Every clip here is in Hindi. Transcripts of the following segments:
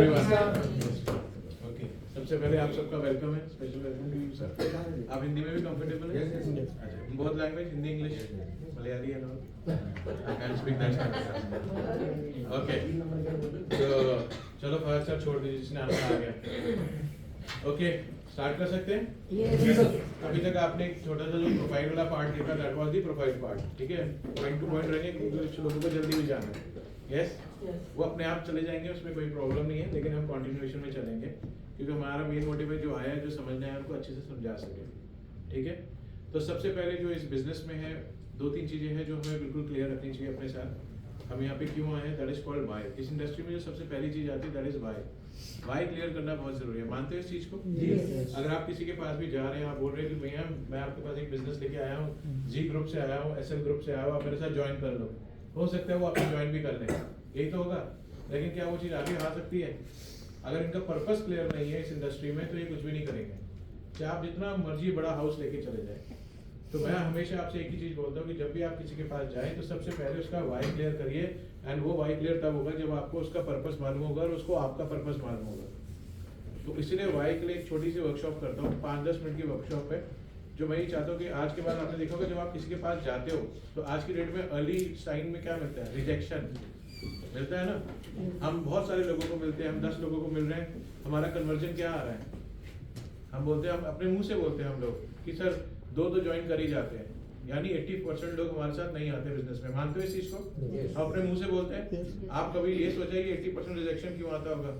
एवरीवन। ओके, सबसे पहले आप सबका वेलकम है, special welcome to you sir. आप हिंदी में भी कंफर्टेबल हैं? अच्छा, both language, Hindi, English, Malayali and all? I can speak that. Okay, तो चलो फर्स्ट सर छोड़ दीजिए, जिसने आना आ गया। ओके, स्टार्ट कर सकते हैं? Yes. अभी तक आपने एक छोटा सा जो प्रोफाइल वाला पार्ट देखा, that was the profile part, ठीक है? पॉइंट टू पॉइंट रहेंगे क्योंकि कुछ लोगों को जल्दी भी जाना है। यस, वो अपने आप चले जाएंगे, उसमें कोई प्रॉब्लम नहीं है, लेकिन हम कंटिन्यूएशन में चलेंगे क्योंकि हमारा मेन मोटिव है जो आया है, जो समझना है उनको अच्छे से समझा सके, ठीक है? तो सबसे पहले जो इस बिजनेस में है, दो तीन चीजें हैं जो हमें बिल्कुल क्लियर रखनी चाहिए अपने साथ। हम यहाँ पे क्यों आए हैं, दैट इज कॉल्ड वाई। इस इंडस्ट्री में जो सबसे पहली चीज आती है that is why. Why clear करना बहुत जरूरी है, मानते हो इस चीज को? Yes. अगर आप किसी के पास भी जा रहे हैं, आप बोल रहे हैं कि भैया मैं आपके पास एक बिजनेस लेके आया हूँ, जी ग्रुप से आया हूँ, एसएल ग्रुप से आया हूँ, आप मेरे साथ ज्वाइन कर लो, हो सकता है वो आपको ज्वाइन भी कर लें, यही तो होगा। लेकिन क्या वो चीज आगे आ सकती है? अगर इनका पर्पस क्लियर नहीं है इस इंडस्ट्री में तो ये कुछ भी नहीं करेंगे, चाहे आप जितना मर्जी बड़ा हाउस लेके चले जाए। तो मैं हमेशा आपसे एक ही चीज बोलता हूँ कि जब भी आप किसी के पास जाएं तो सबसे पहले उसका वाई क्लियर करिए, एंड वो वाई क्लियर तब होगा जब आपको उसका पर्पस मालूम होगा और उसको आपका पर्पस मालूम होगा। तो इसीलिए वाई के लिए एक छोटी सी वर्कशॉप करता हूँ, 5-10 मिनट की वर्कशॉप है, जो मैं ये चाहता हूँ कि आज के बाद आपने देखा होगा जब आप किसी के पास जाते हो तो आज की डेट में अर्ली साइन में क्या मिलता है? रिजेक्शन मिलता है ना। हम बहुत सारे लोगों को मिलते हैं, हम 10 लोगों को मिल रहे हैं, हमारा कन्वर्जन क्या आ रहा है? हम बोलते हैं, हम अपने मुंह से बोलते हैं हम लोग कि सर 2 तो ज्वाइन कर ही जाते हैं, यानी 80% लोग हमारे साथ नहीं आते बिजनेस में। मानते हो इस चीज को? हम अपने मुंह से बोलते हैं। आप कभी ये सोचा कि 80% रिजेक्शन क्यों आता होगा?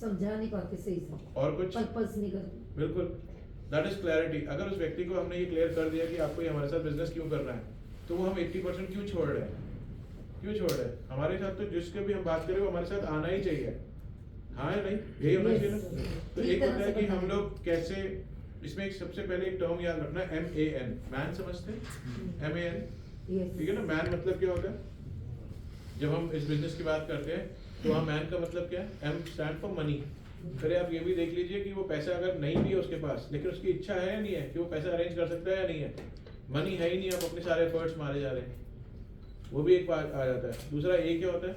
समझा नहीं पाते सही से, और कुछ? पर्पस नहीं करते। बिल्कुल, दैट इज क्लैरिटी। अगर उस व्यक्ति को हमने ये क्लियर कर दिया कि आपको ये हमारे साथ बिजनेस क्यों करना है, तो वो हम 80% क्यों छोड़ रहे हैं? क्यों छोड़ रहे हैं? हमारे साथ तो जिसके भी हम बात करें वो हमारे साथ आना ही चाहिए, हाँ या नहीं? यही होना चाहिए ना। तो एक होता है कि हम लोग कैसे, इसमें एक सबसे पहले एक टर्म याद रखना, MAN, मैन समझते हैं? MAN, ठीक है ना। मैन मतलब क्या होता है? जब हम इस बिजनेस की बात करते हैं तो वहाँ मैन का मतलब क्या है? M stand for money. फिर आप ये भी देख लीजिए कि वो पैसा अगर नहीं भी है उसके पास, लेकिन उसकी इच्छा है या नहीं है कि वो पैसा अरेंज कर सकता है या नहीं है? मनी है ही नहीं, आप अपने सारे एफर्ट्स मारे जा रहे हैं, वो भी एक बात आ जाता है। दूसरा ए क्या होता है?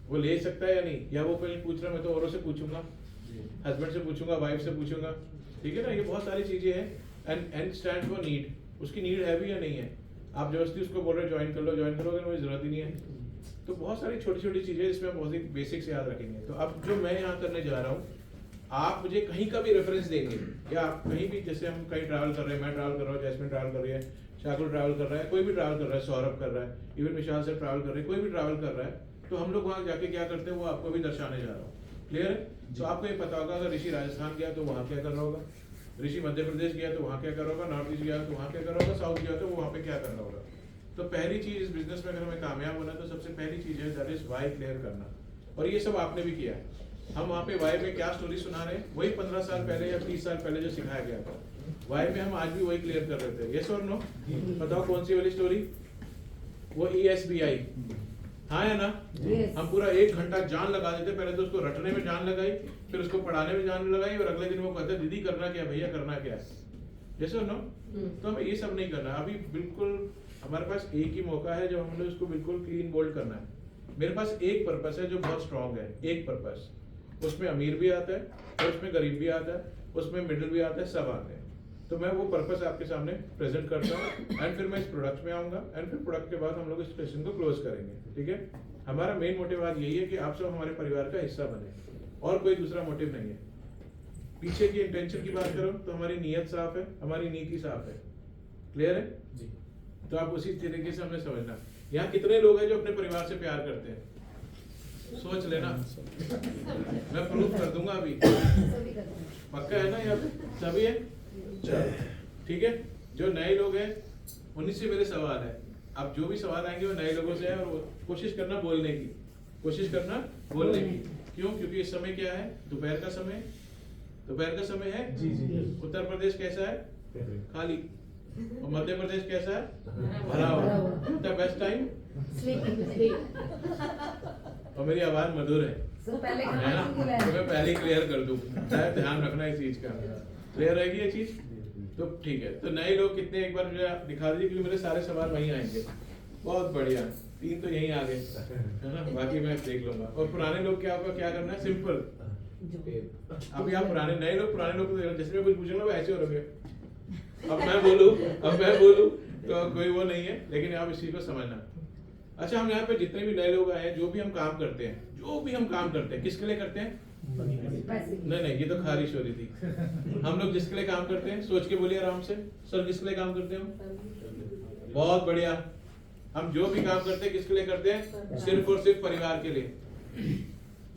वो ले सकता है या नहीं, या वो पहले पूछ रहा है, मैं तो औरों से पूछूंगा, हस्बैंड से पूछूंगा, वाइफ से पूछूंगा, ठीक है ना। ये बहुत सारी चीजें हैं। And N stand for need, उसकी नीड है भी या नहीं है? आप जबरदस्ती उसको बोल रहे हो ज्वाइन कर लो, ज्वाइन करोगे, मुझे जरूरत ही नहीं है। तो बहुत सारी छोटी छोटी चीजें इसमें हम बहुत ही बेसिक्स याद रखेंगे। तो अब जो मैं यहाँ करने जा रहा हूँ, आप मुझे कहीं का भी रेफरेंस देंगे, या आप कहीं भी, जैसे हम कहीं ट्रैवल कर रहे हैं, मैं ट्रैवल कर रहा हूँ, जैस्मिन ट्रैवल कर रही है, शाकुल ट्रैवल कर रहा है, कोई भी ट्रैवल कर रहा है, सौरभ कर रहा है, इवन विशाल से ट्रैवल कर रहे हैं, कोई भी ट्रैवल कर रहा है, तो हम लोग वहाँ जाके क्या करते हैं वो आपको भी दर्शाने जा रहा हूँ। क्लियर है? तो आपको ये पता होगा, अगर ऋषि राजस्थान गया तो वहाँ क्या कर रहा होगा, ऋषि मध्य प्रदेश गया तो वहाँ क्या कर रहा होगा, नॉर्थ ईस्ट गया तो वहाँ क्या कर रहा होगा, साउथ गया तो वहाँ पे क्या कर रहा होगा। तो पहली चीज इस बिजनेस में अगर हमें कामयाब होना है तो सबसे पहली चीज है दैट इज वाई क्लियर करना। और ये सब आपने भी किया है। हम वहाँ पे वाई में क्या स्टोरी सुना रहे हैं, वही 15 साल पहले या 30 साल पहले जो सिखाया गया था, वाई में हम आज भी वही क्लियर कर रहे थे। यस और नो? बताओ कौन सी वाली स्टोरी? वो ESBI, हाँ या ना? Yes. हम पूरा 1 घंटा जान लगा देते, पहले तो उसको रटने में जान लगाई, फिर उसको पढ़ाने में जान लगाई, और अगले दिन वो कहते दीदी करना क्या, भैया करना क्या है। जैसे नो? तो हमें ये सब नहीं करना। अभी बिल्कुल हमारे पास एक ही मौका है जब हमने उसको बिल्कुल क्लीन बोल्ड करना है। मेरे पास एक पर्पस है जो बहुत स्ट्रांग है, एक पर्पस, उसमें अमीर भी आता है और उसमें गरीब भी आता है, उसमें मिडिल भी आता है, सब आते हैं। तो मैं वो पर्पस आपके सामने प्रेजेंट करता हूँ, एंड फिर मैं इस प्रोडक्ट में आऊंगा, एंड फिर प्रोडक्ट के बाद हम लोग इस सेशन को क्लोज करेंगे, ठीक है। हमारा मेन मोटिव आज यही है कि आप सब हमारे परिवार का हिस्सा बने, और कोई दूसरा मोटिव नहीं है। पीछे की इंटेंशन की बात करो तो हमारी नीयत साफ है, हमारी नीति साफ है। क्लियर है जी? तो आप उसी तरीके से हमें समझना। यहाँ कितने लोग हैं जो अपने परिवार से प्यार करते हैं? सोच लेना, मैं प्रूफ कर दूंगा अभी। पक्का है ना? यहाँ पे सभी है? चलो ठीक है। जो नए लोग हैं उन्हीं से मेरे सवाल है। अब जो भी सवाल आएंगे वो नए लोगों से है, और कोशिश करना बोलने की, कोशिश करना बोलने की। क्यों? क्योंकि इस समय क्या है? दोपहर का समय, दोपहर का समय है जी जी। उत्तर प्रदेश कैसा है? खाली। और मध्य प्रदेश कैसा है? भरा हुआ। द बेस्ट टाइम और मेरी आवाज मधुर है ना, तो मैं पहले क्लियर कर दूं, ध्यान रखना इस चीज का। क्लियर रहेगी ये चीज? तो ठीक है। तो नए लोग कितने एक बार मुझे दिखा दीजिए, क्योंकि मेरे सारे सवाल वहीं आएंगे। बहुत बढ़िया, 3 तो यहीं आ गए, है ना, बाकी मैं देख लूंगा। और पुराने लोग क्या होगा, क्या करना है, सिंपल। अभी आप पुराने, नए लोग पुराने लोग को जैसे मैं कुछ पूछूंगा वो ऐसे हो रहे, अब मैं बोलूं तो कोई वो नहीं है, लेकिन आप इस चीज को समझना। अच्छा, हम यहाँ पे जितने भी नए लोग आए हैं, जो भी हम काम करते हैं, किसके लिए करते हैं? पैसे नहीं, ये तो खारिश हो रही थी। हम लोग जिसके लिए काम करते हैं, सोच के बोलिए आराम से, सर किसके लिए काम करते हैं? बहुत बढ़िया। हम जो भी काम करते हैं किसके लिए करते हैं? सिर्फ और सिर्फ परिवार के लिए।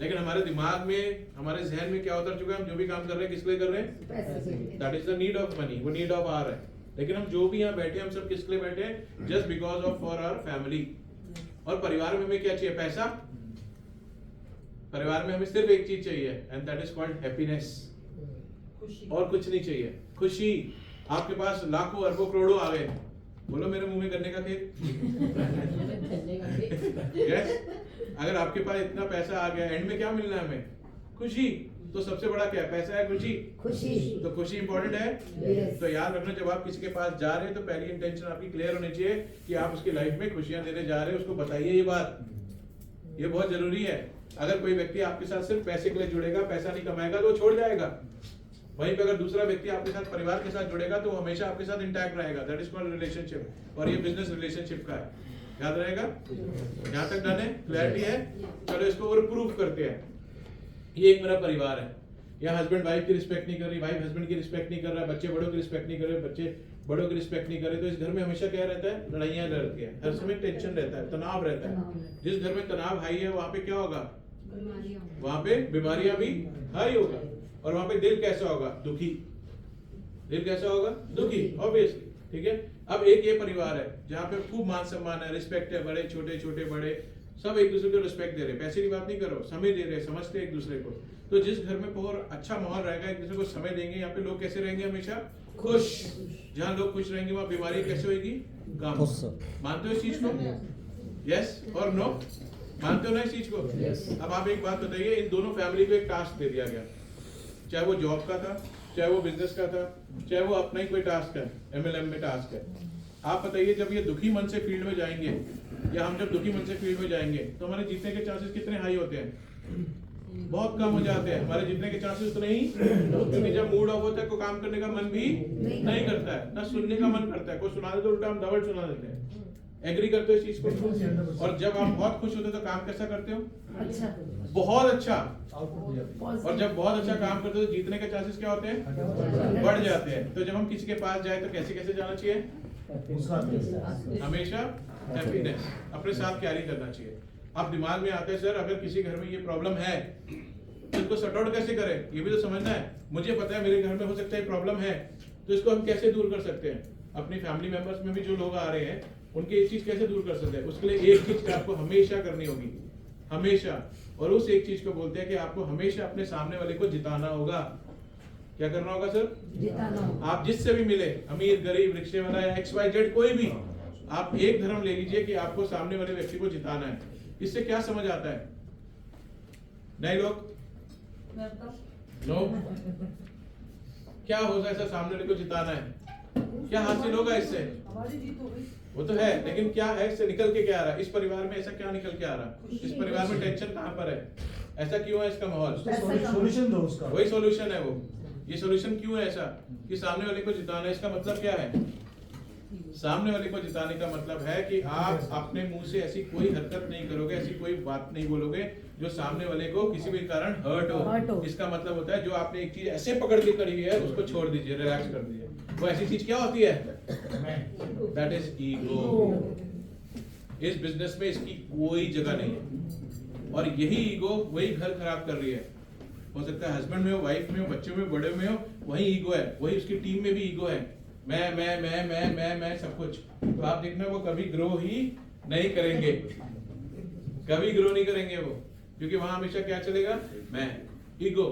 लेकिन हमारे दिमाग में, हमारे जहन में क्या उतर चुका है, हम जो भी काम कर रहे हैं किसके लिए कर रहे हैं? पैसे के लिए। That is the need of money, वो नीड ऑफ आवर है। लेकिन हम जो भी यहाँ बैठे हैं, हम सब किसके लिए बैठे हैं? Just because of for our family. और परिवार में हमें क्या चाहिए? पैसा। परिवार में हमें सिर्फ एक चीज चाहिए, and that is called happiness. और कुछ नहीं चाहिए, खुशी। आपके पास लाखों अरबों करोड़ों आ गए, बोलो मेरे मुंह में गन्ने का खेत। यस, अगर आपके पास इतना पैसा आ गया, एंड में क्या मिलना है हमें? खुशी। तो सबसे बड़ा क्या है? पैसा है, खुशी। तो खुशी इंपॉर्टेंट है। Yes. तो याद रखना, जब आप किसी के पास जा रहे हैं तो पहली इंटेंशन आपकी क्लियर होनी चाहिए कि आप उसकी लाइफ में खुशियां देने जा रहे हैं। उसको बताइए ये बात, ये बहुत जरूरी है। अगर कोई व्यक्ति आपके साथ सिर्फ पैसे के लिए जुड़ेगा, पैसा नहीं कमाएगा, तो वो छोड़ जाएगा। वहीं पे अगर दूसरा व्यक्ति आपके साथ परिवार के साथ जुड़ेगा, तो वो हमेशा आपके साथ इंटैक्ट रहेगा। दैट इज कॉल्ड रिलेशनशिप, और ये बिजनेस रिलेशनशिप का है, याद रहेगा। यहाँ तक डन है, क्लैरिटी है। चलो इसको और प्रूव करते हैं। ये एक मेरा परिवार है, यहाँ हस्बैंड वाइफ की रिस्पेक्ट नहीं कर रही, वाइफ हस्बैंड की रिस्पेक्ट नहीं कर रहा, बच्चे बड़ों की रिस्पेक्ट नहीं कर रहे, बच्चे बड़ों की रिस्पेक्ट नहीं कर रहे। तो इस घर में हमेशा क्या रहता है? लड़ाइयाँ रहती है, हर समय टेंशन रहता है, तनाव रहता है। जिस घर में तनाव हाई है, वहाँ पे क्या होगा? वहाँ पे बीमारियां भी हाई होगा। और वहाँ पे दिल कैसा होगा? दुखी। दिल कैसा होगा? दुखी, ऑब्वियसली। ठीक है। अब एक ये परिवार है जहाँ पे खूब मान सम्मान है, रिस्पेक्ट है, बड़े छोटे, छोटे बड़े सब एक दूसरे को रिस्पेक्ट दे रहे, पैसे की बात नहीं करो, समय दे रहे, समझते एक दूसरे को। तो जिस घर में बहुत अच्छा माहौल रहेगा, एक दूसरे को समय देंगे, यहाँ पे लोग कैसे रहेंगे? हमेशा खुश। जहाँ लोग खुश रहेंगे, वहाँ बीमारी कैसे होगी? कम। मानते हो इस चीज को? यस और नो? मानते हो ना इस चीज को? अब आप एक बात बताइए, इन दोनों फैमिली को एक टास्क दे दिया गया, चाहे वो जॉब का था, चाहे वो बिजनेस का था, चाहे वो अपना ही कोई टास्क है, MLM में टास्क है। आप बताइए, जब ये दुखी मन से फील्ड में जाएंगे, या हम जब दुखी मन से फील्ड में जाएंगे, तो हमारे जीतने के चांसेस कितने हाई होते हैं? बहुत कम हो जाते हैं। हमारे जीतने के चांसेस उतने ही, क्योंकि जब मूड ऑफ होता है, कोई काम करने का मन भी नहीं करता है, ना सुनने का मन करता है। कोई सुना दे तो उल्टा हम डबल सुना देते हैं। एग्री करते हो इस चीज को? और जब आप बहुत खुश होते हो तो काम कैसा करते हो? अच्छा, बहुत अच्छा। और जब बहुत अच्छा काम करते हो तो जीतने के चांसेस क्या होते हैं? बढ़ जाते हैं। तो जब हम किसी के पास जाए तो कैसे कैसे जाना चाहिए? हमेशा हैप्पीनेस अपने साथ कैरी करना चाहिए। अब दिमाग में आता है, सर अगर किसी घर में ये प्रॉब्लम है तो इसको सॉर्ट आउट कैसे करें? ये भी तो समझना है। मुझे पता है मेरे घर में हो सकता है प्रॉब्लम है, तो इसको हम कैसे दूर कर सकते हैं? अपनी फैमिली मेंबर्स में भी जो लोग आ रहे हैं, उनके ये चीज कैसे दूर कर सकते हैं? उसके लिए एक चीज आपको हमेशा करनी होगी, हमेशा। और उस एक चीज को बोलते हैं कि आपको हमेशा अपने सामने वाले को जिताना होगा। क्या करना होगा सर? जिताना। आप जिससे भी मिले, अमीर गरीब रिक्शे वाला या XYZ कोई भी, आप एक धर्म ले लीजिए कि आपको सामने वाले व्यक्ति को जिताना है। इससे क्या समझ आता है? नए लोग? नो? क्या होगा ऐसा सामने वाले को जिताना है? क्या हासिल होगा इससे? वो तो है, लेकिन क्या है इससे निकल के क्या आ रहा है? इस परिवार में ऐसा क्या निकल के आ रहा है? इस परिवार में टेंशन कहाँ पर है? ऐसा क्यों है इसका माहौल? सॉल्यूशन दो उसका। वही सॉल्यूशन है वो। ये सॉल्यूशन क्यों है ऐसा कि सामने वाले को जिताना है? इसका मतलब क्या है? सामने वाले को जिताने का मतलब है कि आप अपने मुंह से ऐसी कोई हरकत नहीं करोगे, ऐसी कोई बात नहीं बोलोगे जो सामने वाले को किसी भी कारण हर्ट हो। इसका मतलब होता है जो आपने एक चीज ऐसे पकड़ के करी है उसको छोड़ दीजिए, रिलैक्स कर दीजिए। वो ऐसी चीज क्या होती है? That is ego. इस बिजनेस में इसकी कोई जगह नहीं है, और यही ईगो वही घर खराब कर रही है। हो सकता है हस्बैंड में हो, वाइफ में हो, बच्चों में, बड़े में हो, वही ईगो है। वही उसकी टीम में भी ईगो है, मैं सब कुछ। तो आप देखना वो कभी ग्रो ही नहीं करेंगे, कभी ग्रो नहीं करेंगे वो, क्योंकि वहां हमेशा क्या चलेगा? मैं, ईगो।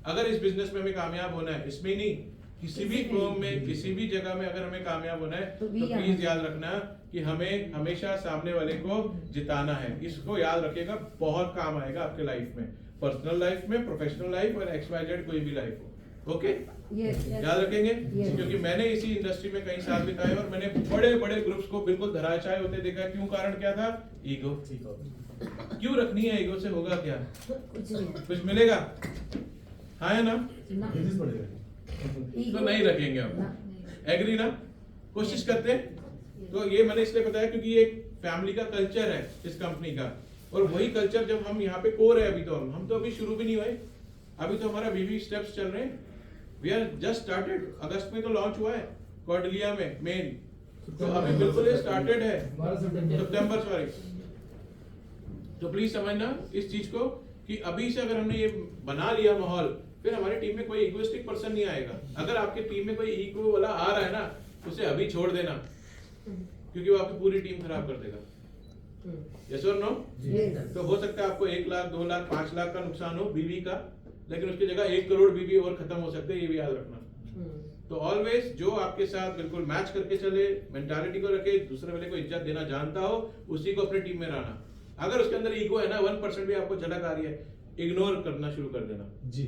अगर इस बिजनेस में हमें कामयाब होना है, इसमें नहीं, किसी भी फॉर्म में, किसी भी जगह में अगर हमें कामयाब होना है, तो प्लीज याद रखना कि हमें हमेशा सामने वाले को जिताना है। इसको याद रखिएगा, बहुत काम आएगा आपके लाइफ में, पर्सनल लाइफ में, प्रोफेशनल लाइफ और XYZ कोई भी लाइफ हो। Okay Yes, yes. याद रखेंगे Yes. क्योंकि मैंने इसी इंडस्ट्री में कई साल बिताए और मैंने बड़े बड़े ग्रुप्स को बिल्कुल धराशायी होते देखा। क्यों? कारण क्या था? ईगो। क्यों रखनी है ईगो? से होगा क्या? कुछ नहीं है। कुछ मिलेगा? हाँ या ना? ना। तो नहीं रखेंगे हम। ना। एग्री ना? कोशिश करते हैं। तो ये मैंने इसलिए बताया क्योंकि ये एक फैमिली का कल्चर है इस कंपनी का, और वही कल्चर जब हम यहाँ पे कोर है। अभी तो हम तो अभी शुरू भी नहीं हुए, अभी तो हमारा बीवी स्टेप्स चल रहे हैं। We are just started. अगस्त में तो लॉन्च हुआ है कॉर्डेलिया में मेन, तो अभी बिल्कुल ये स्टार्टेड है। सितंबर सॉरी। तो प्लीज समझना इस चीज को कि अभी से अगर हमने ये बना लिया माहौल, फिर हमारी टीम में कोई इगोइस्टिक पर्सन नहीं आएगा। अगर आपकी टीम में कोई ईगो वाला आ रहा है ना, उसे अभी छोड़ देना, क्योंकि वो आपकी पूरी टीम खराब कर देगा। यस और नो? Yes. तो हो सकता है आपको 1 लाख 2 लाख 5 लाख का नुकसान हो बीवी का, लेकिन उसकी जगह 1 करोड़ बीवी और खत्म हो सकते हैं, ये भी याद रखना। तो ऑलवेज जो आपके साथ बिल्कुल मैच करके चले, मेंटालिटी को रखे, दूसरे वाले को इज्जत देना जानता हो, उसी को अपनी टीम में रहना। अगर उसके अंदर ईगो है ना, 1% भी आपको झलक आ रही है, इग्नोर करना शुरू कर देना जी।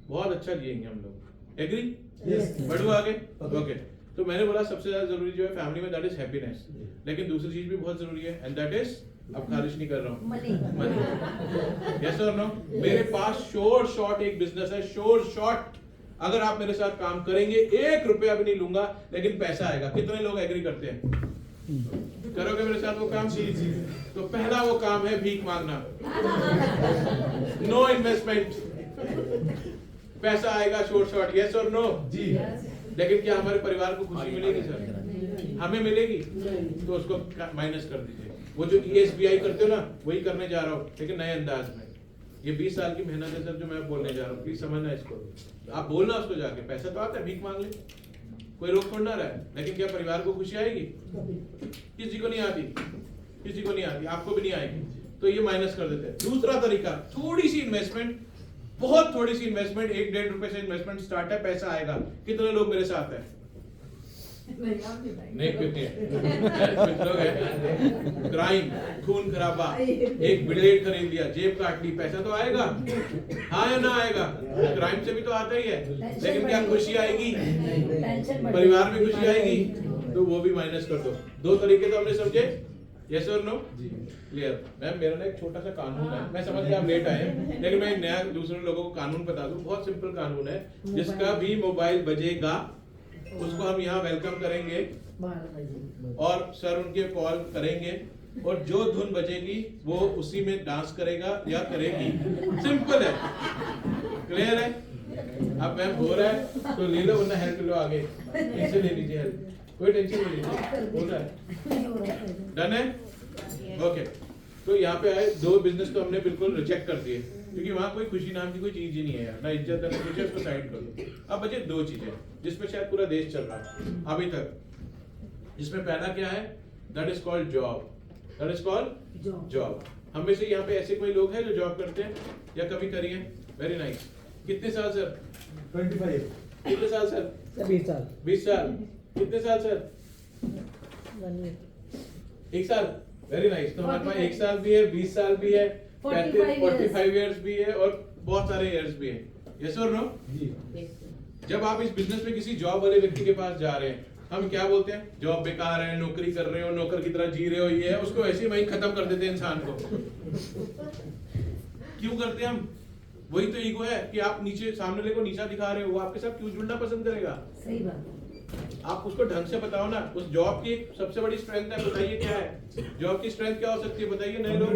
बहुत अच्छा जिएंगे हम लोग। एग्री? Yes. बढ़ो आगे। ओके। तो मैंने बोला सबसे ज्यादा जरूरी जो है फैमिली में, दैट इज हैप्पीनेस। लेकिन दूसरी चीज भी बहुत जरूरी है, एंड दैट इज, अब खारिज नहीं कर रहा हूँ, मनी। यस और नो? मेरे पास श्योर शॉट एक बिजनेस है, श्योर शॉट। अगर आप मेरे साथ काम करेंगे 1 रुपया भी नहीं लूंगा, लेकिन पैसा आएगा। कितने लोग एग्री करते हैं? करोगे मेरे साथ वो काम? जी जी। तो पहला वो काम है भीख मांगना। नो इन्वेस्टमेंट, पैसा आएगा श्योर शॉट। यस और नो? जी। लेकिन क्या हमारे परिवार को खुशी मिलेगी सर? हमें मिलेगी? तो उसको माइनस कर दीजिए। वो जो ESBI करते हो ना, वही करने जा रहा हूँ, लेकिन नए अंदाज में। ये 20 साल की मेहनत है सर जो मैं बोलने जा रहा हूँ, प्लीज समझना इसको। आप बोलना उसको जाके, पैसा तो आता है, भीख मांग ले, कोई रोक थोड़ा ना रहा है। लेकिन क्या परिवार को खुशी आएगी? किसी को नहीं आती, किसी को नहीं आती, आपको भी नहीं आएगी। तो ये माइनस कर देते हैं। दूसरा तरीका, थोड़ी सी इन्वेस्टमेंट, बहुत थोड़ी सी इन्वेस्टमेंट, 1-1.5 रुपए से इन्वेस्टमेंट स्टार्ट है, पैसा आएगा। कितने लोग मेरे साथ हैं? नहीं, कुछ लोग हैं। क्राइम, खून खराबा, एक ब्लेड खरीद लिया, जेब काट ली, पैसा तो आएगा। हाँ या ना आएगा? क्राइम से भी तो आता ही है, लेकिन क्या खुशी आएगी? परिवार में खुशी आएगी? तो वो भी माइनस कर दो। 2 तरीके तो हमने समझे। यस और नो? क्लियर? मैम मेरा ना एक छोटा सा कानून है, मैं समझ गया आप लेट आए, लेकिन मैं एक नया दूसरे लोगों को कानून बता दूं। बहुत सिंपल कानून है, जिसका भी मोबाइल बजेगा उसको हम यहाँ वेलकम करेंगे, और सर उनके कॉल करेंगे, और जो धुन बजेगी वो उसी में डांस करेगा या करेगी। सिंपल है, क्लियर है? अब मैम हो रहा है तो ले लो, वरना हेल्प लो आगे, इनसे ले लीजिए हेल्प, कोई टेंशन नहीं लीजिए, हो रहा है। डन है? ओके। तो यहाँ पे आए 2 बिजनेस तो हमने बिल्कुल रिजेक्ट कर दिए, क्योंकि वहां कोई खुशी नाम की कोई चीज ही नहीं है यार, ना इज्जत ना कुछ है, उसको साइड कर दो। अब बचे 2 चीजें जिसमें शायद पूरा देश चल रहा है अभी तक, जिसमें पहला क्या है? That is called job. That is called job. हम में से यहाँ पे ऐसे कोई लोग हैं जो जॉब करते हैं या कभी करी है? Very nice. कितने साल सर? 25। कितने साल सर? 20 साल। 20 साल। कितने साल सर? 1 साल। Very nice. तो हमारे पास 1 साल भी है, 20 साल भी है, 45 ईयर्स भी है, और बहुत सारे ईयर्स भी है। यस और नो? जी। जब आप इस बिजनेस में किसी जॉब वाले व्यक्ति के पास जा रहे हैं, हम क्या बोलते हैं? जॉब बेकार है, नौकरी कर रहे हो, नौकर की तरह जी रहे हो, ये है, उसको ऐसे ही वहीं खत्म कर देते हैं इंसान को। क्यों करते हैं हम? वही तो ईगो है कि आप नीचे, सामने वाले को नीचा दिखा रहे हो, वो आपके साथ क्यों जुड़ना पसंद करेगा? सही बात। आप उसको ढंग से बताओ ना। उस जॉब की सबसे बड़ी स्ट्रेंथ है, बताइए क्या है? जॉब की स्ट्रेंथ क्या हो सकती है? बताइए नए लोग।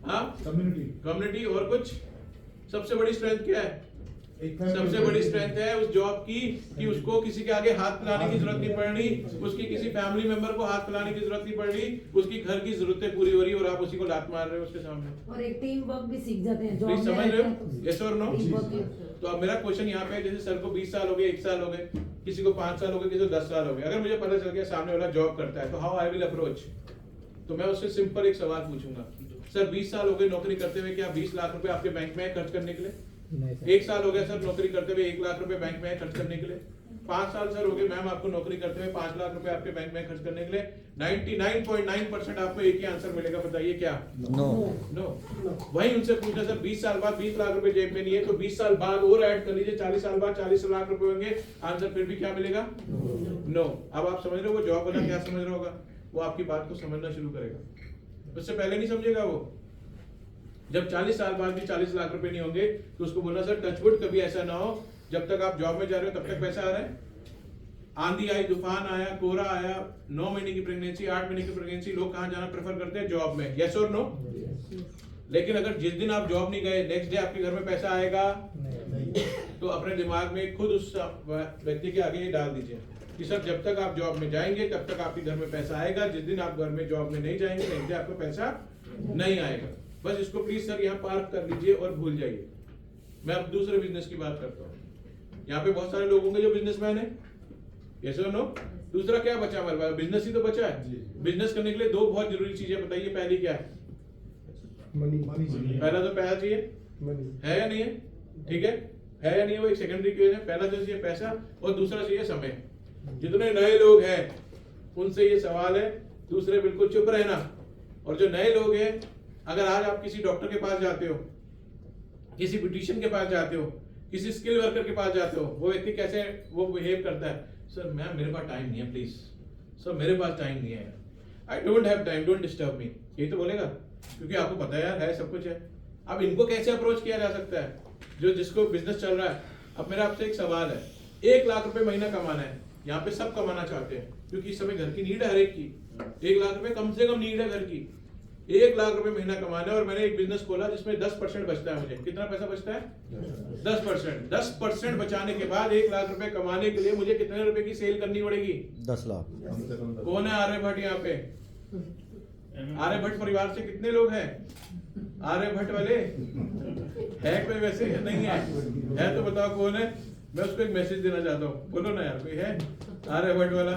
हाँ, कम्युनिटी। और कुछ? सबसे बड़ी स्ट्रेंथ क्या है? सबसे बड़ी स्ट्रेंथ है उस जॉब की कि उसको किसी के आगे हाथ फैलाने की जरूरत नहीं पड़ रही, उसकी किसी फैमिली मेंबर को हाथ फैलाने की जरूरत नहीं पड़ रही, उसकी घर की जरूरतें पूरी हो रही और आप उसी को लात मार रहे हो उसके सामने। और एक टीम वर्क भी सीख जाते हैं। प्लीज समझ रहे हो? यस और नो? टीम वर्क भी। तो अब मेरा क्वेश्चन यहाँ पे है, जैसे सर को 20 साल हो गए, 1 साल हो गए, किसी को 5 साल हो गए, किसी को 10 साल हो गए। अगर मुझे पता चल गया सामने वाला जॉब करता है, तो हाउ आई विल अप्रोच? तो मैं उससे सिंपल एक सवाल पूछूंगा, सर 20 साल हो गए नौकरी करते हुए, क्या 20 लाख रुपए आपके बैंक में है खर्च करने के लिए? 1 साल हो गया सर नौकरी करते हुए, 1 लाख रुपए बैंक में है खर्च करने के लिए? 5 साल सर हो गए मैम आपको नौकरी करते हुए, 5 लाख रुपए आपके बैंक में खर्च करने के लिए? 99.9% आपको एक ही आंसर मिलेगा, बताइए क्या? नो। नो। वही उनसे पूछना सर 20 साल बाद 20 लाख रुपए जेब में नहीं है तो 20 साल बाद और ऐड कर लीजिए, 40 साल बाद 40 लाख रुपए होंगे, आंसर फिर भी क्या मिलेगा? नो। अब आप समझ रहे हो वो जॉब वाला क्या समझ रहा होगा? वो आपकी बात को समझना शुरू करेगा, उससे पहले नहीं समझेगा वो। जब 40 साल बाद भी 40 लाख रुपए नहीं होंगे तो उसको बोलना सर टचवुड कभी ऐसा ना हो जब तक आप जॉब में जा रहे हो तब तक पैसा आ रहा है। आंधी आई, तूफान आया, कोहरा आया, 9 महीने की प्रेगनेंसी, 8 महीने की प्रेगनेंसी, लोग कहाँ जाना प्रेफर करते हैं? जॉब में। यस और नो? लेकिन अगर जिस दिन आप जॉब नहीं गए नेक्स्ट डे आपके घर में पैसा आएगा तो अपने दिमाग में खुद उस व्यक्ति के आगे ये डाल दीजिए कि सर जब तक आप जॉब में जाएंगे तब तक आपके घर में पैसा आएगा, जिस दिन आप घर में जॉब में नहीं जाएंगे नेक्स्ट डे आपको पैसा नहीं आएगा। बस इसको प्लीज सर यहाँ पार्क कर लीजिए और भूल जाइए। मैं अब दूसरे बिजनेस की बात करता हूँ। यहाँ पे बहुत सारे लोग होंगे जो बिजनेसमैन है, यस और नो? दूसरा क्या बचा हमारे पास? बिजनेस ही तो बचा है। बिजनेस करने के लिए दो बहुत जरूरी चीजें बताइए, पहली क्या है? मनी। पहला तो पैसा चाहिए, है या नहीं है? ठीक है या नहीं है? वो एक सेकेंडरी केस है। पहला तो चाहिए पैसा और दूसरा चाहिए समय। जितने नए लोग हैं उनसे ये सवाल है, दूसरे बिल्कुल चुप रहना। और जो नए लोग हैं, अगर आज आप किसी डॉक्टर के पास जाते हो, किसी ब्यूटिशियन के पास जाते हो, किसी स्किल वर्कर के पास जाते हो, वो व्यक्ति कैसे वो बिहेव करता है? सर मैम मेरे पास टाइम नहीं है, प्लीज सर मेरे पास टाइम नहीं है, I don't have time, don't disturb me, यही तो बोलेगा, क्योंकि आपको पता है यार है सब कुछ है। अब इनको कैसे अप्रोच किया जा सकता है जो जिसको बिजनेस चल रहा है? अब मेरा आपसे एक सवाल है, 1 लाख रुपए महीना कमाना है, यहाँ पे सब कमाना चाहते हैं क्योंकि इस समय घर की नीड है हर एक की। 1 लाख रुपए कम से कम नीड है घर की। 1 लाख रुपए महीना कमाना है और मैंने एक बिजनेस खोला जिसमें 10% बचता है मुझे। कितना पैसा बचता है? 10%। 10% बचाने के बाद 1 लाख रुपए कमाने के लिए मुझे कितने रुपए की सेल करनी पड़ेगी? 10 लाख। कौन है आर्यभट्ट यहाँ पे? आर्यभट्ट परिवार से कितने लोग हैं? आर्यभट्ट वाले है कोई? वैसे नहीं है तो बताओ कौन है? मैं उसको एक मैसेज देना चाहता हूँ, बोलो ना यार कोई है आर्यभट्ट वाला?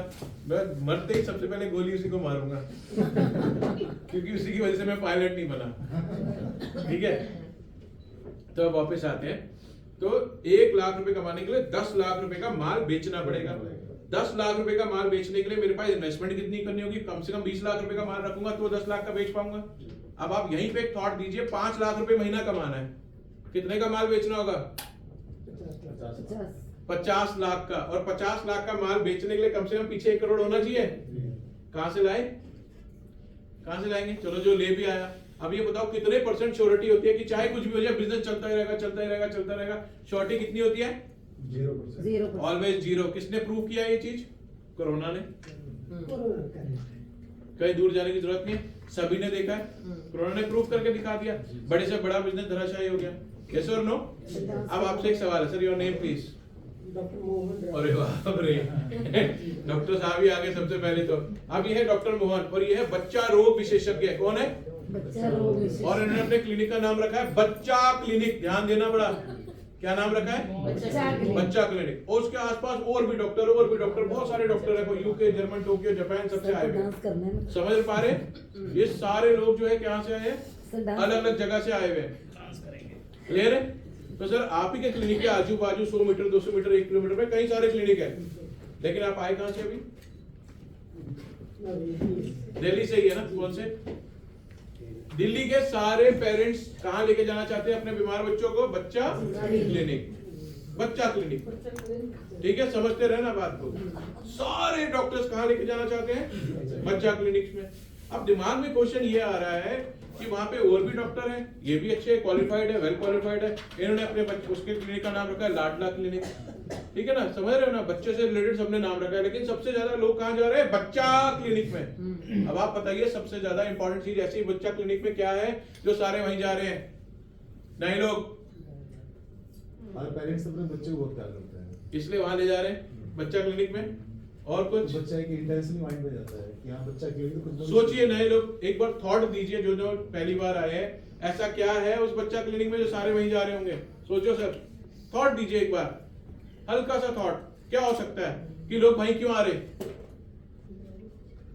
मैं मरते ही सबसे पहले गोली उसी को मारूंगा क्योंकि उसी की वजह से मैं पायलट नहीं बना। ठीक है, तो अब वापस आते हैं। तो 1 लाख रुपए कमाने के लिए 10 लाख रुपए का माल बेचना पड़ेगा। 10 लाख रुपए का माल बेचने के लिए मेरे पास इन्वेस्टमेंट कितनी करनी होगी? कम से कम 20 लाख रुपए का माल रखूंगा तो 10 लाख का बेच पाऊंगा। अब आप यहीं पे एक थॉट दीजिए, 5 लाख रुपए महीना कमाना है, कितने का माल बेचना होगा? 50 लाख का। और 50 लाख का माल बेचने के लिए कम से कम पीछे 1 करोड़ होना चाहिए। कहां से लाए? कहां से लाएंगे? चलो जो ले भी आया। अब ये बताओ कितने % श्योरिटी होती है कि चाहे कुछ भी हो जाए बिजनेस चलता ही रहेगा, चलता ही रहेगा, चलता रहेगा? श्योरिटी कितनी होती है? 0%। ऑलवेज 0। किसने प्रूव किया ये चीज? कोरोना ने। कहीं दूर जाने की जरूरत नहीं है, सभी ने देखा है, कोरोना ने प्रूव करके दिखा दिया। बड़े से बड़ा बिजनेस धराशायी हो गया। यस और नो? अब आपसे एक सवाल है, sir your name please. Doctor Mohan. अरे बाप रे डॉक्टर साहब ही आगे सबसे पहले तो। अब ये है डॉक्टर मोहन और ये है बच्चा रोग विशेषज्ञ। कौन है? बच्चा रोग विशेषज्ञ। और इन्होंने अपने क्लिनिक का नाम रखा है बच्चा क्लिनिक। ध्यान देना बड़ा, क्या नाम रखा है? बच्चा क्लिनिक। और उसके आसपास और भी डॉक्टर बहुत सारे डॉक्टर है, यूके, जर्मन, टोक्यो, जापान, सबसे आए हुए। समझ पा रहे? ये सारे लोग जो है कहाँ से आए हैं? अलग अलग जगह से आए हुए हैं। क्लियर है? तो सर आप ही के क्लिनिक के आजू बाजू 100 मीटर, 200 मीटर, 1 किलोमीटर में कई सारे क्लिनिक है, लेकिन आप आए कहाँ से? अभी दिल्ली से ही है ना? कौन से? दिल्ली के सारे पेरेंट्स कहाँ लेके जाना चाहते हैं अपने बीमार बच्चों को? बच्चा क्लिनिक। बच्चा क्लिनिक, ठीक है, समझते रहे ना बात को। सारे डॉक्टर्स कहाँ लेके जाना चाहते हैं? बच्चा क्लिनिक में। अब दिमाग में क्वेश्चन ये आ रहा है कि वहां पे और भी डॉक्टर हैं, ये भी अच्छे क्वालिफाइड है, वेल क्वालिफाइड है। इन्होंने अपने उसके क्लिनिक का नाम रखा है लाडला क्लिनिक। ठीक है ना? समझ रहे हो ना? बच्चे से रिलेटेड सबने नाम रखा है, लेकिन सबसे ज्यादा लोग कहाँ जा रहे हैं? बच्चा क्लिनिक में। अब आप बताइए सबसे ज्यादा इंपॉर्टेंट चीज ऐसी बच्चा क्लिनिक में क्या है जो सारे वहीं जा रहे हैं? नहीं लोग पेरेंट्स अपने बच्चे को बहुत प्यार करते हैं, इसलिए वहां ले जा रहे हैं बच्चा क्लिनिक में। और कुछ बच्चा एक इंटेंशनली माइंड में जाता है कि हाँ बच्चा क्लिनिक तो कुछ सोचिए। नए लोग एक बार थॉट दीजिए, जो जो पहली बार आए हैं, ऐसा क्या है उस बच्चा क्लिनिक में जो सारे वहीं जा रहे होंगे? सोचो सर, थॉट दीजिए एक बार, हल्का सा थॉट। क्या हो सकता है कि लोग वहीं क्यों आ रहे?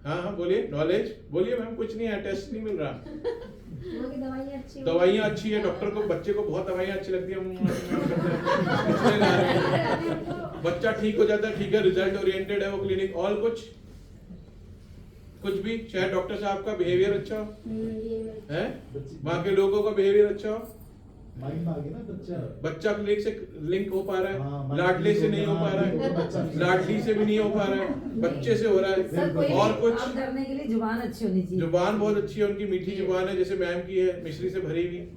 हाँ बोलिए, नॉलेज बोलिए मैम। कुछ नहीं है, टेस्ट नहीं मिल रहा। दवाइयाँ अच्छी है, डॉक्टर को बच्चे को बहुत दवाइयाँ अच्छी लगती है, इसलिए जा रहे हैं। बच्चा ठीक हो जाता है, ठीक है, रिजल्ट ओरिएंटेड है वो क्लिनिक। और कुछ कुछ भी, चाहे डॉक्टर साहब का बिहेवियर अच्छा हो, है बच्ची- वहाँ के लोगों का बिहेवियर अच्छा हो, माइंड में आ गया ना बच्चा। बच्चा क्लिनिक से लिंक हो पा रहा है, हाँ, लाडले से नहीं हो पा रहा बच्चा- है, लाडली से भी नहीं हो पा रहा है, बच्चे से हो रहा सर कोई है। और भी कुछ काम करने के लिए जुबान अच्छी होनी चाहिए। जुबान बहुत अच्छी है उनकी, मीठी जुबान है, जैसे मैम की है, मिश्री से भरी हुई है।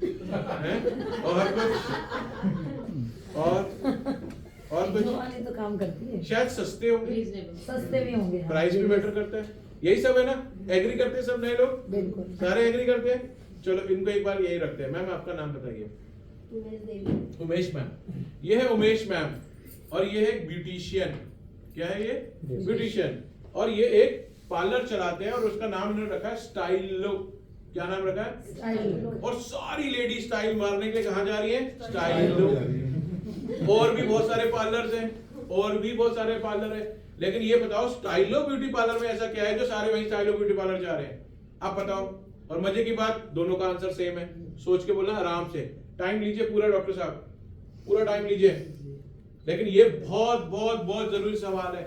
और कुछ और कुछ जुबान ही तो काम करती है। शायद सस्ते होंगे, सस्ते भी होंगे। प्राइस भी मैटर करता है, यही सब है ना। एग्री करते हैं सब नए लोग, बिल्कुल। सारे एग्री करते हैं। चलो इनको एक बार यही रखते हैं। मैम आपका नाम बताइए। उमेश मैम, ये है उमेश मैम, और ये है ब्यूटिशियन। क्या है ये? ब्यूटिशियन। और ये एक पार्लर चलाते हैं और उसका नाम इन्होंने रखा है स्टाइलो। क्या नाम रखा है? स्टाइल। और सारी लेडी स्टाइल मारने के लिए कहाँ जा रही है? स्टाइलो। और भी बहुत सारे पार्लर्स हैं, और भी बहुत सारे पार्लर है, लेकिन ये बताओ स्टाइलो ब्यूटी पार्लर में ऐसा क्या है जो सारे वही स्टाइलो ब्यूटी पार्लर जा रहे हैं? आप बताओ। और मजे की बात, दोनों का आंसर सेम है। सोच के बोलना आराम से, टाइम लीजिए पूरा डॉक्टर साहब, पूरा टाइम लीजिए। लेकिन ये बहुत बहुत बहुत जरूरी सवाल है,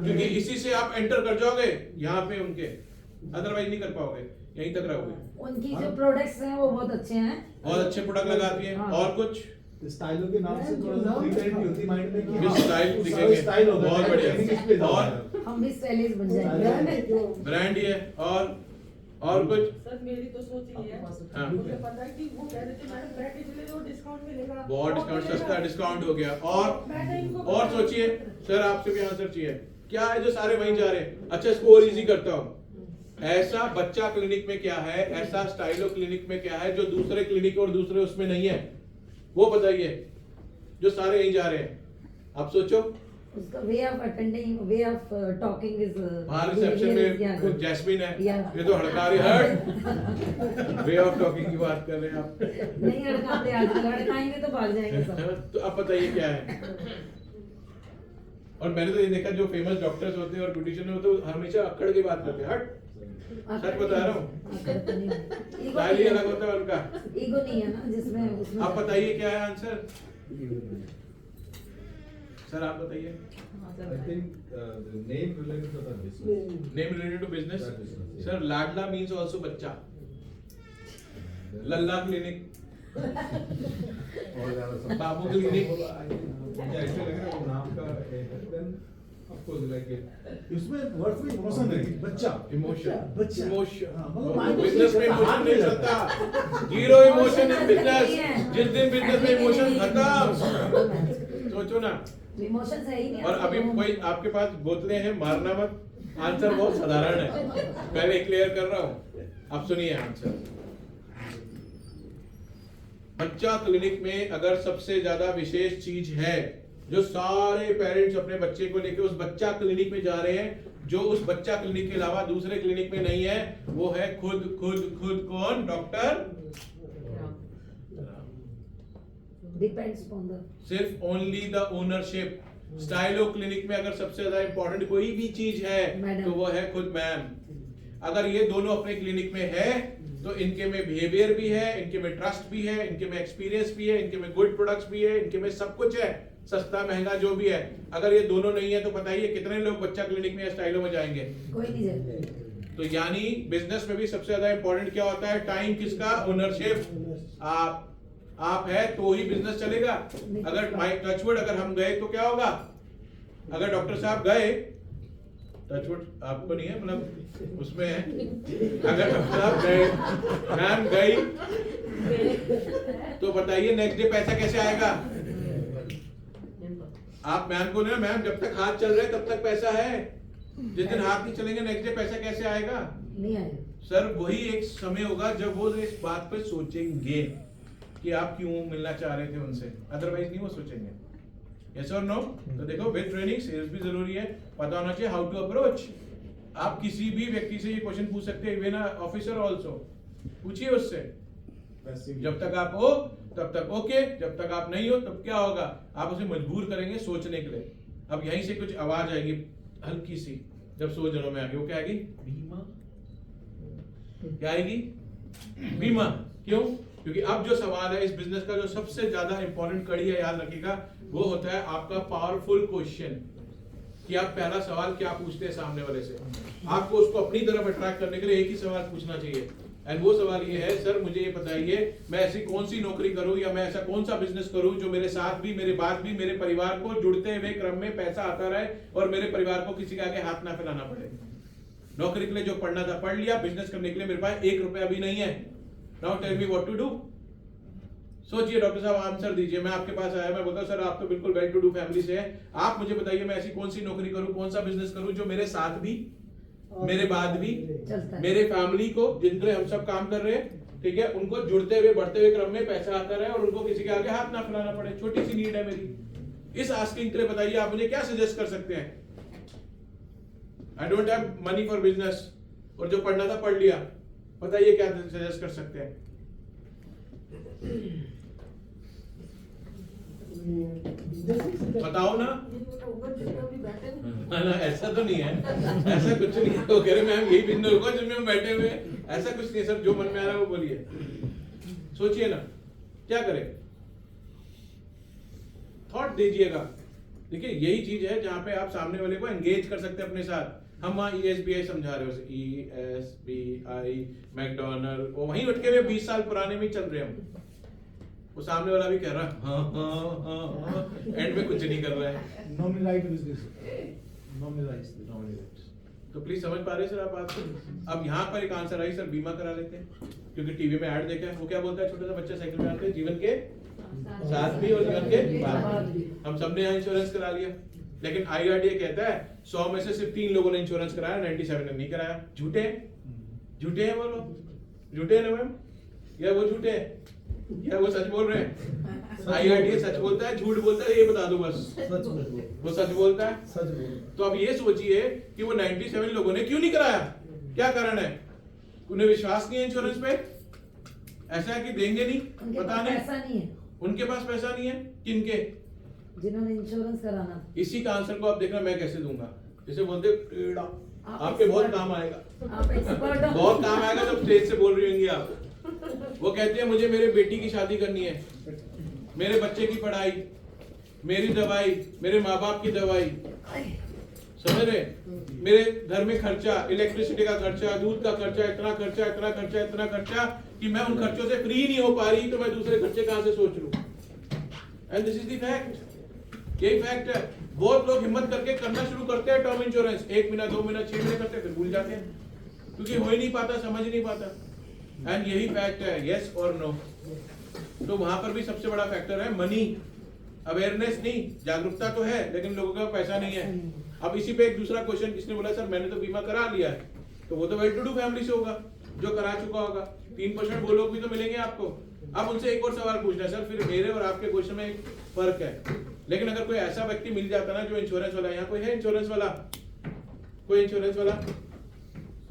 क्योंकि इसी से आप एंटर कर जाओगे यहाँ पे उनके, अदरवाइज नहीं कर पाओगे, यहीं तक रहोगे। उनकी जो प्रोडक्ट्स हैं वो बहुत अच्छे हैं। बहुत अच्छे प्रोडक्ट लगाती है। हाँ। और कुछ स्टाइलो के नाम से थोड़ा सा क्लियरिटी होती है माइंड में कि भी हाँ, स्टाइल दिखेंगे, स्टाइल होगा, बहुत बढ़िया। इस पे जाओ। और हम भी स्टाइलिश बन जाएंगे। ब्रांड ही है। और कुछ सर मेरी तो सोच ही है, हाँ। मुझे पता है कि वो कह रहे थे मैडम ब्रांड चले जाओ, डिस्काउंट मिलेगा, बहुत डिस्काउंट, सस्ता डिस्काउंट हो गया। मैंने इनको और बताया। सोचिए सर, आपसे भी आंसर चाहिए, क्या है जो सारे वहीं जा रहे हैं? अच्छा, इसको और इजी करता हूँ। ऐसा बच्चा क्लिनिक में क्या है, ऐसा स्टाइलो क्लिनिक में क्या है जो दूसरे क्लिनिक और दूसरे उसमें नहीं है? वो बताइए, जो सारे यहीं जा रहे हैं। आप सोचो। उसका way of attending, way of talking is वहाँ रिसेप्शन में कुछ जैस्मिन है, Yeah. ये तो हड़कारी हट। वे ऑफ टॉकिंग की बात कर रहे हैं आप। नहीं अड़काते, आजकल अड़काएंगे तो भाग जाएंगे सब। तो आप बताइए क्या है? और मैंने तो ये देखा, जो फेमस डॉक्टर्स होते हैं और ब्यूटिशियन होते हैं, वो हमेशा अक्कड़ की बात करते हैं। हट, सच बता रहा हूँ। स्टाइल ही अलग होता है उनका। ईगो नहीं है ना जिसमें, उसमें। आप बताइए क्या है आंसर? सर आप बताइए। I think the name related to the business. Name related to business. That business, sir लाडला मींस आल्सो बच्चा। लल्ला क्लिनिक, और ज्यादा सब- बाबू क्लिनिक। मुझे ऐसे लग रहा है वो नाम का then of course like it इसमें वर्ड में इमोशन है, बच्चा। इमोशन, बच्चा। इमोशन। हाँ, मतलब mind बिजनेस में से इमोशन हाथ नहीं में चलता। Zero emotion in business. जिस दिन बिजनेस में इमोशन खत्म, सोचो ना। इमोशन है ही नहीं। और अभी कोई आपके पास बोतलें हैं, मारना मत। आंसर बहुत साधारण है, पहले क्लियर कर रहा हूँ। आप सुनिए आंसर। बच्चा क्लिनिक में अगर सबसे ज्यादा विशेष चीज है जो सारे पेरेंट्स अपने बच्चे को लेकर उस बच्चा क्लिनिक में जा रहे हैं, जो उस बच्चा क्लिनिक के अलावा दूसरे क्लिनिक में नहीं है, वो है खुद खुद खुद कौन? डॉक्टर। डिपेंड्स ऑन द सिर्फ only the ownership. Stylo clinic में अगर सबसे ज्यादा इंपॉर्टेंट कोई भी चीज है मैडम। तो वो है खुद मैम। अगर ये दोनों अपने क्लिनिक में है तो इनके में बिहेवियर भी है, इनके में ट्रस्ट भी है, इनके में एक्सपीरियंस भी है, इनके में गुड प्रोडक्ट्स भी है, इनके में सब कुछ है, सस्ता महंगा जो भी है। अगर ये दोनों नहीं है तो बताइए कितने लोग बच्चा क्लिनिक में या स्टाइलो में जाएंगे? कोई नहीं जाए। तो यानी बिजनेस में भी सबसे ज्यादा इंपॉर्टेंट क्या होता है? टाइम किसका? ओनरशिप। आप है तो ही बिजनेस चलेगा। अगर टचवुड अगर हम गए तो क्या होगा? अगर डॉक्टर साहब गए, टचवुड आपको नहीं है, मतलब उसमें है, अगर डॉक्टर साहब गए, मैम गई, तो बताइए नेक्स्ट डे पैसा कैसे आएगा? आप मैम को नहीं, मैम जब तक हाथ चल रहे तब तक पैसा है, जिस दिन हाथ नहीं चलेंगे नेक्स्ट डे पैसा कैसे आएगा? नहीं आएगा। सर वही एक समय होगा जब वो इस बात पर सोचेंगे कि आप क्यों मिलना चाह रहे थे उनसे, अदरवाइज नहीं वो सोचेंगे। यस और नो? तो देखो, विद ट्रेनिंग सेल्स भी जरूरी है, पता होना चाहिए हाउ टू अप्रोच। आप किसी भी व्यक्ति से ये क्वेश्चन पूछ सकते हैं, इवन ऑफिसर आल्सो, पूछिए उससे। जब तक आप हो तब तक ओके, जब तक आप नहीं हो तब क्या होगा? आप उसे मजबूर करेंगे सोचने के लिए। अब यहीं से कुछ आवाज आएगी हल्की सी, जब 100 जनों में आएगी, वो क्या आएगी? बीमा। क्या आएगी? बीमा। क्यों? क्योंकि अब जो सवाल है इस बिजनेस का, जो सबसे ज्यादा इंपॉर्टेंट कड़ी है, याद रखिएगा, वो होता है आपका पावरफुल क्वेश्चन। कि आप पहला सवाल क्या पूछते हैं सामने वाले से। आपको उसको अपनी तरफ अट्रैक्ट करने के लिए एक ही सवाल पूछना चाहिए, एंड वो सवाल ये है, सर मुझे ये बताइए मैं ऐसी कौन सी नौकरी करूं या मैं ऐसा कौन सा बिजनेस करूं जो मेरे साथ भी, मेरे बाद भी, मेरे परिवार को जुड़ते हुए क्रम में पैसा आता रहे और मेरे परिवार को किसी के आगे हाथ ना फैलाना पड़े। नौकरी के लिए जो पढ़ना था पढ़ लिया, बिजनेस करने के लिए मेरे पास 1 रुपया भी नहीं है। Now tell me what to do. सोचिए डॉक्टर साहब, आंसर दीजिए। मैं आपके पास आया, मैं बोलता हूं सर आप तो बिल्कुल वेल टू डू फैमिली से हैं, आप मुझे बताइए मैं ऐसी कौन सी नौकरी करूं, कौन सा बिजनेस करूं जो मेरे साथ भी, मेरे बाद भी, चलता है। मेरे फैमिली को, जिनके लिए हम सब काम कर रहे हैं, ठीक है, उनको जुड़ते हुए बढ़ते हुए क्रम में पैसा आता रहे और उनको किसी के आगे हाथ ना फैलाना पड़े। छोटी सी नीड है मेरी। इस आस्किंग के लिए बताइए आप मुझे क्या सजेस्ट कर सकते हैं। I don't have money for business, और जो पढ़ना था पढ़ लिया, बताइए क्या सजेस्ट कर सकते हैं। बताओ ना। ना, ऐसा तो नहीं है, ऐसा कुछ नहीं है। वो कह रहे मैम यही बिजनेस होगा जिसमें हम बैठे हुए हैं, ऐसा कुछ नहीं है सर, जो मन में आ रहा है वो बोलिए। सोचिए ना क्या करें, थॉट दीजिएगा। देखिए यही चीज है जहां पे आप सामने वाले को एंगेज कर सकते हैं अपने साथ। हम वहां ESBI समझा रहे हो, ESBI, मैकडोनल्ड, वो वहीं उठ के हुए 20 साल पुराने में ही चल रहे हम। वो सामने वाला भी कह रहा है हाँ, एंड में कुछ नहीं कर रहा है। Nominalized business. Nominalized. तो प्लीज समझ पा रहे हैं सर आप बात को। अब यहाँ पर एक आंसर आई, सर बीमा करा लेते हैं, क्योंकि टीवी में ऐड देखा है। वो क्या बोलता है, छोटा सा बच्चा साइकिल में आते हैं, जीवन के साथ भी और जीवन के बाद भी। हम सबने यहाँ इंश्योरेंस करा लिया, लेकिन IRDA कहता है 100 में से सिर्फ 3 लोगों ने इंश्योरेंस कराया, 97 ने नहीं कराया। झूठे झूठे हैं वो लोग, झूठे हैं ना मैम, या वो झूठे हैं या वो सच बोल रहे हैं। IRDA सच बोलता है, झूठ बोलता है, ये बता दो बस। सच बोलो। वो सच बोलता है। सच बोलो। तो अब ये सोचिए कि वो 97 लोगों ने क्यों नहीं कराया, क्या कारण है? उन्हें विश्वास नहीं है इंश्योरेंस पे, ऐसा है कि देंगे नहीं, उनके पता पास नहीं, पैसा नहीं है, उनके पास पैसा नहीं है। किनके? जिन्होंने इंश्योरेंस कराना। इसी का आंसर को आप देखना मैं कैसे दूंगा। जैसे बोलते टेढ़ा, आपके बहुत काम आएगा, आप एक्सपर्ट हो। बहुत काम आएगा जब स्टेज से बोल रही होंगी आप। वो कहते हैं मुझे मेरे बेटी की शादी करनी है, मेरे बच्चे की पढ़ाई, मेरी दवाई, मेरे माँ बाप की दवाई, समझ रहे, मेरे घर में खर्चा, इलेक्ट्रिसिटी का खर्चा, दूध का खर्चा, इतना खर्चा, इतना खर्चा, इतना खर्चा कि मैं उन खर्चों से फ्री नहीं हो पा रही, तो मैं दूसरे खर्चे कहां से सोच लूं। And this is the fact, यही फैक्ट है। बहुत लोग हिम्मत करके करना शुरू करते हैं टर्म इंश्योरेंस, 1 महीना 2 महीना 6 महीने करते हैं, फिर भूल जाते हैं, क्योंकि हो ही नहीं पाता, समझ ही नहीं पाता। एंड यही फैक्ट है, यस और नो। तो वहां पर भी सबसे बड़ा फैक्टर है मनी, अवेयरनेस नहीं, जागरूकता तो है लेकिन लोगों का पैसा नहीं है। अब इसी पे एक दूसरा क्वेश्चन, किसने बोला सर मैंने तो बीमा करा लिया है, तो वो तो वेल टू डू फैमिली से होगा, जो करा चुका होगा। 3% वो लोग भी तो मिलेंगे आपको। अब उनसे एक और सवाल पूछना है, सर फिर मेरे और आपके क्वेश्चन में एक फर्क है, लेकिन अगर कोई ऐसा व्यक्ति मिल जाता ना जो इंश्योरेंस वाला, यहाँ कोई है इंश्योरेंस वाला, कोई इंश्योरेंस वाला,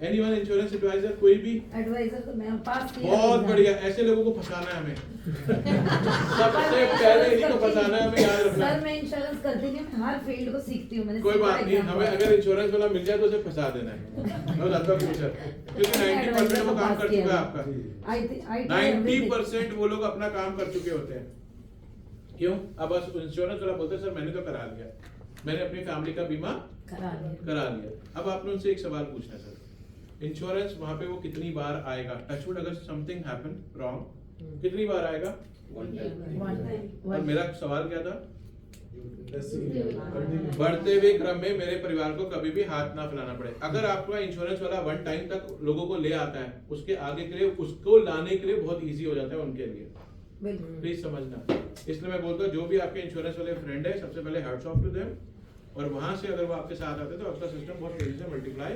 एनीवन इंश्योरेंस एडवाइजर, कोई भी एडवाइजर तो मैं पास किया। बहुत बढ़िया, ऐसे लोगों को फंसाना है हमें। सबसे पहले इन्हीं को फंसाना है हमें, याद रखना। सर मैं इंश्योरेंस करती नहीं, मैं हर फील्ड को सीखती हूँ। मैंने कोई बात नहीं, exam हमें अगर इंश्योरेंस वाला मिल जाए तो उसे फंसा देना है, मैं बताता हूँ सर, क्योंकि 90% वो काम कर चुका है आपका। 90% वो लोग अपना काम कर चुके होते हैं। क्यों? अब बस इंश्योरेंस वाला बोलते हैं सर मैंने तो करा लिया, मैंने अपनी फैमिली का बीमा करा लिया। अब आपने उनसे एक सवाल पूछना है, सर इंश्योरेंस वहां पे वो कितनी बार आएगा? टचवुड अगर समथिंग हैपन रॉन्ग, कितनी बार आएगा? 1 टाइम। और मेरा सवाल क्या था? बढ़ते हुए क्रम में मेरे परिवार को कभी भी हाथ ना फैलाना पड़े। अगर आपका इंश्योरेंस वाला 1 टाइम तक लोगों को ले आता है, उसके आगे के लिए, उसको लाने के लिए बहुत इजी हो जाता है उनके लिए। प्लीज समझना, इसलिए मैं बोलता हूँ जो भी आपके इंश्योरेंस वाले फ्रेंड है, सबसे पहले हैट्स ऑफ टू देम, और वहां से अगर वो आपके साथ आते हैं तो आपका सिस्टम बहुत तेजी से मल्टीप्लाई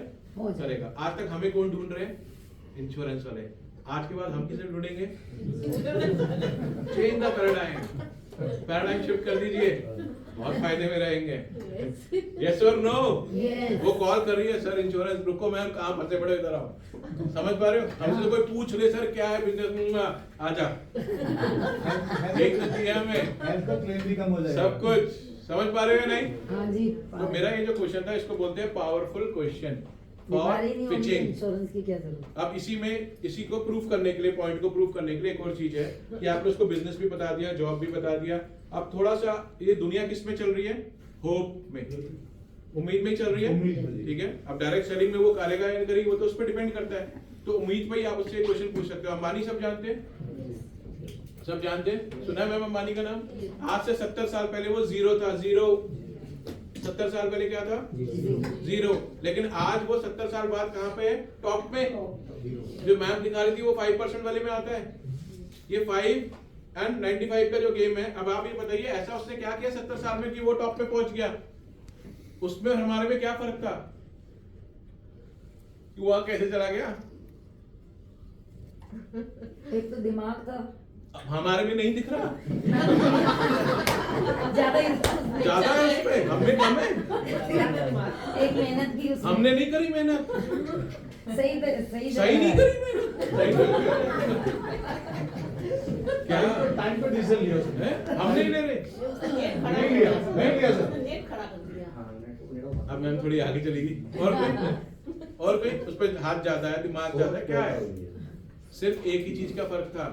करेगा। आज तक हमें कौन ढूंढ रहे हैं? इंश्योरेंस वाले। आज के बाद हम किसे ढूंढेंगे? चेंज द पैराडाइम शिफ्ट कर दीजिए, बहुत फायदे में रहेंगे। यस और नो? वो कॉल कर रही है, सर इंश्योरेंस, रुको मैम कहाँ फंसे पड़े, इधर आओ। समझ पा रहे हो? हमसे कोई पूछ ले सर क्या है बिजनेस, आजा, एक तो चाहिए हमें, हेल्थ का क्लेम भी कम हो जाएगा, सब कुछ। समझ पा रहे हो नहीं? हाँ जी। तो मेरा ये जो क्वेश्चन था इसको बोलते हैं पावरफुल क्वेश्चन फॉर बीमारी नहीं होगी, पिचिंग। इंश्योरेंस की क्या जरूरत? अब इसी को प्रूव करने के लिए, पॉइंट को प्रूव करने के लिए एक और चीज है कि आपने उसको बिजनेस भी बता दिया, जॉब भी बता दिया। अब थोड़ा सा ये दुनिया किस में चल रही है? होप में। उम्मीद में ही चल रही उम्मीद है, में जी। ठीक है। अब डायरेक्ट सेलिंग में वो करेगा या नहीं करेगी वो तो उस पर डिपेंड करता है। तो उम्मीद पे ही आप उससे क्वेश्चन पूछ सकते हो। अंबानी सब जानते हैं, सब जानते हैं, सुना है मैम अंबानी का नाम? आज से 70 साल पहले वो जीरो था, जीरो। 70 साल पहले क्या था? जीरो। लेकिन आज वो 70 साल बाद कहाँ पे है? टॉप में। जो मैम दिखा रही थी वो 5% वाले में आता है। ये 5 एंड 95 का जो गेम है। अब आप ये बताइए ऐसा उसने क्या किया 70 साल में कि वो टॉप पे पहुंच गया? उसमें हमारे में क्या फर्क था? कि वहां कैसे चला गया? एक तो दिमाग था, हमारे में नहीं दिख रहा, ज्यादा ज्यादा है उस पे, हम में कम है। एक मेहनत की उसने, हमने नहीं करी मेहनत, सही सही नहीं करी मेहनत, सही नहीं करी। क्या टाइम पे डिसीजन लिया उसने। है? हम नहीं ले रहे। नहीं लिया, नहीं लिया सर। नेट खड़ा कर दिया। अब मैम थोड़ी आगे चली गई। और कोई उस पर हाथ ज्यादा है, दिमाग ज्यादा है, क्या है? सिर्फ एक ही चीज का फर्क था,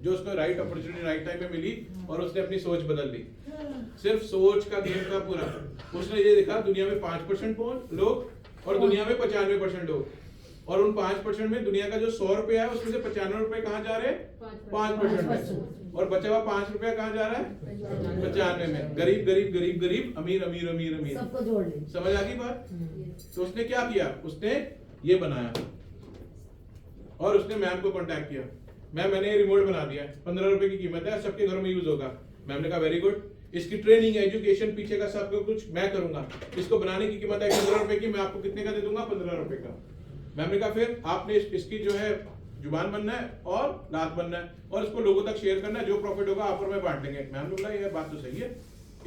जो उसको राइट अपॉर्चुनिटी राइट टाइम पे मिली और उसने अपनी सोच बदल ली। सिर्फ सोच का गेम था पूरा। उसने ये देखा दुनिया में 5% लोग और दुनिया में 95% लोग, और उन 5% में दुनिया का जो 100 रुपया है उसमें से 95 रुपए कहाँ जा रहे हैं? 5% में। और बचा हुआ 5 रुपया कहाँ जा रहा है? 95 में। गरीब गरीब गरीब गरीब, अमीर अमीर अमीर अमीर, सबको जोड़ ले। समझ आ गई बात? तो उसने क्या किया? उसने ये बनाया और उसने मैम को कांटेक्ट किया। मैम मैंने ये रिमोट बना दिया है, 15 रुपए की कीमत है, सबके घरों में यूज होगा। मैम ने कहा वेरी गुड, इसकी ट्रेनिंग एजुकेशन पीछे का सब कुछ मैं करूंगा। इसको बनाने की कीमत है 15 रुपए की, मैं आपको कितने का दे दूंगा? 15 रुपए का। मैम ने कहा फिर आपने इसकी जो है जुबान बनना है और लात बनना है और इसको लोगों तक शेयर करना है, जो प्रॉफिट होगा आप और मैं बांट लेंगे। मैम ने बोला ये बात तो सही है,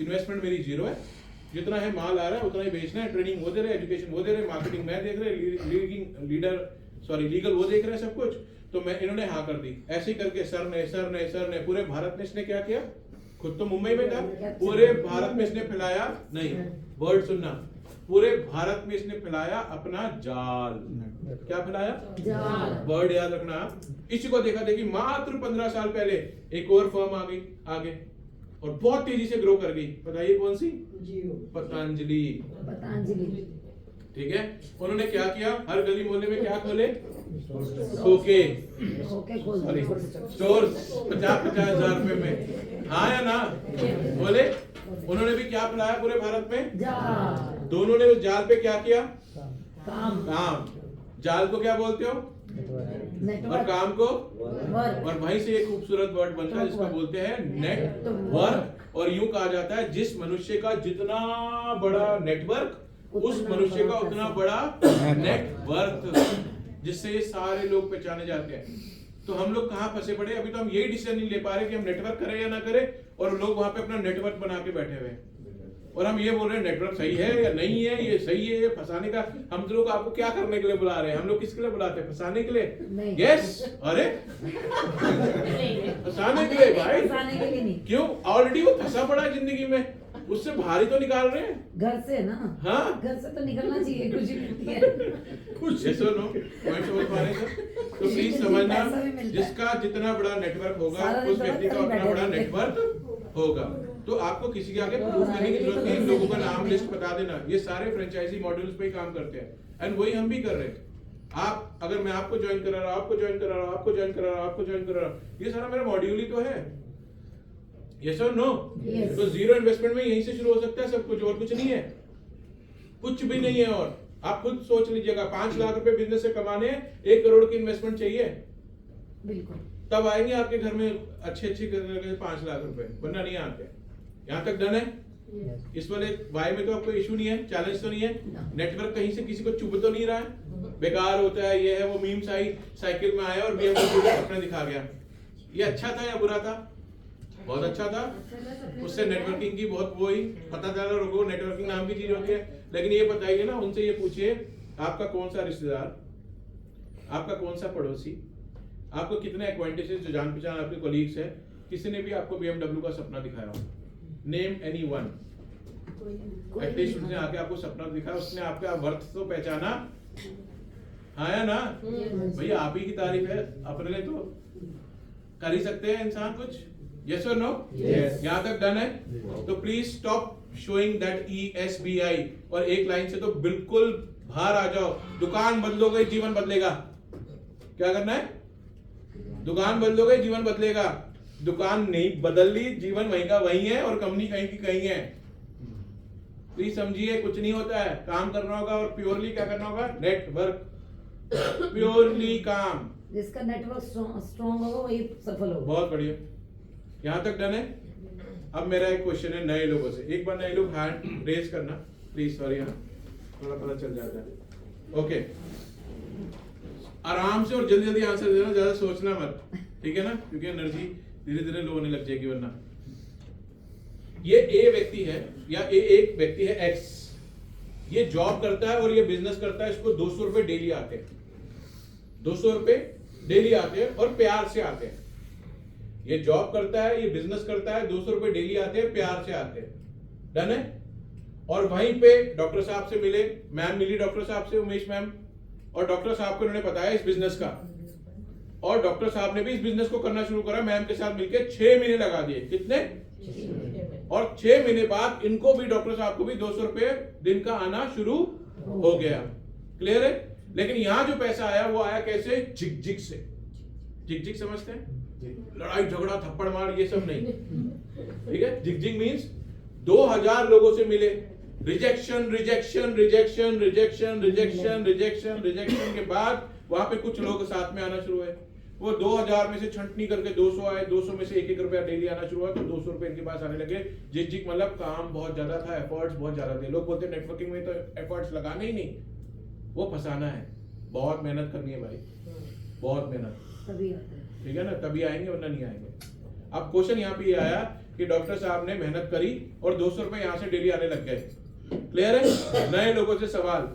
इन्वेस्टमेंट मेरी जीरो है, जितना है माल आ रहा है उतना ही बेचना है, ट्रेनिंग वो दे रहे, एजुकेशन वो दे रहे, मार्केटिंग मैं देख रहे, लीगल वो देख रहे हैं सब कुछ। तो मैं इन्होंने हाँ कर दी। ऐसे ही करके सर ने पूरे भारत में इसने क्या किया? खुद तो मुंबई में था, पूरे भारत में इसने फैलाया, नहीं वर्ड सुनना, पूरे भारत में इसने फैलाया अपना जाल। क्या फैलाया? जाल। वर्ड याद रखना। इसी को देखा देखी मात्र 15 साल पहले एक और फर्म आ गई आगे और बहुत तेजी से ग्रो कर गई। बताइए कौन सी? पतंजलि। ठीक है, उन्होंने क्या किया? हर गली मोहल्ले में क्या खोले? खोके स्टोर 50-50 हजार रुपए में। हाँ या ना? बोले उन्होंने भी क्या फैलाया पूरे भारत में? जाल। दोनों ने उस जाल पे क्या किया? काम। जाल को क्या बोलते हो? और काम को? वर्क। और वहीं से एक खूबसूरत वर्ड बनता है जिसको बोलते हैं नेटवर्क। और यूं कहा जाता है जिस मनुष्य का जितना बड़ा नेटवर्क उस मनुष्य का उतना बड़ा नेटवर्क, जिससे ये सारे लोग पहचाने जाते हैं। तो हम लोग कहाँ फंसे पड़े? अभी तो हम यही डिसीजन नहीं ले पा रहे कि हम नेटवर्क करें या ना करें, और लोग वहां पे अपना नेटवर्क बना के बैठे हुए हैं। और हम ये बोल रहे हैं नेटवर्क सही है या नहीं है, ये सही है, ये फंसाने का। हम लोग आपको क्या करने के लिए बुला रहे हैं? हम लोग किसके लिए बुलाते हैं? फंसाने के लिए? यस। अरे फंसाने के लिए भाई, फंसाने के लिए नहीं। क्यों? ऑलरेडी वो फंसा पड़ा है जिंदगी में, उससे बाहर ही तो निकाल रहे हैं। घर से ना, हाँ घर से तो निकलना चाहिए, कुछ भी मिलती है। कुछ ऐसा नो पॉइंट बोल पा रहे हैं। तो प्लीज समझना, जिसका जितना बड़ा नेटवर्क होगा उस व्यक्ति का उतना बड़ा नेटवर्क होगा। तो आपको किसी के आगे प्रूफ करने की जरूरत नहीं, लोगों का नाम लिस्ट बता देना। ये सारे फ्रेंचाइजी मॉड्यूल्स पे ही काम करते हैं एंड वही हम भी कर रहे हैं। आप अगर मैं आपको ज्वाइन करा रहा हूं, आपको ज्वाइन करा रहा हूं, आपको ज्वाइन करा रहा हूं, आपको ज्वाइन करा रहा हूं, ये सारा मेरा मॉड्यूल ही तो है। यस और नो? तो जीरो इन्वेस्टमेंट में यहीं से शुरू हो सकता है सब कुछ, और कुछ नहीं है, कुछ भी नहीं है। और आप खुद सोच लीजिएगा, 5 लाख रुपए बिजनेस से कमाने 1 करोड़ की इन्वेस्टमेंट चाहिए, बिल्कुल तब आएंगे आपके घर में अच्छे 5 लाख रुपए, वरना नहीं आते। यहाँ तक डन है? इस वाले वाई में तो आपको इशू नहीं है, चैलेंज तो नहीं है, नेटवर्क कहीं से किसी को चुभ तो नहीं रहा है, बेकार होता है, ये है वो मीम्स आई, साइकिल में आया और BMW अपने दिखा गया। ये अच्छा था या बुरा था? बहुत अच्छा था। उससे नेटवर्किंग की बहुत वो ही पता चला, लोगों को नेटवर्किंग नाम की चीज होती है। लेकिन ये बताइए ना, उनसे ये पूछिए आपका कौन सा रिश्तेदार, आपका कौन सा पड़ोसी, आपको कितने एक्वाइंटेंसेस जो जान पहचान आपके कोलीग्स है, किसी ने भी आपको BMW का सपना दिखाया हो? Name any one. एटलीस्ट उसने आके आपको सपना दिखाया, उसने आपका वर्थ तो पहचाना, हाँ या ना? भैया आप ही की तारीफ है, अपने लिए तो कर ही सकते हैं इंसान कुछ। यस और नो? Yes. यहाँ तक डन है? तो please stop showing that ESBI और एक लाइन से तो बिल्कुल बाहर आ जाओ। दुकान बदलोगे जीवन बदलेगा। क्या करना है? दुकान बदलोगे जीवन बदलेगा। दुकान नहीं बदल ली, जीवन वहीं का वहीं है और कंपनी कहीं की कहीं है। प्लीज समझिए, कुछ नहीं होता है, काम करना होगा और प्योरली क्या करना होगा? नेटवर्क, प्योरली काम। जिसका नेटवर्क स्ट्रॉन्ग होगा वही सफल होगा। बहुत बढ़िया, यहाँ तक डन है। अब मेरा एक क्वेश्चन है नए लोगों से। एक बार नए लोग हैंड रेज करना प्लीज, सॉरी, यहाँ थोड़ा पता चल जाता है। ओके, आराम से और जल्दी जल्दी आंसर देना, ज्यादा सोचना मत, ठीक है ना? क्योंकि एनर्जी धीरे धीरे लो होने लग जाएगी वरना। ये ए व्यक्ति है या एक व्यक्ति है एक्स, ये जॉब करता है और ये बिजनेस करता है। इसको 200 रुपए डेली आते हैं, 200 रुपए डेली आते हैं और प्यार से आते हैं। ये जॉब करता है, ये बिजनेस करता है, 200 रुपए डेली आते हैं, प्यार से आते हैं। डन है? और वहीं पे डॉक्टर साहब से मिले, मैम मिली डॉक्टर साहब से, उमेश मैम, और डॉक्टर साहब को उन्होंने बताया इस बिजनेस का, और डॉक्टर साहब ने भी इस बिजनेस को करना शुरू करा मैम के साथ मिलकर। 6 महीने लगा दिए। कितने? और 6 महीने बाद इनको भी, डॉक्टर साहब को भी 200 रुपए दिन का आना शुरू हो गया। क्लियर है? लेकिन यहां जो पैसा आया वो आया कैसे? झिक झिक से। झिक झिक समझते हैं? लड़ाई झगड़ा थप्पड़ मार ये सब नहीं, ठीक है? झिक झिक मीन्स 2000 लोगों से मिले, rejection rejection rejection rejection rejection rejection rejection के बाद वहां पे कुछ लोग साथ में आना शुरू हुए। वो 2000 में से छंटनी करके 200 आए, 200 में से 1-1 रुपया डेली आना शुरू हुआ, तो 200 रुपए इनके पास आने लगे। झिक मतलब काम बहुत ज्यादा था, एफर्ट्स बहुत ज्यादा थे। लोग बोलते नेटवर्किंग में तो एफर्ट्स लगाने ही नहीं, वो फंसाना है। बहुत मेहनत करनी है भाई, बहुत मेहनत, तभी आता है। ठीक है ना? तभी आएंगे वरना नहीं आएंगे। अब क्वेश्चन यहाँ पे ये आया कि डॉक्टर साहब ने मेहनत करी और 200 रुपए यहाँ से डेली आने लग गए। क्लियर है? नए लोगों से सवाल,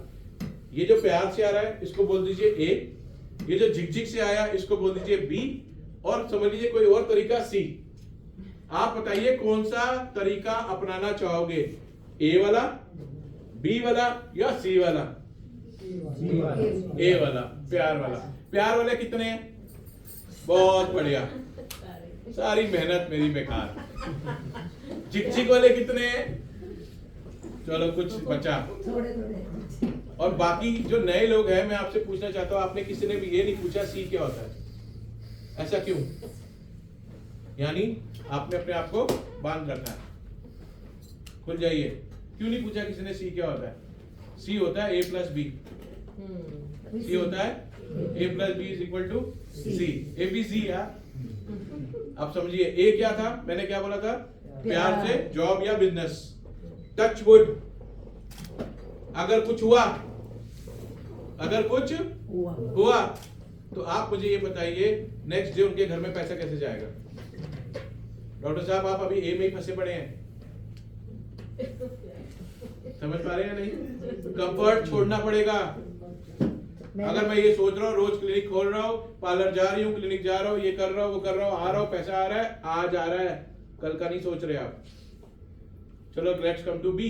ये जो प्यार से आ रहा है इसको बोल दीजिए ए, ये जो झिकझिक से आया इसको बोल दीजिए बी, और समझ लीजिए कोई और तरीका सी। आप बताइए कौन सा तरीका अपनाना चाहोगे? ए वाला, बी वाला या सी वाला? ए वाला, प्यार वाला। प्यार वाले कितने हैं? बहुत बढ़िया, सारी मेहनत मेरी बेकार। झिकझिक वाले कितने हैं? चलो कुछ बचा। थोड़े थोड़े। और बाकी जो नए लोग हैं, मैं आपसे पूछना चाहता हूं, आपने किसी ने भी ये नहीं पूछा सी क्या होता है? ऐसा क्यों? यानी आपने अपने आप को बांध रखा है। खुल जाइए। क्यों नहीं पूछा किसी ने सी क्या होता है? सी होता है A+B। सी होता है A+B = C। ABC यार। अब समझिए, ए क्या था? मैंने क्या बोला था? प्यार से जॉब या बिजनेस। टच वुड, अगर कुछ हुआ, अगर कुछ हुआ तो आप मुझे ये बताइए नेक्स्ट डे उनके घर में पैसा कैसे जाएगा? डॉक्टर साहब आप अभी ए में ही फंसे पड़े हैं, समझ पा रहे हैं नहीं? कंफर्ट छोड़ना पड़ेगा। अगर मैं ये सोच रहा हूँ रोज क्लिनिक खोल रहा हूँ, पार्लर जा रही हूँ, क्लिनिक जा रहा हूँ, ये कर रहा हूँ, वो कर रहा हूँ, आ रहा हूँ, पैसा आ रहा है, आज आ रहा है, कल का नहीं सोच रहे आप। चलो let's come to be.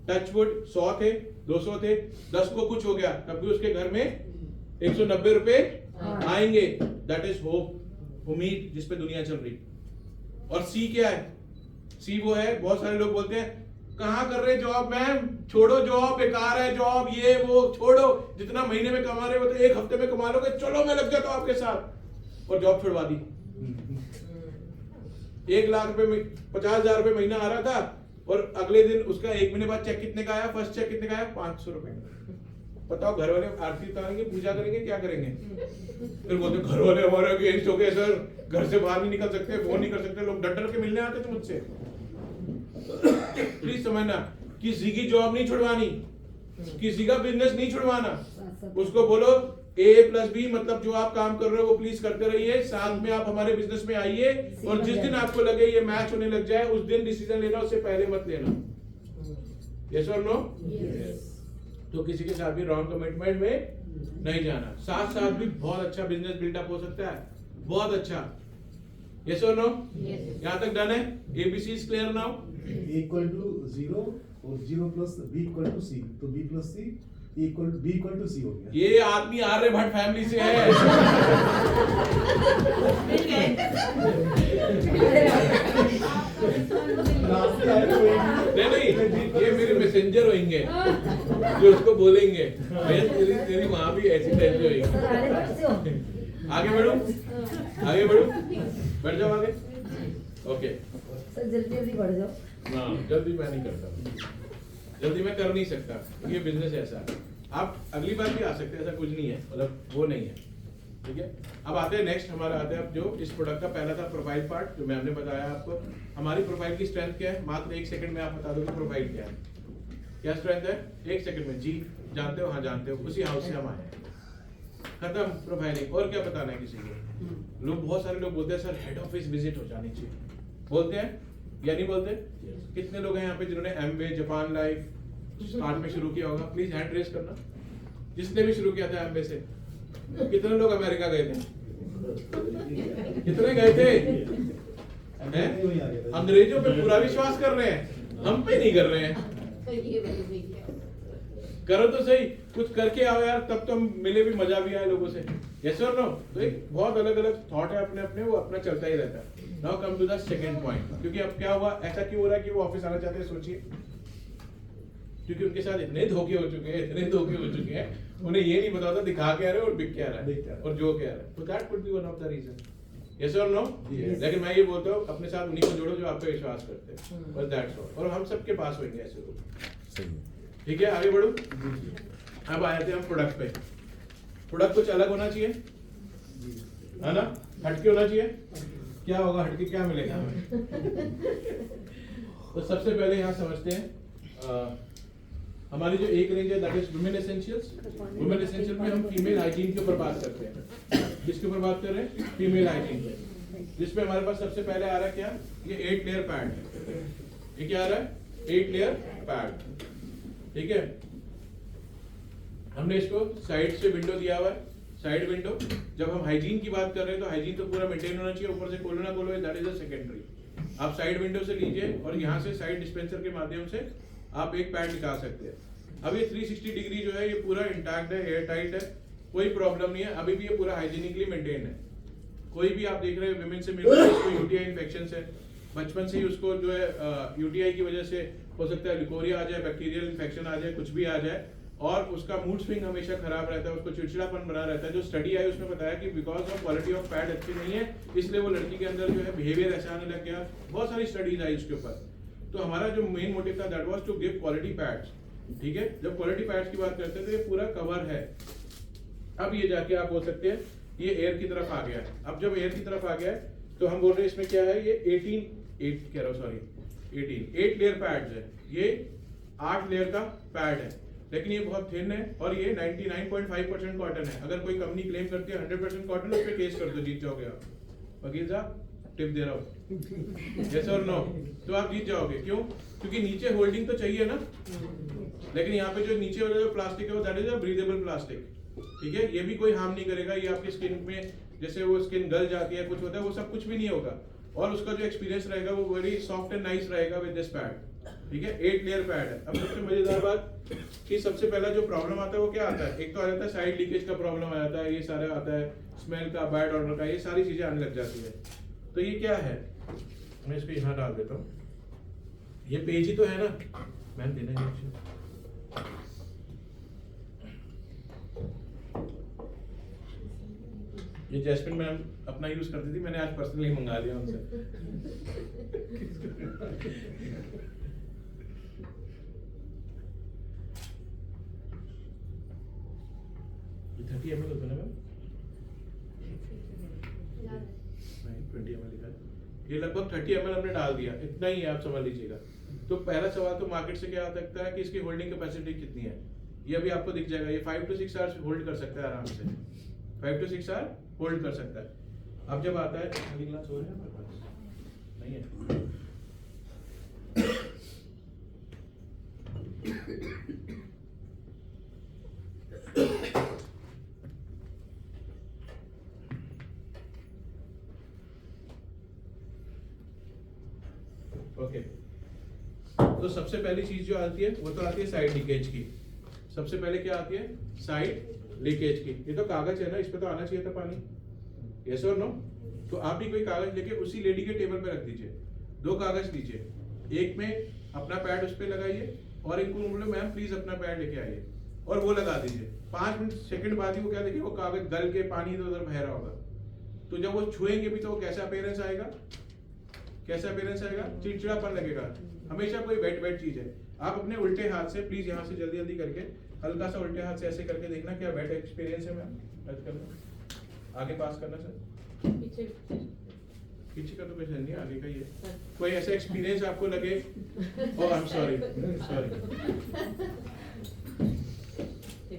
Touchwood 100 थे, 200 थे, 10 को कुछ हो गया, तब भी उसके घर में 190 रुपए आएंगे। दैट इज होप, उम्मीद जिस पे दुनिया चल रही। और सी क्या है? सी वो है, बहुत सारे लोग बोलते हैं कहाँ कर रहे जॉब मैम, छोड़ो जॉब, बेकार है जॉब, ये वो छोड़ो, जितना महीने में कमा रहे हो तो 1 हफ्ते में कमा लोगे, चलो मैं लग जाता हूं आपके साथ। और जॉब छुड़वा दी। 1 लाख रुपए 50,000 रुपए महीना आ रहा था और अगले दिन उसका 1 महीने बाद चेक कितने का आया? फर्स्ट चेक कितने का आया? 500 रुपए। बताओ घर वाले आरती उतारेंगे, पूजा करेंगे, क्या करेंगे? फिर बोलते घर वाले हमारे अगेंस्ट हो गए सर, घर से बाहर नहीं निकल सकते, फोन नहीं कर सकते, लोग डर डर के मिलने आते थे मुझसे। प्लीज समझना, किसी की जॉब नहीं छुड़वानी, किसी का बिजनेस नहीं छुड़वाना। उसको बोलो A+B मतलब जो आप काम कर रहे हो वो प्लीज करते रहिए, साथ में आप हमारे बिजनेस में आइए, और जिस दिन आपको लगे ये मैच होने लग जाए उस दिन डिसीजन लेना, उससे पहले मत लेना। यस और नो? तो किसी के साथ भी रॉन्ग कमिटमेंट में नहीं जाना। साथ साथ भी बहुत अच्छा बिजनेस बिल्डअप हो सकता है, बहुत अच्छा। यस और नो? यहाँ तक डन है? ABC is clear now? A = 0 और 0 + B = C, तो B + C B equal to C हो गया. ये आदमी आर्यभट्ट फैमिली से है। मिल गए। Last time तो नहीं, ये मेरे मैसेंजर होंगे जो उसको बोलेंगे भैया तेरी माँ भी ऐसी टाइप की होगी। सर आर्यभट्ट से हो? आगे बढ़ो, आगे बढ़ो, बढ़ जाओ आगे। ओके, सर जल्दी जल्दी बढ़ जाओ। हाँ जल्दी मैं नहीं करता, जल्दी मैं कर नहीं सकता, ये बिजनेस ऐसा है। आप अगली बार भी आ सकते हैं, ऐसा कुछ नहीं है, मतलब वो नहीं है, ठीक है। अब आते हैं नेक्स्ट, हमारा आते हैं अब जो इस प्रोडक्ट का पहला था प्रोफाइल पार्ट, जो मैम ने बताया आपको। हमारी प्रोफाइल की स्ट्रेंथ क्या है, मात्र 1 सेकंड में आप बता दो कि प्रोफाइल क्या है, क्या स्ट्रेंथ है 1 सेकंड में। जी जानते हो, हाँ जानते हो, उसी हाउस से हम आए हैं, खत्म प्रोफाइलिंग। और क्या बताना है किसी को? लोग, बहुत सारे लोग बोलते हैं सर हेड ऑफिस विजिट हो जानी चाहिए, बोलते हैं या नहीं बोलते? कितने लोग हैं यहाँ पे जिन्होंने एमवे, जापान लाइफ स्टार्ट में शुरू किया होगा? प्लीज हैंड रेज करना, जिसने भी शुरू किया था एमवे से। कितने लोग अमेरिका गए थे? कितने गए थे? हैं? अंग्रेजों पे पूरा विश्वास कर रहे हैं, हम पे नहीं कर रहे हैं। करो तो सही, कुछ करके आओ यार, तब तो हम मिले भी, मजा भी आए लोगों से। यस और नो? तो एक बहुत अलग अलग थॉट है अपने अपने, वो अपना चलता ही रहता है। Now come to the second point, क्योंकि अब क्या हुआ, ऐसा क्यों हो रहा है कि वो ऑफिस आना चाहते हैं? सोचिए, क्योंकि उनके साथ इतने धोखे हो चुके हैं, इतने धोखे हो चुके हैं, उन्हें ये नहीं पता था दिखा के आ रहे हैं और बिक के आ रहा है और जो के आ रहा है। तो that could be one of the reason. Yes और नो? लेकिन मैं ये बोलता हूँ अपने साथ उन्हीं को जोड़ो जो आप पे विश्वास करते हैं, बस दैट्स ऑल। और हम सबके पास होंगे ऐसे लोग, ठीक है। आगे बढ़ो, अब आए थे हम प्रोडक्ट पे। प्रोडक्ट कुछ अलग होना चाहिए, है ना, हटके होना चाहिए। क्या होगा हटके, क्या मिलेगा हमें? तो सबसे पहले यहाँ समझते हैं हमारी जो एक रेंज है that is women essentials. Women essential में हम फीमेल हाइजीन के ऊपर बात करते हैं। किसके ऊपर बात कर रहे हैं? फीमेल हाइजीन पे, जिसमें हमारे पास सबसे पहले आ रहा है क्या, ये 8 लेयर पैड है। ये क्या आ रहा है? 8 लेयर पैड, ठीक है। हमने इसको साइड से विंडो दिया हुआ है, साइड विंडो। जब हम हाइजीन की बात कर रहे हैं तो हाइजीन तो पूरा मेंटेन होना चाहिए, ऊपर से खोलो ना खोलो दैट इज अ सेकेंडरी। आप साइड विंडो से लीजिए और यहाँ से साइड डिस्पेंसर के माध्यम से आप एक पैड निकाल सकते हैं। अब ये 360 डिग्री जो है ये पूरा इंटैक्ट है, एयर टाइट है, कोई प्रॉब्लम नहीं है, अभी भी ये पूरा हाइजीनिकली मेंटेन है। कोई भी आप देख रहे हैं विमेन से मिल रहे हैं उसको यूटीआई इन्फेक्शन है, बचपन से ही उसको जो है यूटीआई की वजह से हो सकता है लिकोरिया आ जाए, बैक्टीरियल इन्फेक्शन आ जाए, कुछ भी आ जाए, और उसका मूड स्विंग हमेशा खराब रहता है, उसको चिड़चिड़ापन बना रहता है। जो स्टडी आई उसमें बताया कि because of quality of pad अच्छी नहीं है, इसलिए वो लड़की के अंदर जो है बिहेवियर ऐसा आने लग गया। बहुत सारी स्टडीज आई इसके ऊपर। तो हमारा जो मेन मोटिव था that was to give quality pads, ठीक है। जब क्वालिटी पैड्स की बात करते हैं तो ये पूरा कवर है। अब ये जाके आप बोल सकते हैं ये एयर की तरफ आ गया है। अब जब एयर की तरफ आ गया है तो हम बोल रहे हैं इसमें क्या है, ये 8 लेयर पैड्स है। ये 8 लेयर का पैड है, लेकिन ये बहुत थिन है और ये 99.5% कॉटन है। अगर कोई कंपनी क्लेम करती है 100% कॉटन, उस पर केस कर दो, जीत जाओगे आप। वकील साहब टिप दे रहा हूँ, यस और नो, तो आप जीत जाओगे। क्यों? क्योंकि नीचे होल्डिंग तो चाहिए ना, लेकिन यहाँ पे जो नीचे वाला जो प्लास्टिक है वो that is a breathable plastic, ठीक है। ये भी कोई हार्म नहीं करेगा, ये आपकी स्किन में जैसे वो स्किन गल जाती है, कुछ होता है, वो सब कुछ भी नहीं होगा, और उसका जो एक्सपीरियंस रहेगा वो वेरी सॉफ्ट एंड नाइस रहेगा विद दिस पैड, ठीक है। 8 लेयर पैड है। अब सबसे मजेदार बात कि सबसे पहला जो प्रॉब्लम आता है वो क्या आता है, एक तो आ जाता है साइड लीकेज का प्रॉब्लम आ जाता है, ये सारा आता है, स्मेल का, बैड ऑर्डर का, ये सारी चीजें आने लग जाती है। तो ये क्या है, मैं इसको यहाँ डाल देता हूँ, ये पेज ही तो है ना मैम, देना है। ये जैस्मिन मैम अपना यूज करती थी, मैंने आज पर्सनली मंगा लिया उनसे। ये 30 ml होता है ना मैम? नहीं 20 ml लिखा है। ये लगभग 30 ml हमने डाल दिया, इतना ही है, आप समझ लीजिएगा। तो पहला सवाल तो मार्केट से क्या आ सकता है कि इसकी होल्डिंग कैपेसिटी कितनी है, ये अभी आपको दिख जाएगा। ये 5 to 6 आवर्स होल्ड कर सकता है आराम से, 5 to 6 आवर होल्ड कर सकता है। अब जब आता है, खाली ग्लास हो रहा है हमारे पास नहीं है, ओके। तो सबसे पहली चीज जो आती है वो तो आती है साइड लीकेज की। सबसे पहले क्या आती है, साइड लीकेज की। ये तो कागज है ना, इस पे तो आना चाहिए था पानी, यस और नो? तो आप भी कोई कागज लेके उसी लेडी के टेबल पे रख दीजिए, 2 कागज लीजिए, एक में अपना पैड उस पे लगाइए और इनको बोलो मैम प्लीज अपना पैड लेके आइए, और वो लगा दीजिए। 5 मिनट सेकंड बाद ही वो क्या देखिए, वो कागज गल के पानी इधर उधर बह रहा होगा। तो जब वो छुएंगे भी तो वो कैसा अपीयरेंस आएगा, कैसा अपीयरेंस आएगा, चिड़चिड़ापन लगेगा। हमेशा कोई वेट वेट चीज है। आप अपने उल्टे हाथ से प्लीज यहाँ से जल्दी जल्दी करके हल्का सा उल्टे हाथ से ऐसे करके देखना क्या वेट एक्सपीरियंस है मैम। रद्द करना, आगे पास करना सर, पीछे का तो कुछ नहीं, आगे का ही है। कोई ऐसा एक्सपीरियंस आपको लगे, ओह आई एम सॉरी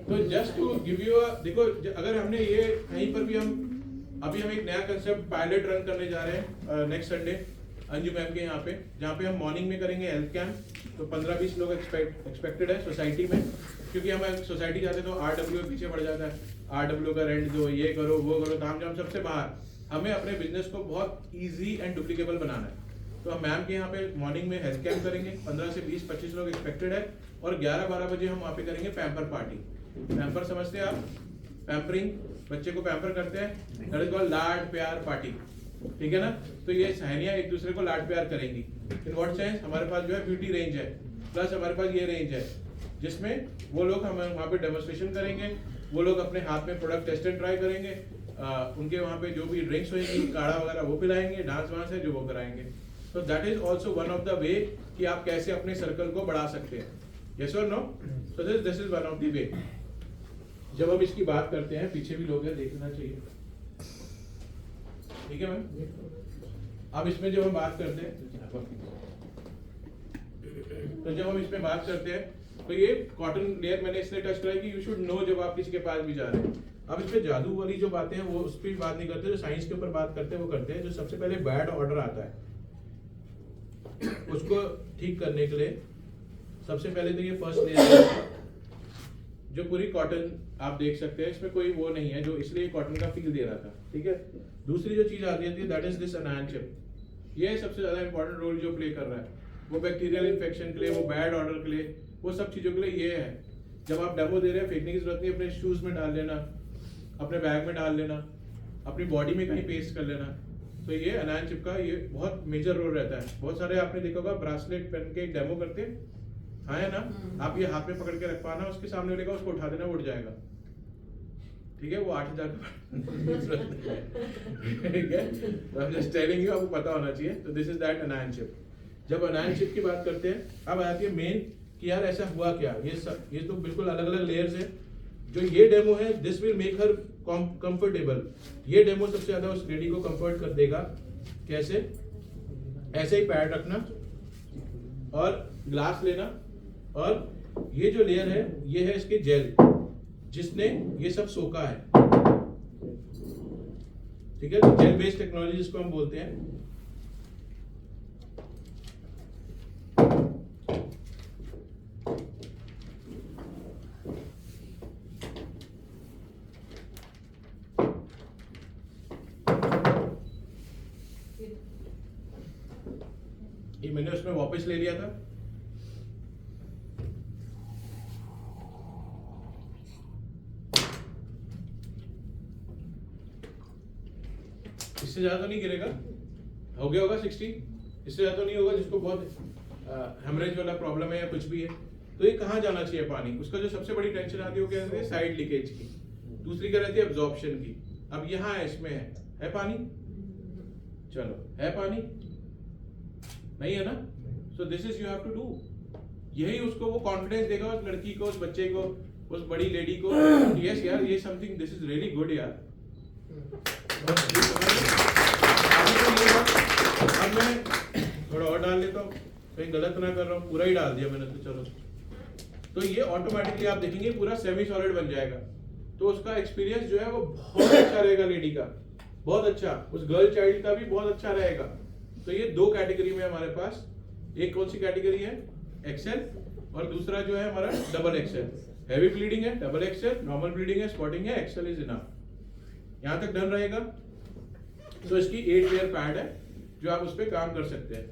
तो जस्ट टू गिव यू देखो, अगर हमने ये कहीं पर भी अभी हम एक नया कंसेप्ट पायलट रन करने जा रहे हैं नेक्स्ट संडे अंजू मैम के यहाँ पे, जहाँ पे हम मॉर्निंग में करेंगे हेल्थ कैंप। तो 15-20 लोग एक्सपेक्टेड है सोसाइटी में, क्योंकि हम सोसाइटी जाते तो RW पीछे पड़ जाता है, RW का रेंट दो, ये करो वो करो, तामझाम सबसे बाहर। हमें अपने बिजनेस को बहुत इजी एंड डुप्लीकेबल बनाना है। तो हम मैम के यहाँ पे मॉर्निंग में हेल्थ कैंप करेंगे, 15 से 20-25 लोग एक्सपेक्टेड है, और 11-12 बजे हम वहाँ पे करेंगे पैम्पर पार्टी। पैम्पर समझते हैं आप, पैम्परिंग, बच्चे को पैम्पर करते हैं, दैट इज कॉल्ड लाड प्यार पार्टी, ठीक है ना? तो ये सहेलियां एक दूसरे को लाड प्यार करेंगी। इन व्हाट सेंस, हमारे पास जो है ब्यूटी रेंज है, प्लस हमारे पास ये रेंज है जिसमें वो लोग हम वहाँ पे डेमोन्स्ट्रेशन करेंगे, वो लोग अपने हाथ में प्रोडक्ट टेस्ट एंड ट्राई करेंगे, उनके वहाँ पे जो भी ड्रिंक्स होगी, काढ़ा वगैरह वो पिलाएंगे, डांस वांस है जो वो कराएंगे। तो that is also one of the वे कि आप कैसे अपने सर्कल को बढ़ा सकते हैं, यस और no? So this is one of the way. जब हम इसकी बात करते हैं, पीछे भी लोग हैं, देखना चाहिए, ठीक है मैम? अब इसमें जब हम बात करते हैं, तो जब हम इसमें बात करते हैं तो ये कॉटन लेयर मैंने इसलिए टच कराई कि यू शुड नो जब आप किसी के पास भी जा रहे हैं। अब इसमें जादू वाली जो बातें हैं वो उस पर बात नहीं करते, जो साइंस के ऊपर बात करते हैं वो करते हैं। जो सबसे पहले बैड ऑर्डर आता है उसको ठीक करने के लिए सबसे पहले तो ये फर्स्ट लेयर जो पूरी कॉटन आप देख सकते हैं, इसमें कोई वो नहीं है जो इसलिए कॉटन का फील दे रहा था, ठीक है? दूसरी जो चीज आती है दैट इज दिस अनायन चिप। ये सबसे ज्यादा इंपॉर्टेंट रोल जो प्ले कर रहा है, वो बैक्टीरियल इन्फेक्शन के लिए, वो बैड ऑर्डर के लिए, वो सब चीजों के लिए ये है। जब आप डेमो दे रहे हैं, फेंकने की जरूरत नहीं, अपने शूज में डाल लेना, अपने बैग में डाल लेना, अपनी बॉडी में कहीं पेस्ट कर लेना। तो ये अनायन चिप का ये बहुत मेजर रोल रहता है। बहुत सारे आपने देखा होगा ब्रासलेट पहन के डेमो करते हैं, हाँ है ना? आप ये हाथ में पकड़ के रख पाना, उसके सामने लेगा, उसको उठा देना, उड़ जाएगा, ठीक है? वो 8000 का ठीक है? तो I'm just telling you, आपको पता होना चाहिए। तो दिस इज दैट अनायन चिप। जब अनायन चिप की बात करते हैं, अब आती है मेन कि यार ऐसा हुआ क्या। ये तो बिल्कुल अलग अलग लेयर्स है। जो ये डेमो है, this will make her comfortable. ये डेमो सबसे ज्यादा उस लेडी को कंफर्ट कर देगा। कैसे? ऐसे ही पैड रखना और ग्लास लेना, और ये जो लेयर है ये है इसके जेल, जिसने ये सब सोखा है, ठीक है? तो जेल बेस्ड टेक्नोलॉजी जिसको हम बोलते हैं। ये मैंने उसमें वापस ले लिया था। इससे ज्यादा तो नहीं गिरेगा, हो गया होगा 60, इससे ज्यादा तो नहीं होगा जिसको बहुत हेमरेज वाला प्रॉब्लम है या कुछ भी है। तो ये कहाँ जाना चाहिए पानी? उसका जो सबसे बड़ी टेंशन आती है वो क्या रहती है? साइड लीकेज की। दूसरी क्या रहती है? एब्जॉर्प्शन की। अब यहाँ है, इसमें है पानी, चलो है पानी, नहीं है ना? So this is you have to do. यही उसको वो कॉन्फिडेंस देगा, उस लड़की को, उस बच्चे को, उस बड़ी लेडी को, यस यार ये something, this is really good यार। अब मैं थोड़ा और डाल लेता हूँ, कहीं गलत ना कर रहा हूँ, पूरा ही डाल दिया मैंने, तो चलो। तो ये ऑटोमेटिकली आप देखेंगे पूरा सेमी सॉलिड बन जाएगा। तो उसका एक्सपीरियंस जो है वो बहुत अच्छा रहेगा, लेडी का बहुत अच्छा, उस गर्ल चाइल्ड का भी बहुत अच्छा रहेगा। तो ये 2 कैटेगरी में हमारे पास, एक कौन सी कैटेगरी है? एक्सेल, और दूसरा जो है हमारा डबल एक्सेल। हैवी ब्लीडिंग है डबल एक्सेल, नॉर्मल ब्लीडिंग है स्पॉटिंग है एक्सेल इज इनफ। यहाँ तक डन रहेगा। तो इसकी 8 लेयर पैड है जो आप उस पर काम कर सकते हैं।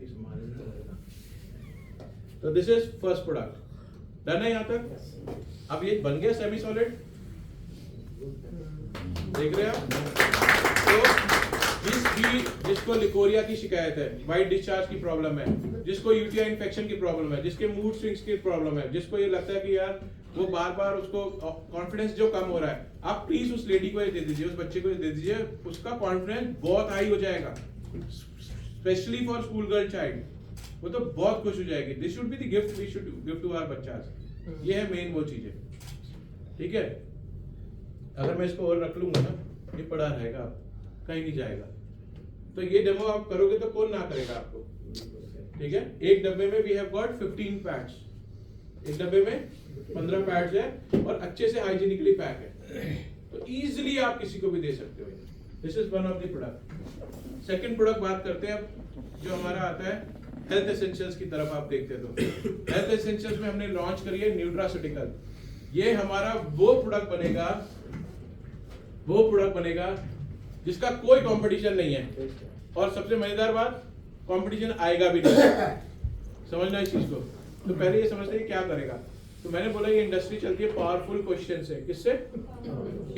तो this is first product. Done है यहाँ तक? अब ये बन गया सेमी सॉलिड, देख रहे हैं आप? तो जिसको लिकोरिया की शिकायत है, वाइट डिस्चार्ज की प्रॉब्लम है, जिसको यूटीआई इन्फेक्शन की प्रॉब्लम है, जिसके मूड स्विंग्स की प्रॉब्लम है, जिसको ये लगता है कि यार वो बार बार उसको कॉन्फिडेंस जो कम हो रहा है, आप प्लीज उस लेडी को ये दे दीजिए, उस बच्चे को ये दे दीजिए, उसका कॉन्फिडेंस बहुत हाई हो जाएगा, specially for school girl child. वो तो बहुत खुश हो जाएगी। This should be the gift we should give to our बच्चास। ये है मेन वो चीजें, ठीक है? अगर मैं इसको और रख लूंगा ना, ये पड़ा रहेगा, कहीं नहीं जाएगा। तो ये डेमो आप करोगे तो कौन ना करेगा आपको, ठीक है? एक डब्बे में वी हैव गॉट 15 पैड्स, एक डब्बे में 15 पैड्स है और अच्छे से हाइजीनिकली पैक है, तो इजीली आप किसी को भी दे सकते हो। This is one of the product. Second product बात करते हैं अब, जो हमारा आता है हेल्थ एसेंशियल्स की तरफ। आप देखते हो तो हेल्थ एसेंशियल्स में हमने लॉन्च करी है न्यूट्रास्यूटिकल। ये हमारा वो प्रोडक्ट बनेगा जिसका कोई कंपटीशन नहीं है, और सबसे मजेदार बात, कंपटीशन आएगा भी नहीं। समझना इस चीज को। तो पहले ये समझते हैं क्या करेगा। तो मैंने बोला ये इंडस्ट्री चलती है पावरफुल क्वेश्चन से। किससे?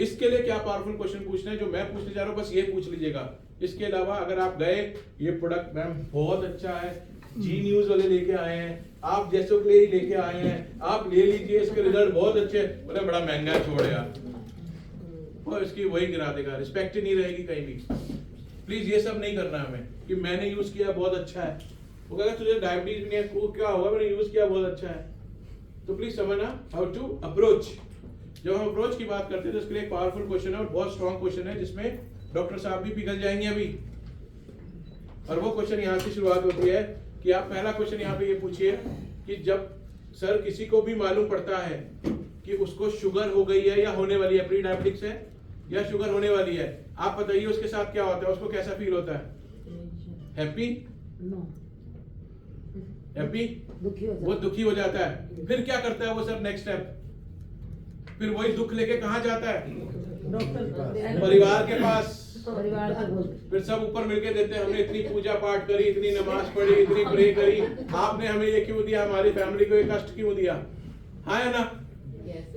इसके लिए क्या पावरफुल क्वेश्चन पूछना है, जो मैं पूछने जा रहा हूँ बस ये पूछ लीजिएगा। इसके अलावा अगर आप गए, ये प्रोडक्ट मैम बहुत अच्छा है, जी न्यूज वाले लेके आए हैं, आप जैसों के लिए ही लेके आए हैं, आप ले लीजिए, इसके रिजल्ट बहुत अच्छे। बोले बड़ा महंगा छोड़ यार, और इसकी वही गिरा देगा, रिस्पेक्ट ही नहीं रहेगी कहीं भी। प्लीज ये सब नहीं करना हमें कि मैंने यूज किया बहुत अच्छा है। वो कहेगा तुझे डायबिटीज भी नहीं है, क्या होगा, मैंने यूज किया बहुत अच्छा है। तो प्लीज समझना हाउ टू अप्रोच। जब हम अप्रोच की बात करते हैं तो इसके लिए एक पावरफुल क्वेश्चन है और बहुत स्ट्रॉन्ग क्वेश्चन है, जिसमें डॉक्टर साहब भी पिघल जाएंगे अभी। और वो क्वेश्चन यहाँ से शुरुआत होती है कि आप पहला क्वेश्चन यहाँ पे ये पूछिए कि जब सर किसी को भी मालूम पड़ता है कि उसको शुगर हो गई है या होने वाली है, प्री डायबिटिक्स है या शुगर होने वाली है, आप बताइए उसके साथ क्या होता है, उसको कैसा फील होता है? हैप्पी? No, happy? दुखी हो वो दुखी हो जाता है। फिर क्या करता है वो सर नेक्स्ट स्टेप? फिर वही दुख लेके कहाँ जाता है? डॉक्टर, परिवार के पास। परिवार का बोल। फिर सब ऊपर मिलके देते हैं, हमने इतनी पूजा पाठ करी, इतनी नमाज पढ़ी, इतनी प्रे करी, आपने हमें ये क्यों दिया, हमारी फैमिली को ये कष्ट क्यों दिया? हाँ है ना?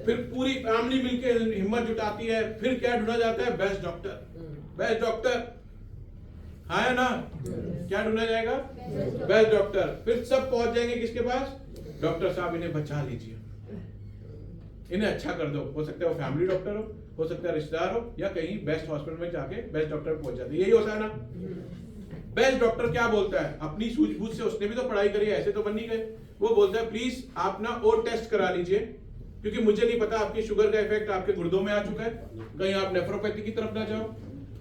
फिर पूरी फैमिली मिलके हिम्मत जुटाती है, फिर क्या ढूंढा जाता है? Best doctor, best doctor. हाँ है ना? क्या ढूंढा जाएगा? Best doctor. फिर सब पहुंच जाएंगे किसके पास? डॉक्टर साहब इन्हें बचा लीजिए, इन्हें अच्छा कर दो। हो सकता है वो फैमिली डॉक्टर हो सकता है रिश्तेदार हो, या कहीं बेस्ट हॉस्पिटल में जाके बेस्ट डॉक्टर पहुंच जाते हैं। यही होता है ना? बेस्ट डॉक्टर क्या बोलता है अपनी सूझबूझ से, उसने भी तो पढ़ाई करी है, ऐसे तो बन नहीं गए। वो बोलता है प्लीज आप ना और टेस्ट करा लीजिए, क्योंकि मुझे नहीं पता आपकी शुगर का इफेक्ट आपके गुर्दों में आ चुका है, कहीं आप नेफ्रोपैथी की तरफ ना जाओ,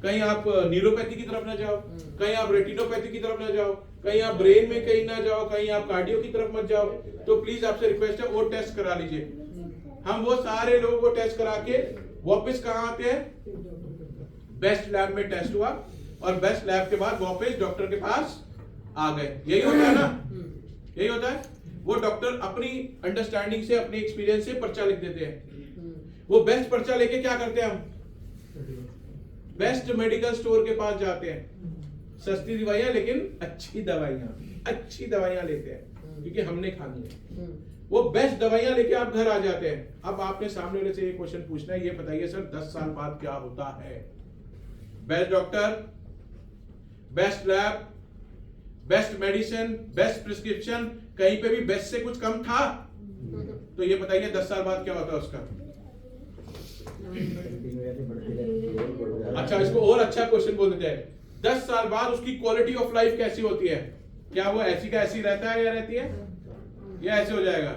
कहीं आप न्यूरोपैथी की तरफ ना जाओ, कहीं आप रेटिनोपैथी की तरफ ना जाओ, कहीं आप ब्रेन में कहीं ना जाओ, कहीं आप कार्डियो की तरफ मत जाओ। तो प्लीज आपसे रिक्वेस्ट है और टेस्ट करा लीजिए। हम वो सारे लोगों को टेस्ट करा के वापस कहाँ आते हैं? बेस्ट लैब में टेस्ट हुआ और बेस्ट लैब के बाद वापस डॉक्टर के पास आ गए। यही होता है ना? यही होता है। वो डॉक्टर अपनी अंडरस्टैंडिंग से, अपने एक्सपीरियंस से पर्चा लिख देते हैं। वो बेस्ट पर्चा लेके क्या करते हैं? हम बेस्ट मेडिकल स्टोर के पास जाते हैं, सस्ती दवाइयां लेकिन अच्छी दवाइयां लेते हैं, क्योंकि हमने खानी है। वो बेस्ट दवाइयां लेके आप घर आ जाते हैं। अब आपने सामने वाले से ये क्वेश्चन पूछना है, ये बताइए सर 10 साल बाद क्या होता है? Best doctor, best lab, best medicine, best prescription, कहीं पे भी बेस्ट से कुछ कम था? तो ये बताइए 10 साल बाद क्या होता है उसका? अच्छा, इसको और अच्छा क्वेश्चन बोल देते हैं, 10 साल बाद उसकी क्वालिटी ऑफ लाइफ कैसी होती है? क्या वो ऐसी का ऐसी रहता है या रहती है, या ऐसे हो जाएगा?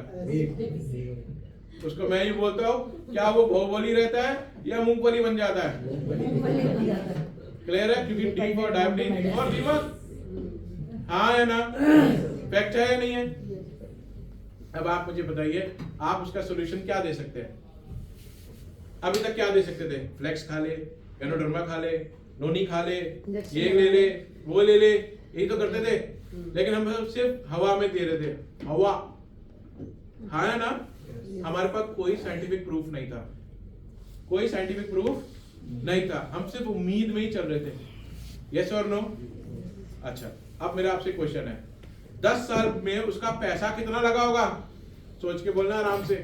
उसको मैं ही बोलता हूँ, क्या वो बहुबली रहता है या मूंगफली बन जाता है? क्लियर है? क्योंकि डी फॉर डायबिटीज और दीमक। हाँ है ना? फैक्ट है या नहीं है? अब आप मुझे बताइए, आप उसका सोल्यूशन क्या दे सकते हैं? अभी तक क्या दे सकते थे? फ्लेक्स खा ले, एनोडर्मा खा ले, नोनी खा ले, ये ले ले, वो ले ले, यही तो करते थे। लेकिन हम सिर्फ हवा में दे रहे थे, हवा। हाँ है ना? हमारे पास कोई साइंटिफिक प्रूफ नहीं था, कोई साइंटिफिक प्रूफ नहीं था, हम सिर्फ उम्मीद में ही चल रहे थे। यस और नो? अच्छा, अब मेरा आपसे क्वेश्चन है, 10 साल में उसका पैसा कितना लगा होगा? सोच के बोलना आराम से।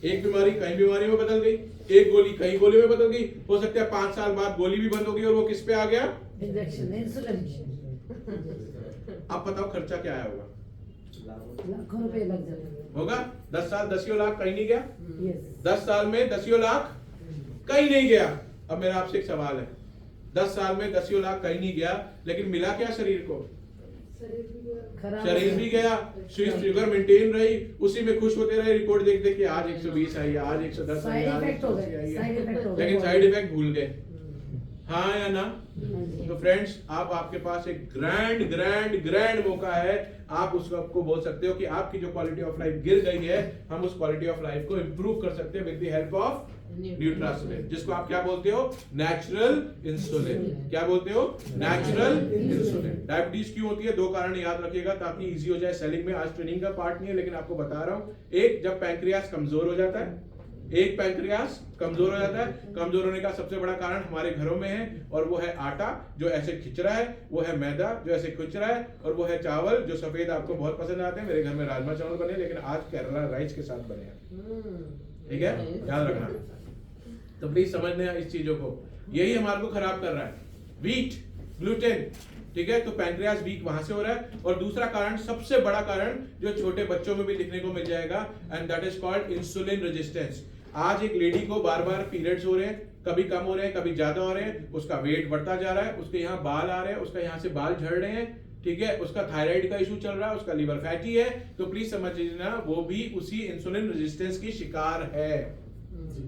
एक बीमारी कई बीमारियों में बदल गई, एक गोली कई गोली में बदल गई। हो सकता है 5 साल बाद गोली भी बंद हो गई और वो किस पे आ गया? Injection, insulin. अब बताओ खर्चा क्या आया होगा? लाखों रुपए लग जाते होगा। 10 साल 10 लाख कहीं नहीं गया। यस 10 साल में 10 लाख कहीं नहीं गया। अब मेरा आपसे एक सवाल है, 10 साल में 10 लाख कहीं नहीं गया, लेकिन मिला क्या शरीर को? खराब शरीर भी गया, शुगर मेंटेन रही, उसी में खुश होते रहे, रिपोर्ट देख देख के आज 120 आई है, आज 110 आई है, साइड आज इफेक्ट हो 180 गए, आई साइड इफेक्ट हो है, गए। लेकिन साइड इफेक्ट भूल गए। हाँ या ना? तो फ्रेंड्स, आप आपके पास एक ग्रैंड मौका है। आप उसको बोल सकते हो कि आपकी जो क्वालिटी ऑफ लाइफ गिर गई है, हम उस क्वालिटी ऑफ लाइफ को इंप्रूव कर सकते हैं विद द हेल्प ऑफ न्यूट्रासोलिन, जिसको आप क्या बोलते हो? Natural insulin. क्या बोलते हो? Natural insulin. डायबिटीज क्यों होती है? 2 कारण याद रखिएगा ताकि इजी हो जाए सेलिंग में। आज ट्रेनिंग का पार्ट नहीं है, लेकिन आपको बता रहा हूं। एक, जब पैंक्रियास कमजोर हो जाता है। एक, पैंक्रियास कमजोर हो जाता है। कमजोर होने का सबसे बड़ा कारण हमारे घरों में है, और वो है आटा जो ऐसे खिंच रहा है, वो है मैदा जो ऐसे खिंच रहा है, और वो है चावल जो सफेद आपको बहुत पसंद आते हैं। मेरे घर में राजमा चावल बने, लेकिन आज केरला राइस के साथ बने हैं। ठीक है, याद रखना। तो प्लीज समझना इस चीजों को, यही हमारे को खराब कर रहा है। वीट, ग्लूटेन, ठीक है, तो पैंक्रियास वीक वहां से हो रहा है। और दूसरा कारण, सबसे बड़ा कारण जो छोटे बच्चों में भी दिखने को मिल जाएगा, and that is called insulin resistance. आज एक लेडी को बार बार पीरियड्स हो रहे हैं, कभी कम हो रहे हैं, कभी ज्यादा हो रहे हैं, उसका वेट बढ़ता जा रहा है, उसके यहाँ बाल आ रहे हैं, उसका यहाँ से बाल झड़ रहे हैं, ठीक है, उसका थायराइड का इशू चल रहा है, उसका लीवर फैटी है, तो प्लीज समझ लीजिए वो भी उसी इंसुलिन रेजिस्टेंस की शिकार है।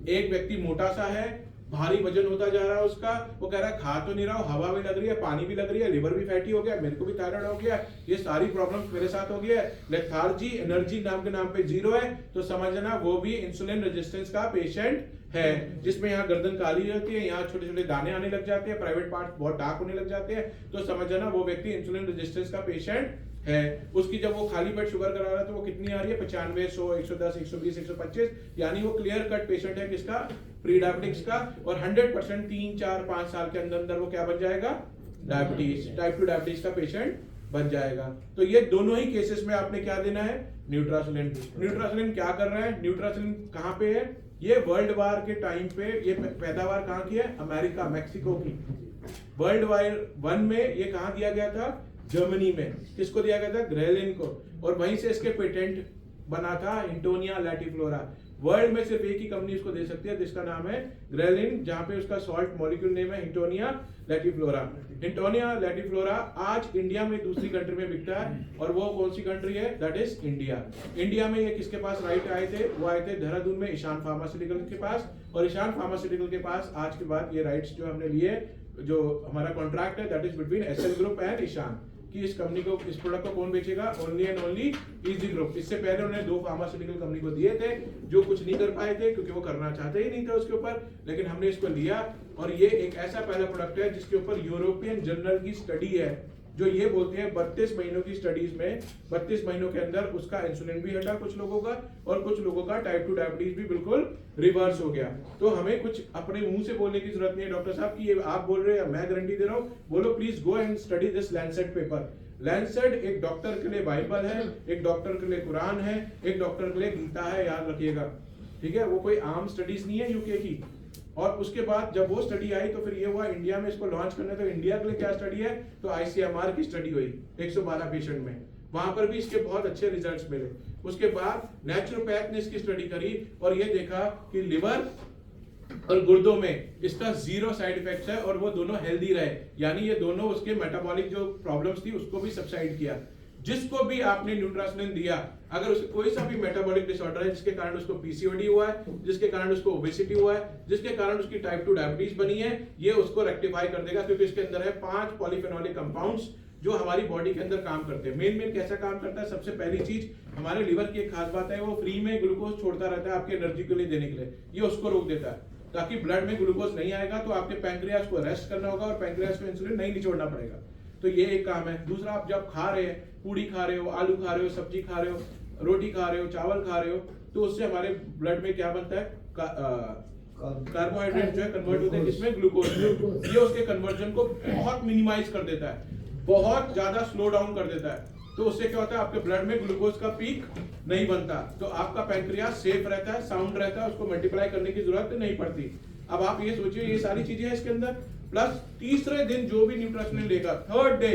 एक व्यक्ति मोटा सा है, भारी वजन होता जा रहा है उसका, वो कह रहा है खा तो नहीं रहा हूं, हवा भी लग रही है, पानी भी लग रही है, लिवर भी फैटी हो गया, मेरे को भी थायराइड हो गया, ये सारी प्रॉब्लम्स मेरे साथ हो गया है, लेथार्जी, एनर्जी नाम के नाम पे 0 है, तो समझना वो भी इंसुलिन रेजिस्टेंस का पेशेंट है, जिसमें यहाँ गर्दन काली रहती है, यहाँ छोटे छोटे दाने आने लग जाते हैं, प्राइवेट पार्ट बहुत डार्क होने लग जाते हैं, तो समझना वो व्यक्ति इंसुलिन रेजिस्टेंस का पेशेंट है। उसकी जब वो खाली पेट शुगर करा रहा है तो वो कितनी आ रही है? 95, 100, 110, 120, 125, यानी वो क्लियर कट पेशेंट है किसका? प्री डायबिटिक्स का। और 100% 3, 4, 5 साल के अंदर अंदर वो क्या बन जाएगा? डायबिटीज, टाइप 2 डायबिटीज का पेशेंट बन जाएगा। तो ये दोनों ही केसेस में आपने क्या देना है? न्यूट्रासोलिन। न्यूट्रासोलिन क्या कर रहा है? न्यूट्रासोलिन कहाँ पे है? ये वर्ल्ड वार के टाइम पे ये पैदावार कहाँ की है? अमेरिका, मैक्सिको की। वर्ल्ड वार 1 में ये कहाँ दिया गया था? जर्मनी में। किसको दिया गया था? ग्रेलिन को। और वहीं से इसके पेटेंट बना था, हिंटोनिया लैटिफ्लोरा। वर्ल्ड में सिर्फ एक ही कंपनी इसको दे सकती है, जिसका नाम है ग्रेलिन, जहां पे उसका सॉल्ट मॉलिक्यूल नेम है हिंटोनिया लैटिफ्लोरा। हिंटोनिया लैटिफ्लोरा आज इंडिया में दूसरी कंट्री में बिकता है, और वो कौन सी कंट्री है? That is India. इंडिया में ये किसके पास राइट आए थे? वो आए थे देहरादून में ईशान फार्मास्यूटिकल के पास, और ईशान फार्मास्यूटिकल के पास आज के बाद ये राइट्स जो हमने लिए, जो हमारा कॉन्ट्रैक्ट है that is between SL group and Ishan, कि इस कंपनी को, इस प्रोडक्ट को कौन बेचेगा? Only and only easy group. इससे पहले उन्होंने 2 फार्मास्यूटिकल कंपनी को दिए थे जो कुछ नहीं कर पाए थे, क्योंकि वो करना चाहते ही नहीं थे उसके ऊपर, लेकिन हमने इसको लिया। और ये एक ऐसा पहला प्रोडक्ट है जिसके ऊपर यूरोपियन जर्नल की स्टडी है, जो ये बोलते हैं 32 महीनों की स्टडीज में, 32 महीनों के अंदर उसका इंसुलिन भी हटा कुछ लोगों का, और कुछ लोगों का टाइप 2 डायबिटीज भी बिल्कुल रिवर्स हो गया। तो हमें कुछ अपने मुंह से बोलने की जरूरत नहीं है डॉक्टर साहब की ये आप बोल रहे हैं, मैं गारंटी दे रहा हूँ। बोलो please go and study this Lancet paper. Lancet एक डॉक्टर के लिए बाइबल है, एक डॉक्टर के लिए कुरान है, एक डॉक्टर के लिए गीता है, याद रखिएगा, ठीक है। वो कोई आम स्टडीज नहीं है यूके की। और उसके बाद जब वो स्टडी आई तो फिर ये हुआ इंडिया में इसको लॉन्च करने, तो इंडिया के लिए क्या स्टडी है? तो आईसीएमआर की स्टडी हुई 112 पेशेंट में, वहां पर भी इसके बहुत अच्छे रिजल्ट्स मिले। उसके बाद नेचुरोपैथ ने इसकी स्टडी करी और ये देखा कि लिवर और गुर्दों में इसका 0 साइड इफेक्ट्स है, और वो दोनों हेल्दी रहे, यानी ये दोनों उसके मेटाबॉलिक जो प्रॉब्लम्स थी उसको भी सबसाइड किया। जिसको भी आपने न्यूट्रासोलिन दिया, अगर उसको कोई सा भी मेटाबॉलिक डिसऑर्डर है जिसके कारण उसको पीसीओडी हुआ है, जिसके कारण उसको ओबेसिटी हुआ है, जिसके कारण उसकी टाइप 2 डायबिटीज बनी है, ये उसको रेक्टिफाई कर देगा, क्योंकि इसके अंदर है 5 पॉलीफेनोलिक कंपाउंड्स जो हमारी बॉडी के अंदर काम करते हैं। मेन कैसा काम करता है? सबसे पहली चीज, हमारे लिवर की एक खास बात है, वो फ्री में ग्लूकोज छोड़ता रहता है आपके एनर्जी के लिए देने के लिए, ये उसको रोक देता है, ताकि ब्लड में ग्लूकोज नहीं आएगा तो आपके पैंक्रियास को रेस्ट करना होगा और पैंक्रियास को इंसुलिन नहीं निचोड़ना पड़ेगा। तो ये एक काम है। दूसरा, आप जब खा रहे हैं, पूड़ी खा रहे हो, आलू खा रहे हो, सब्जी खा रहे हो, रोटी खा रहे हो, चावल खा रहे हो, तो उससे हमारे ब्लड में क्या बनता है? कार्बोहाइड्रेट जो है कन्वर्ट होते हैं किसमें? ग्लूकोज। ये उसके कन्वर्जन को बहुत मिनिमाइज कर देता है, बहुत ज्यादा स्लो डाउन कर देता है। तो उससे क्या होता है, आपके ब्लड में ग्लूकोज का पीक नहीं बनता, तो आपका पैंक्रियास सेफ रहता है, साउंड रहता है, उसको मल्टीप्लाई करने की जरूरत नहीं पड़ती। अब आप ये सोचिए, ये सारी चीजें हैं इसके अंदर, प्लस तीसरे दिन जो भी न्यूट्रासोनिल लेगा, थर्ड डे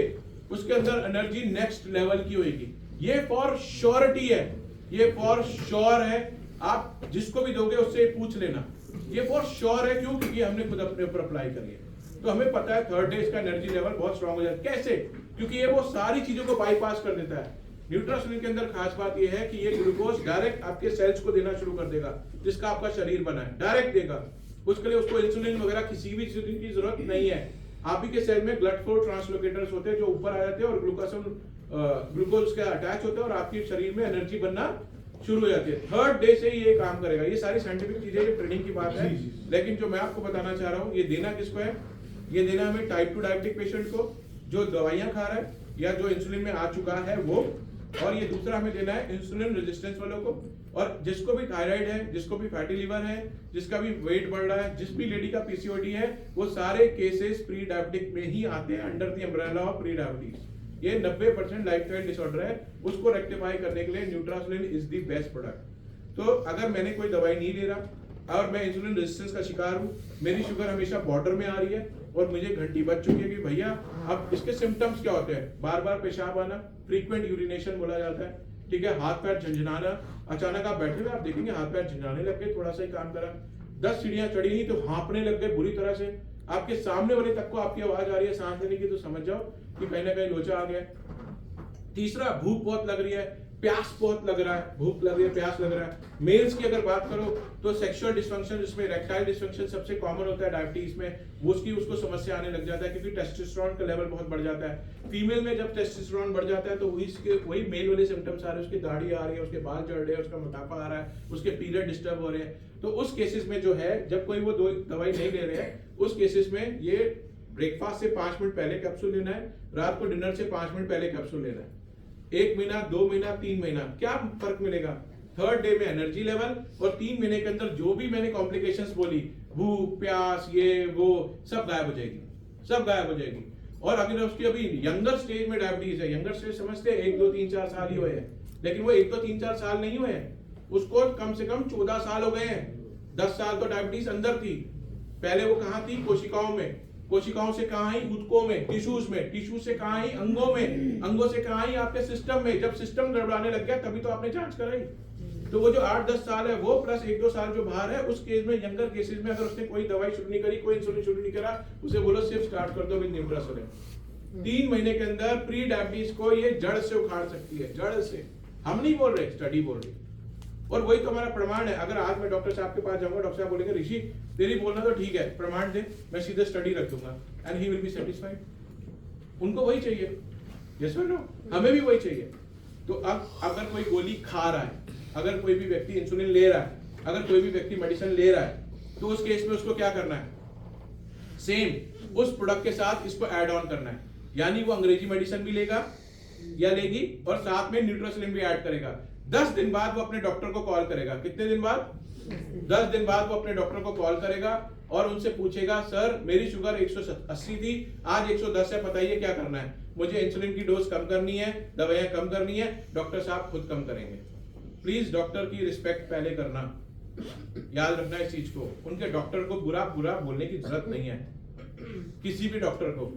उसके अंदर एनर्जी नेक्स्ट लेवल की होगी। ये फॉर श्योरिटी है, ये फॉर श्योर है, आप जिसको भी दोगे उससे पूछ लेना, ये फॉर श्योर है। क्यों? क्योंकि हमने खुद अपने ऊपर अप्लाई करी है, तो हमें पता है थर्ड डे इसका एनर्जी लेवल बहुत स्ट्रांग हो जाता है। कैसे? क्योंकि ये वो सारी चीजों को बाईपास कर देता है। न्यूट्रासोनिल के अंदर खास बात ये है कि ये ग्लूकोज डायरेक्ट आपके सेल्स को देना शुरू कर देगा, जिसका आपका शरीर बना है, डायरेक्ट देगा। उसके लिए उसको इंसुलिन वगैरह किसी भी चीज की जरूरत नहीं है। आप ही के सेल में ब्लड फ्लो ट्रांसलोकेटर्स होते हैं जो ऊपर आ जाते हैं और ग्लूकोज के अटैच होते हैं और आपके शरीर में एनर्जी बनना शुरू हो जाती है। थर्ड डे से ये काम करेगा। ये सारी साइंटिफिक चीजें, ये ट्रेनिंग की बात है, लेकिन जो मैं आपको बताना चाह रहा हूँ, ये देना किसको है? ये देना हमें टाइप 2 डायबिटिक पेशेंट को जो दवाइयां खा रहा है या जो इंसुलिन में आ चुका है वो, और ये दूसरा हमें देना है इंसुलिन रेजिस्टेंस वालों को, और जिसको भी थायराइड है, जिसको भी फैटी लिवर है, जिसका भी वेट बढ़ रहा है, जिस भी लेडी का पीसीओडी है, वो सारे केसेस प्री डायबिटिक में ही आते हैं, under the umbrella of pre diabetes. ये 90% लाइफस्टाइल डिसऑर्डर है, उसको रेक्टिफाई करने के लिए न्यूट्रासोनिल इज द बेस्ट प्रोडक्ट। तो अगर मैंने कोई दवाई नहीं ले रहा और मैं इंसुलिन रेजिस्टेंस का शिकार हूँ, मेरी शुगर हमेशा बॉर्डर में आ रही है और मुझे घंटी बज चुकी है कि भैया अब इसके सिम्टम्स क्या होते हैं? बार बार पेशाब आना, फ्रीक्वेंट यूरिनेशन बोला जाता है, ठीक है, हाथ पैर झंझनाना, अचानक आप बैठे हुए आप देखेंगे हाथ पैर झंझनाने लग गए, थोड़ा सा ही काम करा, 10 सीढ़ियां चढ़ी नहीं तो हाँपने लग गए बुरी तरह से, आपके सामने वाले तक को आपकी आवाज आ रही है सांस लेने की, तो समझ जाओ कि कहीं ना कहीं लोचा आ गया। तीसरा, भूख बहुत लग रही है, प्यास बहुत लग रहा है, भूख लग रही है, प्यास लग रहा है। मेल्स की अगर बात करो तो सेक्सुअल डिसफंक्शन, जिसमें इरेक्टाइल डिसफंक्शन सबसे कॉमन होता है डायबिटीज में, वो उसको समस्या आने लग जाता है क्योंकि टेस्टोस्टेरोन का लेवल बहुत बढ़ जाता है। फीमेल में जब टेस्टोस्टेरोन बढ़ जाता है तो वही मेल वाले सिम्टम्स आ रहे हैं, उसकी दाढ़ी आ रही है, उसके बाल झड़ रहे हैं, उसका मोटापा आ रहा है, उसके पीरियड डिस्टर्ब हो रहे हैं। तो उस केसेस में जो है, जब कोई वो दवाई नहीं ले रहे हैं, उस केसेस में ये ब्रेकफास्ट से 5 मिनट पहले कैप्सूल लेना है, रात को डिनर से 5 मिनट पहले कैप्सूल लेना है। 1 महीना, 2 महीना, 3 महीना, क्या फर्क मिलेगा? थर्ड डे में एनर्जी लेवल, और 3 महीने के अंदर जो भी मैंने कॉम्प्लिकेशंस बोली, भूख, प्यास, ये वो, सब गायब हो जाएगी, सब गायब हो जाएगी। और अगर उसकी अभी यंगर स्टेज में डायबिटीज है, यंगर स्टेज समझते हैं 1, 2, 3, 4 साल ही हुए हैं, लेकिन वो 1, 2, 3, 4 साल नहीं हुए हैं, उसको कम से कम 14 साल हो गए हैं। 10 साल तो डायबिटीज अंदर थी, पहले वो कहाँ थी? कोशिकाओं में, कोशिकाओं से कहाँ आई? ऊतकों में, टिश्यूज में, टिश्यू से कहाँ आई? अंगों में, अंगों से कहाँ आई? आपके सिस्टम में। जब सिस्टम गड़बड़ाने लग गया तभी तो आपने जांच कराई। तो वो जो 8-10 साल है वो प्लस 1-2 साल जो बाहर है, उस केस में, यंगर केसेस में, अगर उसने कोई दवाई शुरू नहीं करी, कोई इंसुलिन शुरू नहीं करा, उसे बोलो सिर्फ स्टार्ट कर दो विद न्यूट्रासोनिल। 3 महीने के अंदर प्री डायबिटीज को ये जड़ से उखाड़ सकती है, जड़ से। हम नहीं बोल रहे, स्टडी बोल रही। और वही तो हमारा प्रमाण है। अगर आज मैं डॉक्टर साहब के पास जाऊंगा, डॉक्टर साहब बोलेंगे ऋषि तेरी बोलना तो ठीक है, प्रमाण दे, मैं सीधे स्टडी रख दूंगा, and he will be satisfied. उनको वही चाहिए, यस और नो, हमें भी वही चाहिए। तो अब अगर कोई गोली खा रहा है, अगर कोई भी व्यक्ति इंसुलिन ले रहा है, अगर कोई भी व्यक्ति मेडिसिन ले रहा है, तो उस केस में उसको क्या करना है? सेम उस प्रोडक्ट के साथ इसको ऐड ऑन करना है, यानी वो अंग्रेजी मेडिसिन भी लेगा या लेगी और साथ में न्यूट्रासोनिल भी ऐड करेगा। 10 दिन बाद वो अपने डॉक्टर को कॉल करेगा। कितने दिन बाद? 10 दिन बाद वो अपने डॉक्टर को कॉल करेगा और उनसे पूछेगा, सर मेरी शुगर 180 थी, आज 110 है, बताइए क्या करना है? मुझे इंसुलिन की डोज कम करनी है, दवाइयां कम करनी है। डॉक्टर साहब खुद कम करेंगे। प्लीज डॉक्टर की रिस्पेक्ट पहले करना, याद रखना इस चीज को। उनके डॉक्टर को बुरा बोलने की जरूरत नहीं है, किसी भी डॉक्टर को।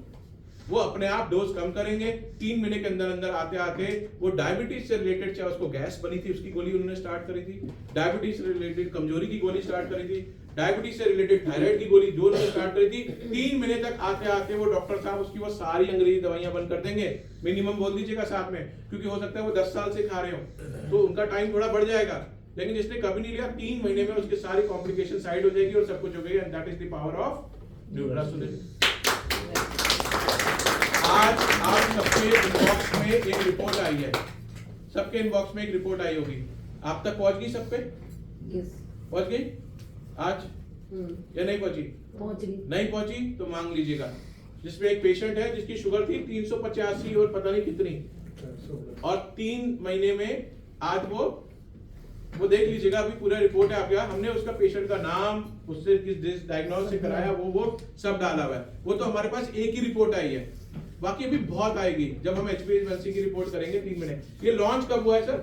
वो अपने आप डोज कम करेंगे। 3 महीने के अंदर अंदर आते आते वो डायबिटीज से रिलेटेड, चाहे उसको गैस बनी थी उसकी गोली उन्होंने स्टार्ट करी थी, डायबिटीज से रिलेटेड कमजोरी की गोली स्टार्ट करी थी, डायबिटीज से रिलेटेड थायराइड की गोली जो उन्होंने स्टार्ट करी थी, 3 महीने तक आते आते वो डॉक्टर साहब उसकी वो सारी अंग्रेजी दवाइयां बंद कर देंगे। मिनिमम बोल दीजिएगा साथ में, क्योंकि हो सकता है वो 10 साल से खा रहे हो तो उनका टाइम थोड़ा बढ़ जाएगा। लेकिन जिसने कभी नहीं लिया, 3 महीने में उसकी सारी कॉम्प्लिकेशन साइड हो जाएगी और सब कुछ हो गई। And that is the power of Nutrasonil. आज आप सबके इनबॉक्स में एक रिपोर्ट आई है, सबके इनबॉक्स में एक रिपोर्ट आई होगी, आप तक पहुंच गई? सब पे पहुंच गई आज या नहीं पहुंची? पहुंच गई। नहीं पहुंची तो मांग लीजिएगा। जिसमें एक पेशेंट है जिसकी शुगर थी 385 और पता नहीं कितनी, और 3 महीने में आज वो देख लीजिएगा, अभी पूरा रिपोर्ट है आपके यहाँ। हमने उसका पेशेंट का नाम, उससे किस डायग्नोज से कराया, वो सब डाला हुआ है। वो तो हमारे पास एक ही रिपोर्ट आई है। बाकी अभी बहुत आएगी जब हम HPHMC की रिपोर्ट करेंगे 3 महीने। ये लॉन्च कब हुआ है सर?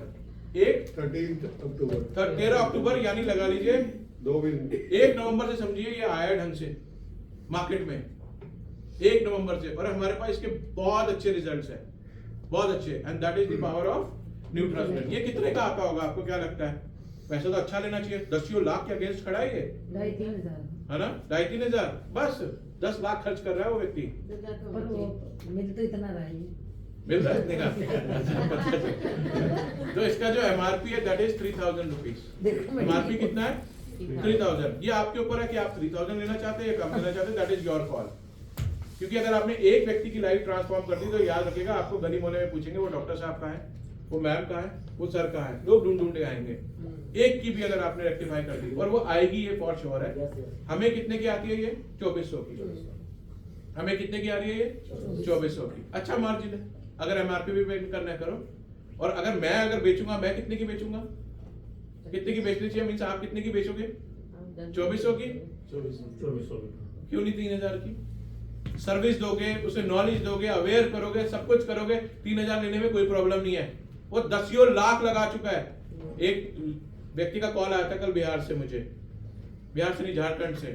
13 अक्टूबर 13 अक्टूबर, यानी लगा लीजिए 2 दिन 1 नवंबर से समझिए ये आया ढंग से मार्केट में, 1 नवंबर से, और हमारे पास इसके बहुत अच्छे रिजल्ट्स हैं, बहुत अच्छे। And that is the power of Nutrasolin. ये कितने का आता होगा आपको क्या लगता है? पैसा तो अच्छा लेना चाहिए, 10 लाख के अगेंस्ट खड़ा है ये, 2,500 है ना? 2,500 बस 10 लाख खर्च कर रहा है वो व्यक्ति। पर वो मिल तो इतना रहा है। मिल रहा है इतने का? तो इसका जो MRP है दैट इज 3,000 रुपीज। MRP कितना है? 3,000। ये आपके ऊपर है कि आप 3,000 लेना चाहते हैं या कम लेना चाहते हैं, दैट इज योर कॉल। क्योंकि अगर आपने एक व्यक्ति की लाइफ ट्रांसफॉर्म कर दी तो याद रखिएगा आपको गली मोहल्ले में पूछेंगे वो डॉक्टर साहब कहाँ है, वो मैम कहाँ है, वो सर कहाँ है, लोग ढूंढ ढूंढ के आएंगे। एक की भी अगर आपने रेक्टिफाई कर दी, और वो आएगी ये फॉर श्योर है। हमें कितने की आती है ये? 2,400 की। हमें कितने की आ रही है ये? 2,400 की। अच्छा मार्जिन है। अगर MRP भी पे करना है करो। और अगर मैं बेचूंगा, मैं कितने की बेचूंगा? कितने की बेचनी चाहिए? मीन्स आप कितने की बेचोगे? 2,400 की? 2400 क्यों नहीं 3,000 की? सर्विस दोगे, उसे नॉलेज दोगे, अवेयर करोगे, सब कुछ करोगे, 3,000 लेने में कोई प्रॉब्लम नहीं है। वो 10 लाख लगा चुका है। एक व्यक्ति का कॉल आया था कल बिहार से, मुझे बिहार से नहीं झारखंड से।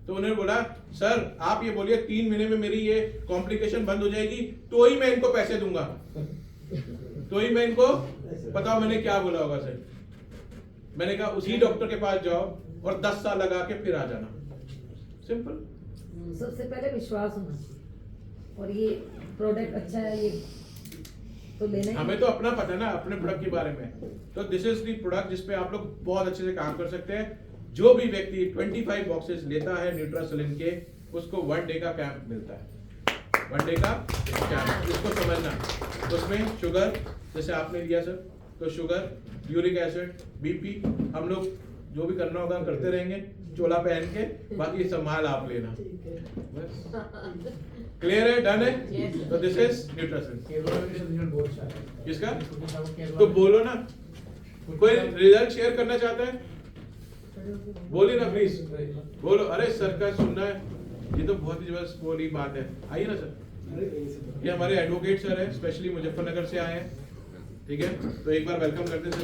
तो उन्होंने बोला सर आप ये बोलिए 3 महीने में मेरी ये कॉम्प्लिकेशन बंद हो जाएगी तो ही मैं इनको पैसे दूंगा, तो ही मैं इनको, बताओ मैंने क्या बोला होगा सर? मैंने कहा उसी डॉक्टर के पास जाओ और 10 साल लगा के फिर आ जाना। सिंपल। सबसे पहले विश्वास होना चाहिए, और ये प्रोडक्ट अच्छा है ये तो लेना ही। हमें तो अपना पता है ना अपने प्रोडक्ट के बारे में। तो दिस इज द प्रोडक्ट जिसपे आप लोग बहुत अच्छे से काम कर सकते हैं। जो भी व्यक्ति 25 बॉक्सेस लेता है न्यूट्रासोलिन के, उसको 1 डे का कैंप मिलता है। 1 डे का कैंप, उसको समझना। उसमें शुगर जैसे आपने लिया सर, तो शुगर, यूरिक एसिड, BP, हम लोग जो भी करना होगा करते रहेंगे चोला पहन के, बाकी संभाल आप लेना। क्लियर है? डन है? तो दिस इज न्यूट्रासोलिन। किसका? तो बोलो ना, कोई रिजल्ट शेयर करना चाहता है? बोलिए ना प्लीज, बोलो। अरे सर का सुनना है, ये तो बहुत ही जबरदस्त बोली बात है। आइए ना सर, ये हमारे एडवोकेट सर है, स्पेशली मुजफ्फरनगर से आए हैं। ठीक है, तो एक बार वेलकम करते हैं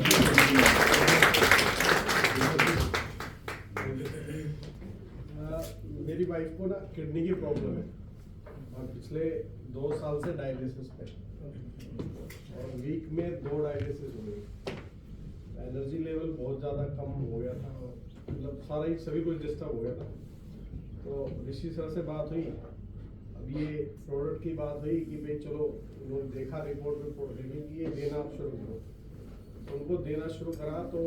मेरी वाइफ को ना किडनी की प्रॉब्लम है और पिछले 2 साल से डायलिसिस पे, और वीक में 2 डायलिसिस हुए। एनर्जी लेवल बहुत ज़्यादा कम हो गया था, मतलब सारा ही सभी कुछ डिस्टर्ब हो गया था। तो ऋषि सर से बात हुई, अब ये प्रोडक्ट की बात हुई कि भाई चलो उन्होंने देखा रिपोर्ट देखी कि ये देना आप शुरू करो। उनको देना शुरू करा तो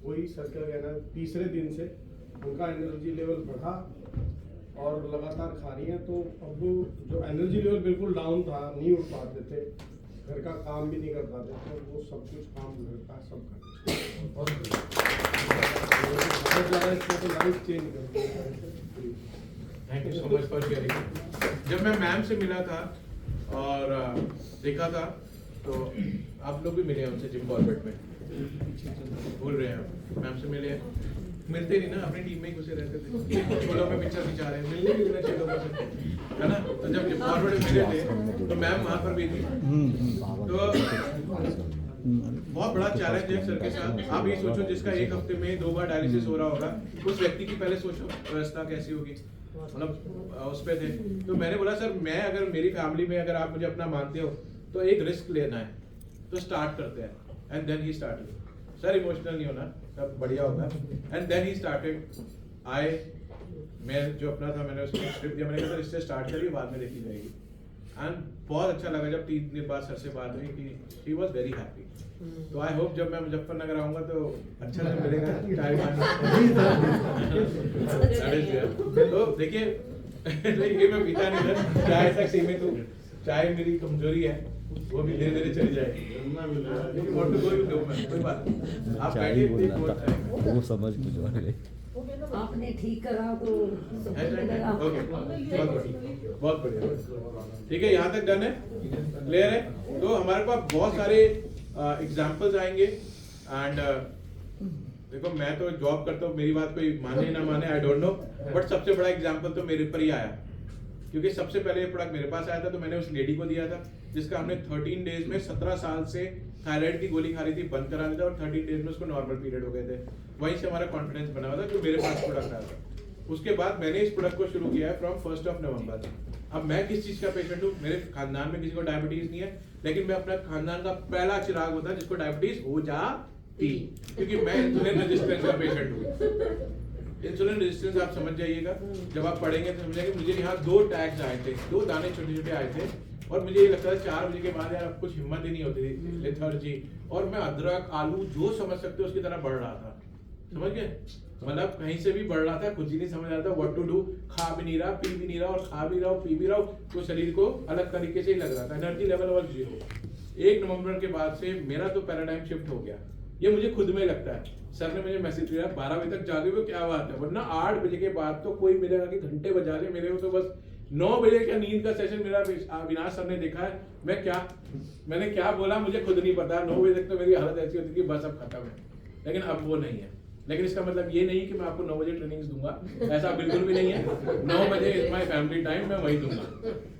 वही सर का कहना, तीसरे दिन से उनका एनर्जी लेवल बढ़ा और लगातार खा रही हैं। तो अब जो एनर्जी लेवल बिल्कुल डाउन था, नहीं उठ पाते थे, घर का काम भी नहीं कर पाते, तो वो सब कुछ काम घर का सब करते हैं। बहुत ज़्यादा इसको तो लाइफ चेंज करती है। Thank you so much for sharing. जब मैं मैम से मिला था और देखा था, तो आप लोग भी मिले हैं उनसे जिम कॉर्बेट में, भूल रहे हैं मैम से मिले हैं? मिलते नहीं ना, अपनी टीम में ही घुसे रहते थे, छोलों में पिक्चर खिंचा रहे हैं, मिलने मिलना चाहिए लोगों से, है ना? तो जब जिम कॉर्बेट में मिले थे तो मैम वहाँ पर भी थी। तो बहुत बड़ा चैलेंज है सर के साथ। आप ये सोचो जिसका 1 हफ्ते में 2 बार डायलिसिस हो रहा होगा, उस व्यक्ति की पहले सोचो व्यवस्था कैसी होगी, मतलब उस पे थे। तो मैंने बोला सर मैं अगर मेरी फैमिली में अगर आप मुझे अपना मानते हो तो एक रिस्क लेना है, तो स्टार्ट करते हैं। And then he started. Sir emotional नहीं होना, सब बढ़िया होगा। And then he started. मैं जो अपना था मैंने उसको स्क्रिप्ट दिया, मैंने कहा सर इससे स्टार्ट करिए, बाद में देखी जाएगी। एंड बहुत अच्छा लगा जब 3 दिन बाद सर से बात हुई कि शी वॉज वेरी हैप्पी। तो आई होप जब मैं मुजफ्फरनगर आऊंगा तो अच्छा से मिलेगा चाय तो देखिए ये मैं पीता नहीं था चाय तक सीमित हूँ, चाय मेरी कमजोरी है, वो भी धीरे धीरे चली जाएगी। कोई बात नहीं, आप बैठिए, वो समझ कुछ और है। आपने ठीक करा तो ओके, बहुत बढ़िया। ठीक है, यहाँ तक डन है, क्लियर है। तो हमारे पास बहुत सारे एग्जाम्पल्स आएंगे। एंड देखो मैं तो जॉब करता हूँ, मेरी बात कोई माने ना माने आई डोंट नो, बट सबसे बड़ा एग्जाम्पल तो मेरे पर ही आया। क्योंकि सबसे पहले ये प्रोडक्ट मेरे पास आया था तो मैंने उस लेडी को दिया था जिसका हमने 13 डेज में 17 साल से थायराइड की गोली खा रही थी, बंद करा दिया था और 13 डेज में उसको नॉर्मल पीरियड हो गए थे। वहीं से हमारा कॉन्फिडेंस बना हुआ था जो मेरे पास प्रोडक्ट आया था। उसके बाद मैंने इस प्रोडक्ट को शुरू किया है फ्रॉम 1 नवंबर। अब मैं किस चीज का पेशेंट हूँ, मेरे खानदान में किसी को डायबिटीज नहीं है, लेकिन मैं अपना खानदान का पहला चिराग होता है जिसको डायबिटीज हो जाती, क्योंकि मैं इंसुलिन रेजिस्टेंस का पेशेंट हूँ। इंसुलिन रेजिस्टेंस आप समझ जाइएगा, जब आप पढ़ेंगे तो समझेंगे। मुझे यहाँ 2 टैग्स आए थे, 2 दाने छोटे छोटे आए थे और मुझे ये लगता था 4 बजे के बाद यार अब कुछ हिम्मत ही नहीं होती थी, लेथर्जी, और मैं अदरक आलू जो समझ सकते हो उसकी तरह बढ़ रहा था, समझ गए? मतलब कहीं से भी बढ़ रहा था, कुछ ही नहीं समझ रहा था व्हाट टू डू। खा भी नहीं रहा, पी भी नहीं रहा, और खा भी रहा हूँ पी भी रहा हूँ, तो शरीर को अलग तरीके से ही लग रहा था। Energy level was 0। 1 नवंबर के बाद से मेरा तो पैराडाइम शिफ्ट हो गया, ये मुझे खुद में लगता है। सर ने मुझे मैसेज दिया 12 बजे तक जागे हुए क्या बात है, वरना 8 बजे के बाद तो कोई मेरे आगे घंटे बजा ले, मेरे को तो बस 9 बजे का नींद का सेशन मेरा अविनाश सर ने देखा है। मैंने क्या बोला मुझे खुद नहीं पता। 9 बजे तक तो मेरी हालत ऐसी होती थी बस अब खत्म है, लेकिन अब वो नहीं है। लेकिन इसका मतलब ये नहीं कि मैं आपको 9 बजे ट्रेनिंग्स दूंगा, ऐसा बिल्कुल भी नहीं है। 9 बजे इज माय फैमिली टाइम, मैं वही दूंगा,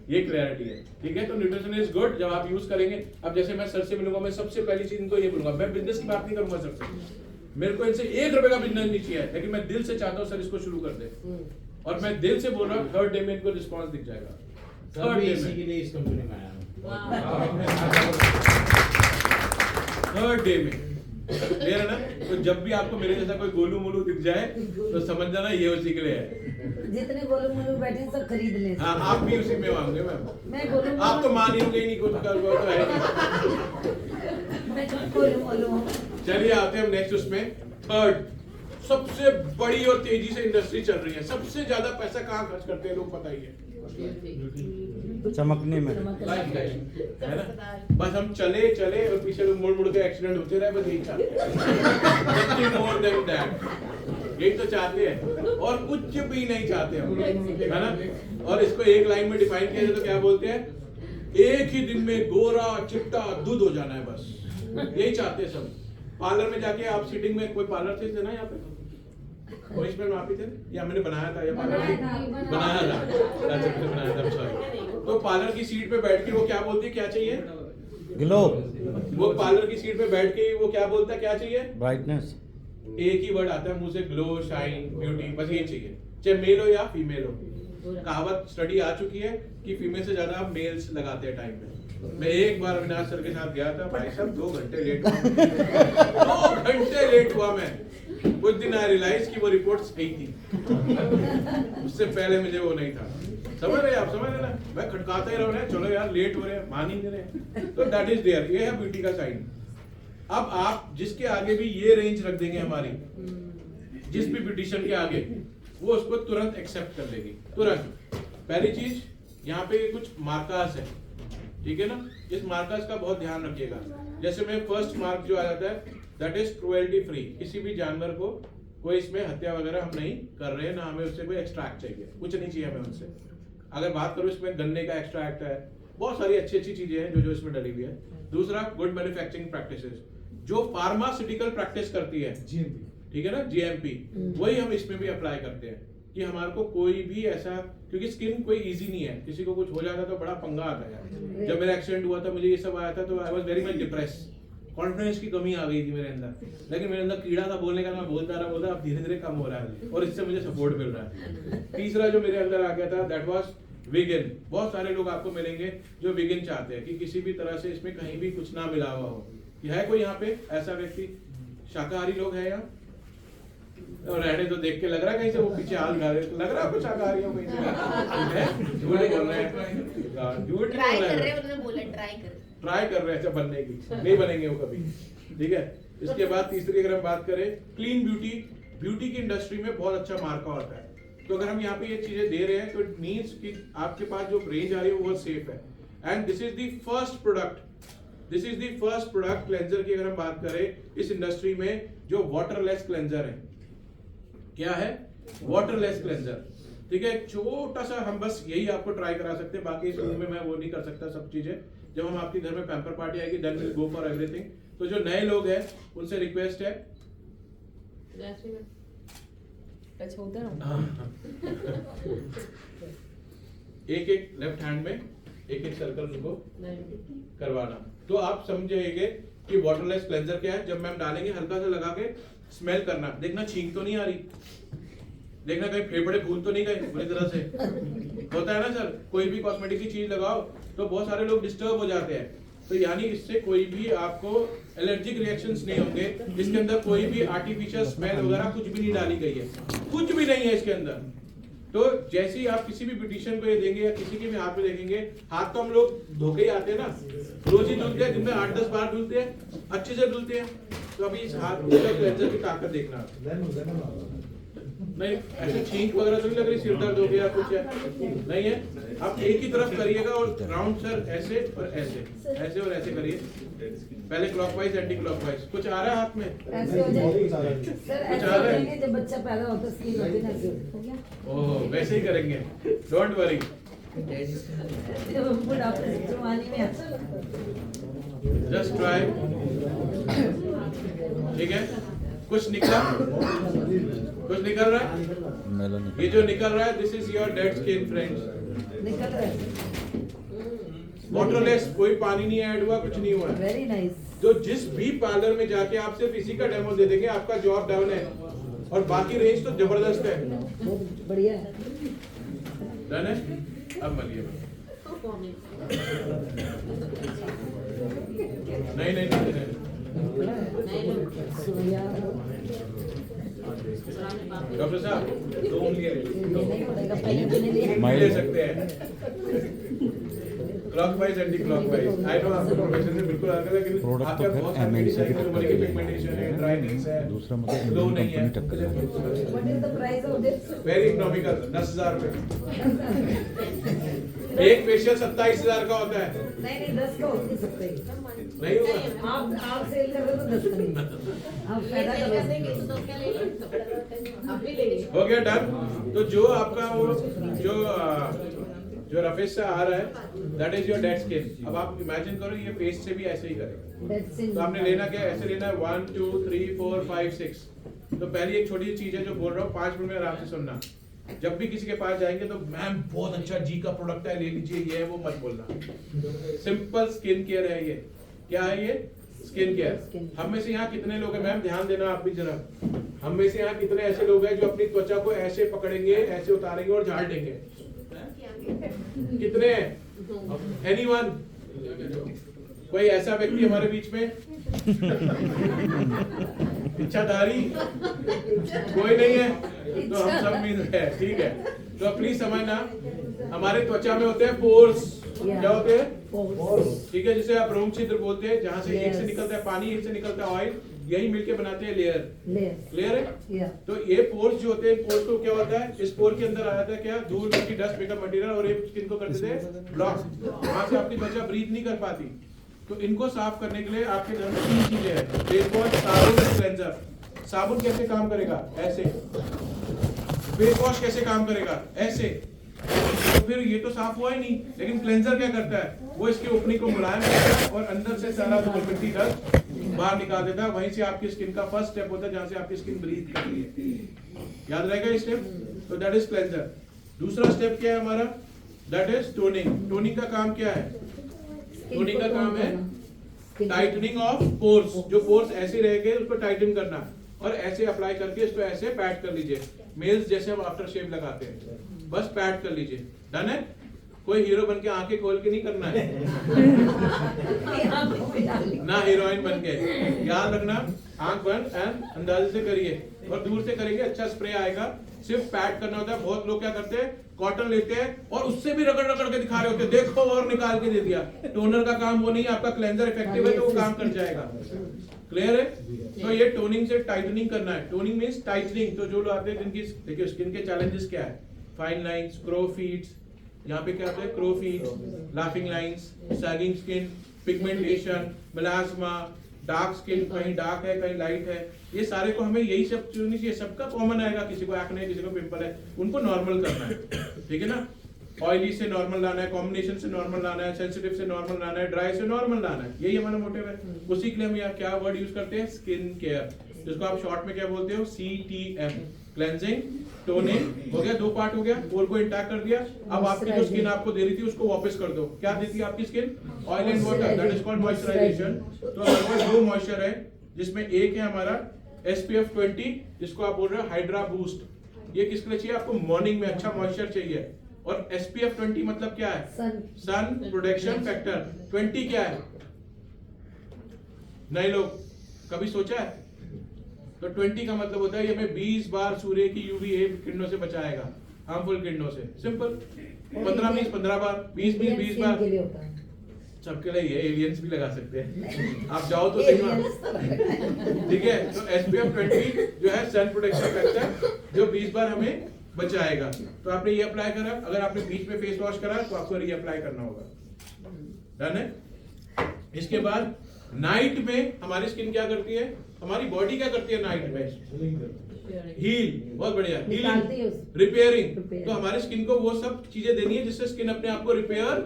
ये क्लैरिटी है, ठीक है? तो न्यूट्रिशन इज गुड जब आप यूज करेंगे। अब जैसे मैं सर से मिलूंगा, मैं सबसे पहली चीज इनको ये बोलूंगा, मैं बिजनेस की बात नहीं करूंगा सर से, मेरे को इनसे 1 रुपए का बिजनेस नहीं चाहिए, लेकिन मैं दिल से चाहता हूँ सर इसको शुरू कर दे, और मैं दिल से बोल रहा हूँ 3rd डे में इनको रिस्पॉन्स दिख जाएगा। 3rd डे इसी के में, लिए इस कंपनी में आया हूँ। 3rd डे में क्लियर है ना? तो जब भी आपको मेरे जैसा कोई गोलू मोलू दिख जाए तो समझ जाना ये उसी के लिए है। जितने गोलू मोलू बैठे हैं सब खरीद ले। हाँ, आप भी उसी में होंगे मैम। मैं गोलू आप तो मान ही नहीं कुछ कर वो तो है नहीं। मैं गोलू मोलू हूँ। चलिए आते हैं हम नेक्स्ट उसमें। 3rd सबसे बड़ी और तेजी से इंडस्ट्री चल रही है, सबसे ज्यादा पैसा कहाँ खर्च करते हैं लोग बताइए? चमकने में। लाइफ है ना? बस हम चले और पीछे लोग मुड़ के एक्सीडेंट होते रहे, बस यही चाहते हैं। Nothing more than that. यही तो चाहते हैं और कुछ भी नहीं चाहते हम, है ना? और इसको एक लाइन में डिफाइन किया जाए तो क्या बोलते हैं? एक ही दिन में गोरा चिट्टा दूध हो जाना है, बस यही चाहते हैं सब। पार्लर में जाके आप सिटिंग में, कोई पार्लर थे ना यहाँ पे? कोई इसमें आप ही थे या मैंने बनाया था? या पार्लर बनाया था, अच्छा मैंने बनाया था, सॉरी। तो पार्लर की सीट पे बैठ के वो क्या बोलती है, क्या चाहिए? ग्लो, वो पार्लर की सीट पे बैठ के वो क्या बोलता है, क्या चाहिए? ब्राइटनेस। एक ही वर्ड आता है मुंह से, ग्लो, शाइन, ब्यूटी, बस ये चाहिए, चाहे मेल हो या फीमेल हो। कहावत स्टडी आ चुकी है कि फीमेल से ज्यादा मेल्स लगाते हैं टाइम पे। मैं एक बार अविनाश सर के साथ गया था, भाई साहब 2 घंटे लेट हुआ। 2 घंटे लेट हुआ मैं। कुछ दिन आई रियलाइज कि वो रिपोर्ट सही थी, उससे पहले मुझे वो नहीं था। समझ रहे आप? समझ रहे ना? मैं खटकाते ही रह रहे हैं, चलो यार लेट हो रहे हैं, मान ही नहीं रहे। तो दैट इज देयर, ये है ब्यूटी का साइन। अब आप जिसके आगे भी ये रेंज रख देंगे हमारी, जिस भी ब्यूटिशियन के आगे, वो उसको तुरंत एक्सेप्ट कर लेगी, तुरंत। पहली चीज यहाँ पे कुछ मार्कर्स है, ठीक है ना? इस मार्कर्स का बहुत ध्यान रखिएगा। जैसे में फर्स्ट मार्क जो आ जाता है दैट इज क्रुएल्टी फ्री। किसी भी जानवर को कोई इसमें हत्या वगैरह हम नहीं कर रहे हैं, ना हमें उससे कोई एक्सट्रैक्ट चाहिए, कुछ नहीं चाहिए हमें उनसे। अगर बात करूँ, इसमें गन्ने का एक्सट्रैक्ट है, बहुत सारी अच्छी चीजें हैं जो इसमें डली हुई है। दूसरा, गुड मैन्युफैक्चरिंग प्रैक्टिसेस, जो फार्मास्यूटिकल प्रैक्टिस करती है, ठीक है ना, GMP, वही हम इसमें भी अप्लाई करते हैं कि हमारे को कोई भी ऐसा, क्योंकि स्किन कोई इजी नहीं है, किसी को कुछ हो जाता तो बड़ा पंगा आता है। जब मेरा एक्सीडेंट हुआ था, मुझे ये सब आया था, तो I was very much depress, confidence की कमी आ गई थी मेरे अंदर। लेकिन मेरे अंदर कीड़ा था बोलने का, मैं बोलता रहा, अब धीरे धीरे कम हो रहा है और इससे मुझे सपोर्ट मिल रहा है। तीसरा जो मेरे अंदर आ गया था दैट वाज वेगन। बहुत सारे लोग आपको मिलेंगे जो वेगन चाहते हैं कि किसी भी तरह से इसमें कहीं भी कुछ ना मिला हुआ हो। है कोई यहाँ पे ऐसा व्यक्ति? शाकाहारी लोग है यहाँ? और रहने तो देख के लग रहा है कहीं से वो पीछे हाल गा रहे, लग रहा है कुछ शाकाहारी हो कहीं से। झूठ बोल रहे हैं, झूठ ट्राई बोल कर रहे रहे हैं, हैं, उन्होंने बोला ट्राई कर रहे हैं ऐसा बनने की, नहीं बनेंगे वो कभी, ठीक है? इसके बाद तीसरी अगर हम बात करें, क्लीन ब्यूटी। ब्यूटी की इंडस्ट्री में बहुत अच्छा मार्का होता है, तो अगर हम यहाँ पे ये चीजें दे रहे हैं तो इट मींस कि आपके पास जो रेंज आ रही है वो बहुत सेफ है। And this is the first product cleanser की अगर हम बात करें इस इंडस्ट्री में जो वाटरलेस क्लेंजर है। क्या है? वाटरलेस क्लेंजर, ठीक है? छोटा सा हम बस यही आपको ट्राई करा सकते हैं, बाकी इस रूम में मैं वो नहीं कर सकता सब चीजें। जब हम आपके घर में पैम्पर पार्टी आएगी then will go for everything. तो जो नए लोग हैं उनसे रिक्वेस्ट है, एक एक लेफ्ट हैंड में एक एक सर्कल उनको करवाना। तो आप समझेंगे कि वाटरलेस क्लेंजर क्या है। जब मैम डालेंगे हल्का सा लगा के स्मेल करना, देखना छींक तो नहीं आ रही, देखना कहीं फेफड़े फूल तो नहीं गए बुरी तरह से। होता है ना सर, कोई भी कॉस्मेटिक की चीज लगाओ तो बहुत सारे लोग डिस्टर्ब हो जाते हैं। तो यानी इससे कोई भी आपको एलर्जिक रिएक्शंस नहीं होंगे। इसके अंदर कोई भी आर्टिफिशियल स्मेल वगैरह कुछ भी नहीं डाली गई है, कुछ भी नहीं है इसके अंदर। तो जैसे ही आप किसी भी ब्यूटिशियन को ये देंगे या किसी के भी हाथ में देखेंगे, हाथ तो हम लोग धोके ही आते हैं ना, रोज ही धुलते हैं, दिन में 8-10 बार धुलते हैं, अच्छे से धुलते हैं। तो अभी इस हाथ में क्लेंजर की ताकत देखना नहीं, ऐसे छींक वगैरह तो नहीं लग रही, सिर दर्द हो गया कुछ है नहीं है। आप एक ही तरफ करिएगा और राउंड सर ऐसे और ऐसे, ऐसे और ऐसे करिए, पहले क्लॉकवाइज एंटी क्लॉकवाइज। कुछ आ रहा है हाथ में? ऐसे हो जाए सर, ऐसे हो जाएंगे जब बच्चा पैदा होता है, स्किन होती है ना, ऐसे हो गया। ओह वैसे ही करेंगे, डोंट वरी। जब बुढ़ापे से जवानी में जस्ट ट्राई, ठीक है। कुछ निकला, कुछ निकल रहा है, ये जो निकल रहा है this is your dead skin friends. निकल रहा है, वाटरलेस, कोई पानी नहीं ऐड हुआ, कुछ नहीं हुआ है। Very nice. तो जिस भी पार्लर में जाके आप सिर्फ इसी का डेमो दे देंगे, आपका जॉब डाउन है और बाकी रेंज तो जबरदस्त है। बहुत बढ़िया है। डन है, अब मलिए। नहीं नहीं नहीं, नहीं। डॉक्टर साहब दो उंगलियां ले सकते हैं, clockwise anti clockwise. I know आपका प्रोफेशन से बिल्कुल अलग है, लेकिन आपके बहुत सारे पिगमेंटेशन है, ड्राइनेस है, दूसरा मतलब ग्लो नहीं है। What is the price of this? Very economical, 10,000 रुपए। एक फेशियल 27,000 का होता है। नहीं 10 का हो नहीं सकता है। नहीं होगा, आप सेल कर रहे हो तो 10 का नहीं, आप फायदा करो। हो गया डन। तो जो आपका वो जो रफेज से आ रहा है that is your dead skin. अब आप इमेजिन करो ये फेस से भी ऐसे ही करेगा। That's in- तो आपने लेना क्या, ऐसे लेना है 1 2 3 4 5 6। तो पहली एक छोटी सी चीज है जो बोल रहा हूँ, 5 मिनट में आराम से सुनना। जब भी किसी के पास जाएंगे तो मैम बहुत अच्छा जी का प्रोडक्ट है, ले लीजिए, ये है वो मत बोलना। सिंपल स्किन केयर है ये। क्या है ये? Skin care. हम में से यहाँ कितने लोग हैं मैम, ध्यान देना आप भी जरा, हम में से यहाँ कितने ऐसे लोग हैं जो अपनी त्वचा को ऐसे पकड़ेंगे, ऐसे उतारेंगे और झाड़ देंगे? कितने हैं? एनीवन? कोई ऐसा व्यक्ति हमारे बीच में? इच्छाधारी कोई नहीं है? तो हम सब मिल रहे हैं, ठीक है। तो प्लीज समझना, हमारे त्वचा में होते हैं पोर्स। क्या होते हैं? ठीक है, जिसे आप रोम छिद्र बोलते हैं, जहाँ से एक से निकलता है पानी, एक से निकलता है ऑयल, यही मिलके बनाते हैं लेयर। क्लियर है? Yeah. तो ये पोर्स जो होते हैं, पोर्स को क्या होता है, इस पोर के अंदर आ जाता है क्या, धूल मिट्टी डस्ट मेकअप मटेरियल, और ये स्किन को कर देते हैं ब्लॉक, वहां से आपकी त्वचा ब्रीथ नहीं कर पाती। तो इनको साफ करने के लिए आपके घर में 3 चीजें हैं, फेस वॉश, साबुन और क्लेंजर। साबुन कैसे काम करेगा? ऐसे। फेस वॉश कैसे काम करेगा? ऐसे। तो फिर ये तो साफ हुआ ही नहीं, लेकिन क्लेंजर क्या करता है, वो इसके ओपनिंग को मुलायम करता है और अंदर से सारा धूल मिट्टी डस्ट बाहर निकाल देता है। वहीं से आपकी स्किन का फर्स्ट स्टेप होता है जहां से आपकी स्किन ब्रीथ करती है। याद रहेगा ये स्टेप? तो दैट इज क्लेंजर। दूसरा स्टेप क्या है हमारा? That is toning. टोनिंग का काम क्या है? टोनिंग का काम है टाइटनिंग ऑफ पोर्स। जो पोर्स ऐसे रहेंगे उसको टाइटन करना, और ऐसे अप्लाई करके इसको ऐसे पैट कर लीजिए, मेल्स जैसे हम आफ्टर शेव लगाते हैं, बस पैट कर लीजिए। डन है? कोई हीरो बन के आंखें खोल के नहीं करना है ना हीरोइन बन के। याद रखना, आंख बंद एंड अंदाजे से करिए, और दूर से करेंगे, अच्छा स्प्रे आएगा। सिर्फ पैट करना होता है। बहुत लोग क्या करते हैं, कॉटन लेते हैं और उससे भी रगड़ रगड़ के दिखा रहे होते हैं, देखो और निकाल के दे दिया। टोनर का काम वो नहीं, आपका क्लेंजर इफेक्टिव है तो वो काम कर जाएगा। क्लियर है? तो ये टोनिंग से टाइटनिंग करना है। Toning means tightening. तो जो लोग आते हैं जिनकी देखिए स्किन के चैलेंजेस क्या है, फाइन लाइंस, क्रो फीट्स, यहाँ पे क्या होता है, crow feets, laughing lines, sagging skin, pigmentation, melasma, dark skin, कहीं डार्क है कहीं लाइट है, ये सारे को हमें यही सब चुननी चाहिए। सबका कॉमन आएगा, किसी को एक्ने, किसी को पिंपल है, उनको नॉर्मल करना है, ठीक है ना। ऑयली से नॉर्मल लाना है, कॉम्बिनेशन से नॉर्मल लाना है, सेंसिटिव से नॉर्मल लाना है, ड्राई से नॉर्मल लाना है, यही हमारा मोटिव है। उसी के लिए हम यहाँ क्या वर्ड यूज करते हैं, स्किन केयर, जिसको आप शॉर्ट में क्या बोलते हो, CTM। क्लेंजिंग, टोनिंग हो गया, 2 पार्ट हो गया, पोर को इंटैक्ट कर दिया। अब आपकी जो स्किन आपको दे रही थी उसको वापस कर दो। क्या देती है आपकी skin? Oil and water, that is called moisturisation. तो हमारे पास 2 मॉइस्चर है, जिसमें एक है हमारा SPF 20, जिसको आप बोल रहे हो हाइड्रा बूस्ट। ये किसके लिए चाहिए? आपको मॉर्निंग में अच्छा मॉइस्चर चाहिए। और SPF 20 मतलब क्या है? Sun protection factor. 20 क्या है? नए लोग कभी सोचा है? तो 20 का मतलब होता है ये हमें 20 बार सूर्य की UVA किरणों से बचाएगा, हार्मफुल किरणों से। सिंपल। 15 मीन्स 15 बार, 20 बार। के लिए होता है। सबके लिए ये एलियंस भी लगा सकते हैं, आप जाओ तो सही वहाँ। ठीक है, तो SPF 20 जो है सन प्रोटेक्शन फैक्टर, जो 20 बार हमें बचाएगा। तो आपने ये अप्लाई करा, अगर आपने बीच में फेस वॉश करा तो आपको ये अप्लाई करना होगा। डन है? इसके बाद नाइट में हमारी स्किन क्या करती है? हमारी बॉडी क्या करती है नाइट में? हील। बहुत बढ़िया, निकालती है हीलिंग, उसको। रिपेयरिंग। Repair। तो हमारी स्किन को वो सब चीजें देनी है जिससे स्किन अपने आप को रिपेयर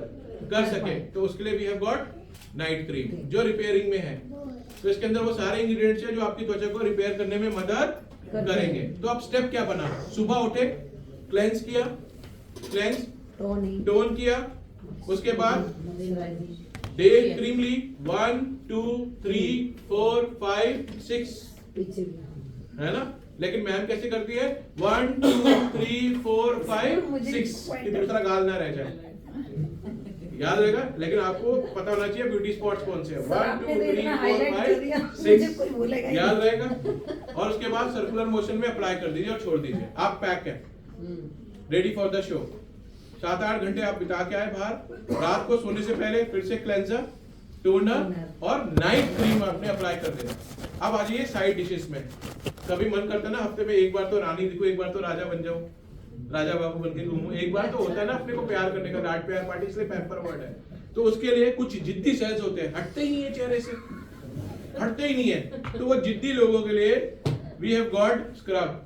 कर सके। तो उसके लिए we have got night cream, जो रिपेयरिंग में है। तो इसके अंदर वो सारे इंग्रेडिएंट्स हैं जो आपकी त्वचा को रिपेयर करने में मदद करेंगे। तो अब स्टेप क्या बना? सुबह उठे, क्लेंस किया, क्लेंस, टोन किया, उसके बाद डे क्रीम ली, 1 2 3 4 5 6, है ना? लेकिन मैम कैसे करती है? 1 2 3 4 5 6, कि दूसरा गाल ना रह जाए। याद रहेगा, लेकिन आपको पता होना चाहिए ब्यूटी स्पॉट्स कौन से हैं। 1 2 3 4 5 6, याद रहेगा। और उसके बाद सर्कुलर मोशन में अप्लाई कर दीजिए और छोड़ दीजिए। आप पैक है, रेडी फॉर द शो। 7-8 घंटे आप बिता के आए बाहर। रात को सोने से पहले फिर से क्लेंजर, टोनर और नाइट क्रीम आपने अप्लाई कर देना। अब आ जाइए साइड डिशेस में। कभी मन करता है ना हफ्ते में एक बार तो रानी दिखो, एक बार तो राजा बन जाऊं, राजा बाबू बन के घूमूं। एक बार तो होता है ना अपने को प्यार करने का, लाड प्यार पार्टी, इसलिए पैम्पर वर्ड है। तो उसके लिए कुछ जिद्दी सेल्स होते हैं, हटते ही नहीं है चेहरे से, हटते ही नहीं है। तो वो जिद्दी लोगों के लिए वी हैव गॉट स्क्रब।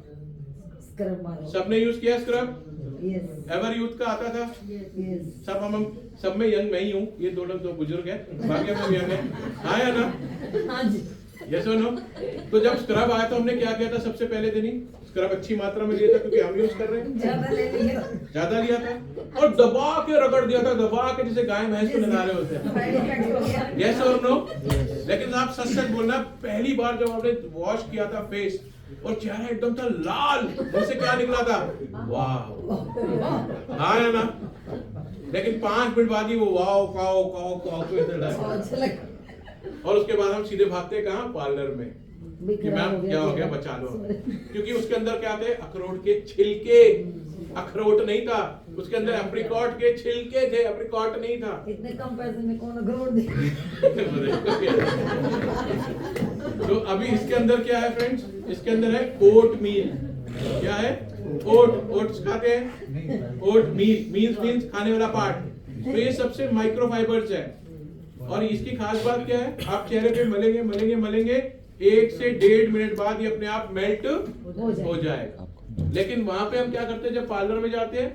सबने यूज किया स्क्रब? एवर यूथ का आता था? सब में यंग मैं ही हूँ, ये 2 लोग तो बुजुर्ग है, बाकी हम यंग है। हाँ या ना? यस और नो? तो जब स्क्रब आया तो हमने क्या किया था? सबसे पहले दिन ही स्क्रब अच्छी मात्रा में लिया था, क्योंकि हम यूज कर रहे हैं। ज्यादा लिया था और दबा के रगड़ दिया था, दबा के, जैसे गाय भैंस को नहला रहे होते हैं। यस और नो? लेकिन आप सच सच बोलना, पहली बार जब आपने वॉश किया था फेस और चेहरा एकदम था लाल, उससे क्या निकला था? वाह। हाँ या ना? लेकिन 5 मिनट बाद ही वो वाओ काओ काओ काओ को इधर डाला। और उसके बाद हम सीधे भागते कहाँ? पार्लर में, कि मैम क्या हो गया, बचा लो। क्योंकि उसके अंदर क्या थे? अखरोट के छिलके। अखरोट नहीं था उसके अंदर, एप्रिकॉट के छिलके थे, एप्रिकॉट नहीं था। इतने कम पैसे में कौन अखरोट दे? तो अभी इसके अंदर क्या है फ्रेंड्स? इसके अंदर है ओट मील। क्या है? ओट। ओट्स खाते हैं, ओट मील, मीन्स खाने वाला पार्ट। तो ये सबसे माइक्रो फाइबर्स है। और इसकी खास बात क्या है? आप चेहरे पे मलेंगे मलेंगे मलेंगे, 1 से 1.5 मिनट बाद ये अपने आप मेल्ट हो जाएगा। लेकिन वहां पे हम क्या करते हैं? जब पार्लर में जाते हैं,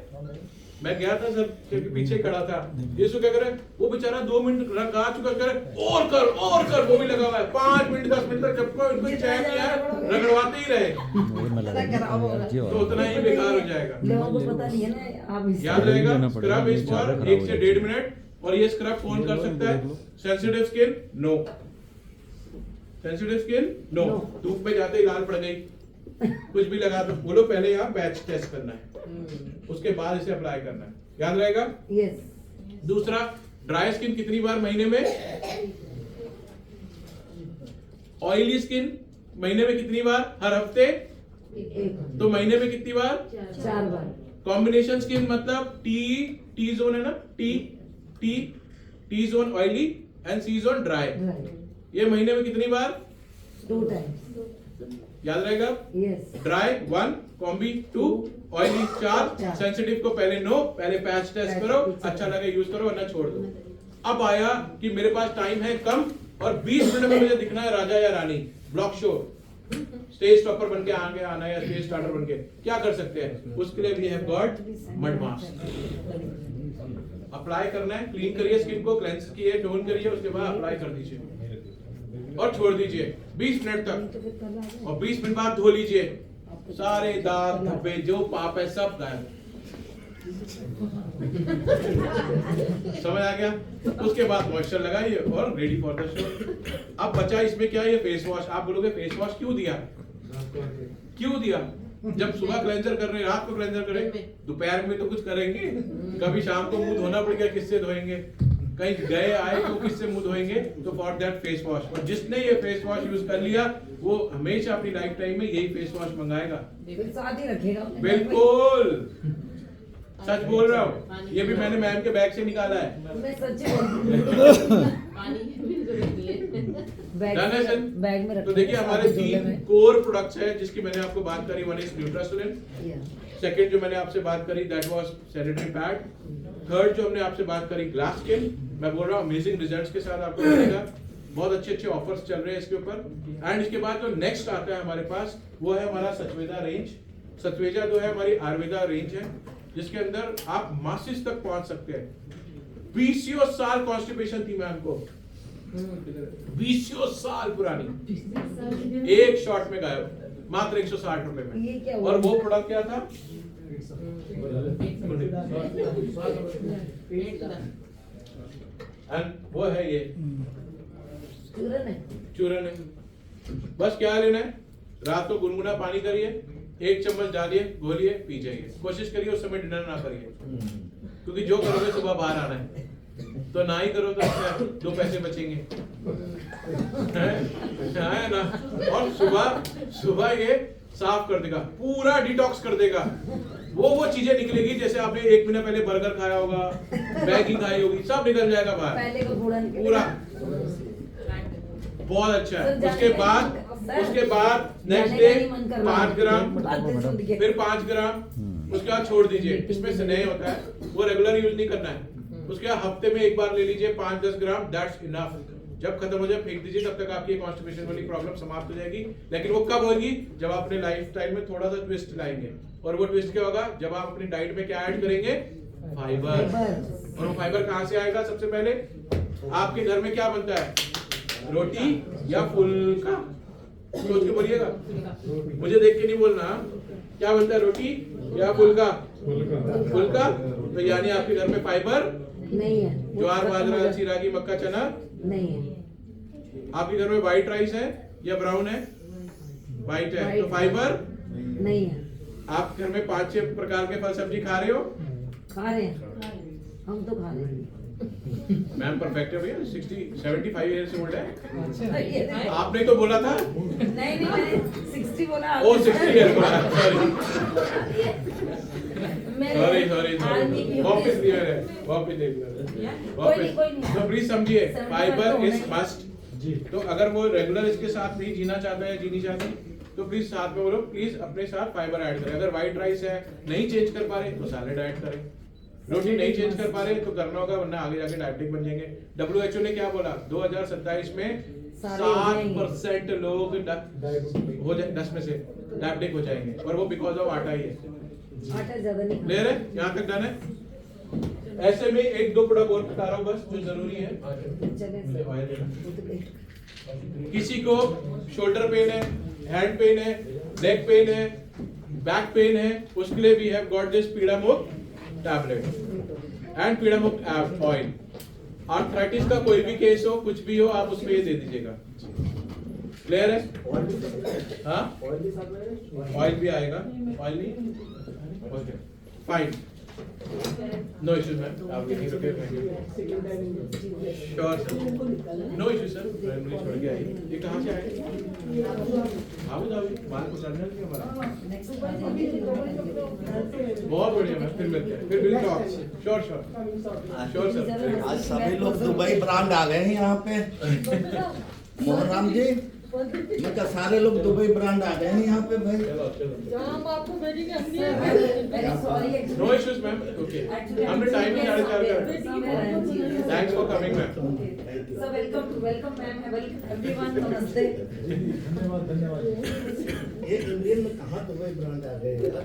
मैं गया था सर के पीछे खड़ा था, ये क्या करे, वो बेचारा 2 मिनट गा चुका, करे और कर, वो भी लगा हुआ है 5 मिनट 10 मिनट तक, जब कोई इनको चैन नहीं आया रगड़वाते ही रहे, तो उतना ही बेकार हो जाएगा। लोगों को पता नहीं है ना, आप याद रहेगा, स्क्रब इज फॉर 1 से 1.5 मिनट। और ये स्क्रब कौन कर सकता है? Sensitive skin no, sensitive skin no. धूप में जाते ही लाल पड़ गई, कुछ भी लगा दो, बोलो पहले यहाँ बैच टेस्ट करना है, उसके बाद इसे अप्लाई करना है। याद रहेगा? यस। दूसरा, ड्राई स्किन कितनी बार महीने में? ऑयली स्किन महीने में कितनी बार? हर हफ्ते। तो महीने में कितनी बार? 4 बार। कॉम्बिनेशन स्किन मतलब टी जोन है ना, T zone oily and C zone dry. ये महीने में कितनी बार? 2 टाइम्स। याद रहेगा? Yes. Dry 1, combi 2, oily 4, sensitive को पहले नो, पहले पैच टेस्ट करो, अच्छा लगे यूज करो वरना छोड़ दो। अब आया कि मेरे पास टाइम है कम और 20 मिनट में मुझे दिखना है राजा या रानी, ब्लॉक शो, स्टेज टॉपर बन के आगे आना है या स्टेज स्टार्टर बन के, क्या कर सकते हैं? उसके लिए we have got mud mask. Apply करना है, क्लीन करिए स्किन को, क्लेंस किए, टोन करिए, उसके बाद अप्लाई कर दीजिए और छोड़ दीजिए 20 मिनट तक, और 20 मिनट बाद धो लीजिए। सारे दाग धब्बे जो पाप है सब गायब। समझ आ गया? उसके बाद मॉइस्चर लगाइए और रेडी फॉर द शो। अब बचा इसमें क्या है, ये फेस वॉश। आप बोलोगे फेस वॉश क्यों दिया? क्यों दिया? जब सुबह क्लेंजर कर रहे हैं, रात को क्लेंजर करें, दोपहर में तो कुछ करेंगे, कभी शाम को मुंह धोना पड़ेगा, किससे धोएंगे? कहीं गए आए तो किससे मुंह धोएंगे? तो फॉर दैट फेस वॉश। और जिसने ये फेस वॉश यूज कर लिया वो हमेशा अपनी लाइफ टाइम में यही फेस वॉश मंगाएगा। फिर साथ ही रखेगा अपने घर में। बिल्कुल सच बोल रहा हूँ, ये भी मैंने मैम के बैग से निकाला है। मैं सच बोल Done है सर? बैग में तो रखा देखिए है, हमारे साथ ही 3 झोले में। कोर प्रोडक्ट्स हैं जिसकी मैंने आपको बात करी। One is Nutrasolin, Yeah. Second जो मैंने आपसे बात करी that was sanitary pad, third जो हमने आपसे बात करी ग्लास स्किन। मैं बोल रहा हूँ अमेजिंग रिजल्ट्स के साथ आपको मिलेगा। बहुत अच्छे अच्छे ऑफर्स चल रहे हैं इसके ऊपर। एंड इसके बाद जो नेक्स्ट आता है हमारे पास वो है हमारा सचवेदा रेंज। सचवेदा जो है हमारी आयुर्वेदा रेंज है जिसके अंदर आप मासिस तक पहुंच सकते हैं। 20 साल कॉन्स्टिपेशन थी मैम को, 20 साल पुरानी, एक शॉट में गायब, मात्र 160 रुपए में। ये क्या हुआ? और वो प्रोडक्ट क्या था? एंड वो है ये चूरन है। चूरन है। बस क्या लेना है, रात को गुनगुना पानी करिए, 1 चम्मच डालिए, घोलिए, पी जाइए। कोशिश करिए उस समय डिनर ना करिए, क्योंकि जो करोगे सुबह बाहर आना है, तो ना ही करो तो क्या 2 पैसे बचेंगे, है ना? और सुबह ये साफ कर देगा, पूरा डिटॉक्स कर देगा। वो चीजें निकलेगी जैसे आपने 1 महीना पहले बर्गर खाया होगा, मैगी खाई होगी, सब निकल जाएगा बाहर पहले को कूड़ा निकलेगा। पूरा। बहुत अच्छा है। सर, उसके बाद नेक्स्ट जाने डे का नहीं मन कर रहा। 5 ग्राम, बातें सुन के। फिर 5 ग्राम, उसके बाद छोड़ दीजिए। इसमें स्नेह होता है, वो रेगुलर यूज नहीं करना है। उसके बाद हफ्ते में एक बार ले लीजिए 5-10 ग्राम, दैट्स इनफ। जब खत्म हो जाए फेंक दीजिए, तब तक आपकी कॉन्स्टिपेशन वाली प्रॉब्लम समाप्त हो जाएगी। लेकिन वो कब होगी? जब आप अपने लाइफ स्टाइल में थोड़ा सा ट्विस्ट लाएंगे। और वो ट्विस्ट क्या होगा? जब आप अपनी डाइट में क्या ऐड करेंगे? फाइबर। और वो फाइबर कहाँ से आएगा? सबसे पहले आपके घर में क्या बनता है? रोटी या फुल्का? सोच के बोलिएगा, मुझे देख के नहीं बोलना। क्या बनता है? रोटी या फुल्का? फुल्का। तो यानी आपके घर में फाइबर नहीं है। ज्वार, बाजरा, अलसी, रागी, मक्का, चना नहीं है। आपके घर में व्हाइट राइस है या ब्राउन है? व्हाइट है, तो फाइबर नहीं है। आप घर में 5-6 प्रकार के फल सब्जी खा रहे हो? खा रहे हैं, हम तो खा रहे हैं। मैम परफेक्ट है भैया, 60-75 ईयर्स ओल्ड है। ये देखो। आपने तो बोला था। नहीं मैंने 60 बोला। ओ 60 ईयर्स बोला, सॉरी मैंने सॉरी आर्मी की वापस होती दिया है। है, वापस दे दिया कोई नहीं। तो प्लीज समझिए, 75 फाइबर तो इज होना ही। मस्ट। तो अगर वो रेगुलर इसके साथ नहीं जीना चाहता है, जीनी चाहती, तो प्लीज साथ में बोलो, प्लीज अपने साथ फाइबर ऐड करें। अगर व्हाइट राइस है नहीं चेंज कर पा रहे तो सैलेड ऐड करें। रोटी नहीं चेंज कर पा रहे तो करना होगा, वरना आगे जाके डायबिटिक बन जाएंगे। WHO ने क्या बोला? 2027 में सारे हो 7% लोग हो जाए 10 में से डायबिटिक हो जाएंगे, और वो बिकॉज ऑफ आटा ही है। आटा ज्यादा नहीं खाना। क्लियर है? यहाँ तक डन है। ऐसे में 1-2 प्रोडक्ट और बता रहा हूँ बस जो जरूरी है। चले किसी को शोल्डर पेन है, हैंड पेन है, नेक पेन है, बैक पेन है, उसके लिए भी हैव गॉट दिस पीड़ा मुक्त टैबलेट एंड पीड़ा मुक्त ऑयल। आर्थराइटिस का कोई भी केस हो, कुछ भी हो, आप उसमें ये दे दीजिएगा। क्लियर है? हाँ, ऑयल भी आएगा। ऑयल नहीं, okay fine, no issues ma'am, आप यहीं रुके sure sir, no issue sir. Primary छोड़ के आइए। ये कहाँ से आए? आबू धाबी, बाल पकड़ने के हमारा। बहुत बढ़िया मैम, फिर मिलते हैं, फिर will talk. Sure sure sir. आज सभी लोग दुबई ब्रांड आ गए हैं यहाँ पे। मोहन राम जी, मैं कहा सारे लोग दुबई ब्रांड आ गए हैं यहाँ पे भाई। चलो चलो, जहाँ हम आपको भेजेंगे हम नहीं very sorry no issues ma'am, okay. हमने टाइम ही 4:30 कर। Thanks for coming ma'am. So welcome ma'am, everyone, नमस्ते। ये इंडियन में कहाँ दुबई ब्रांड आ गए यार।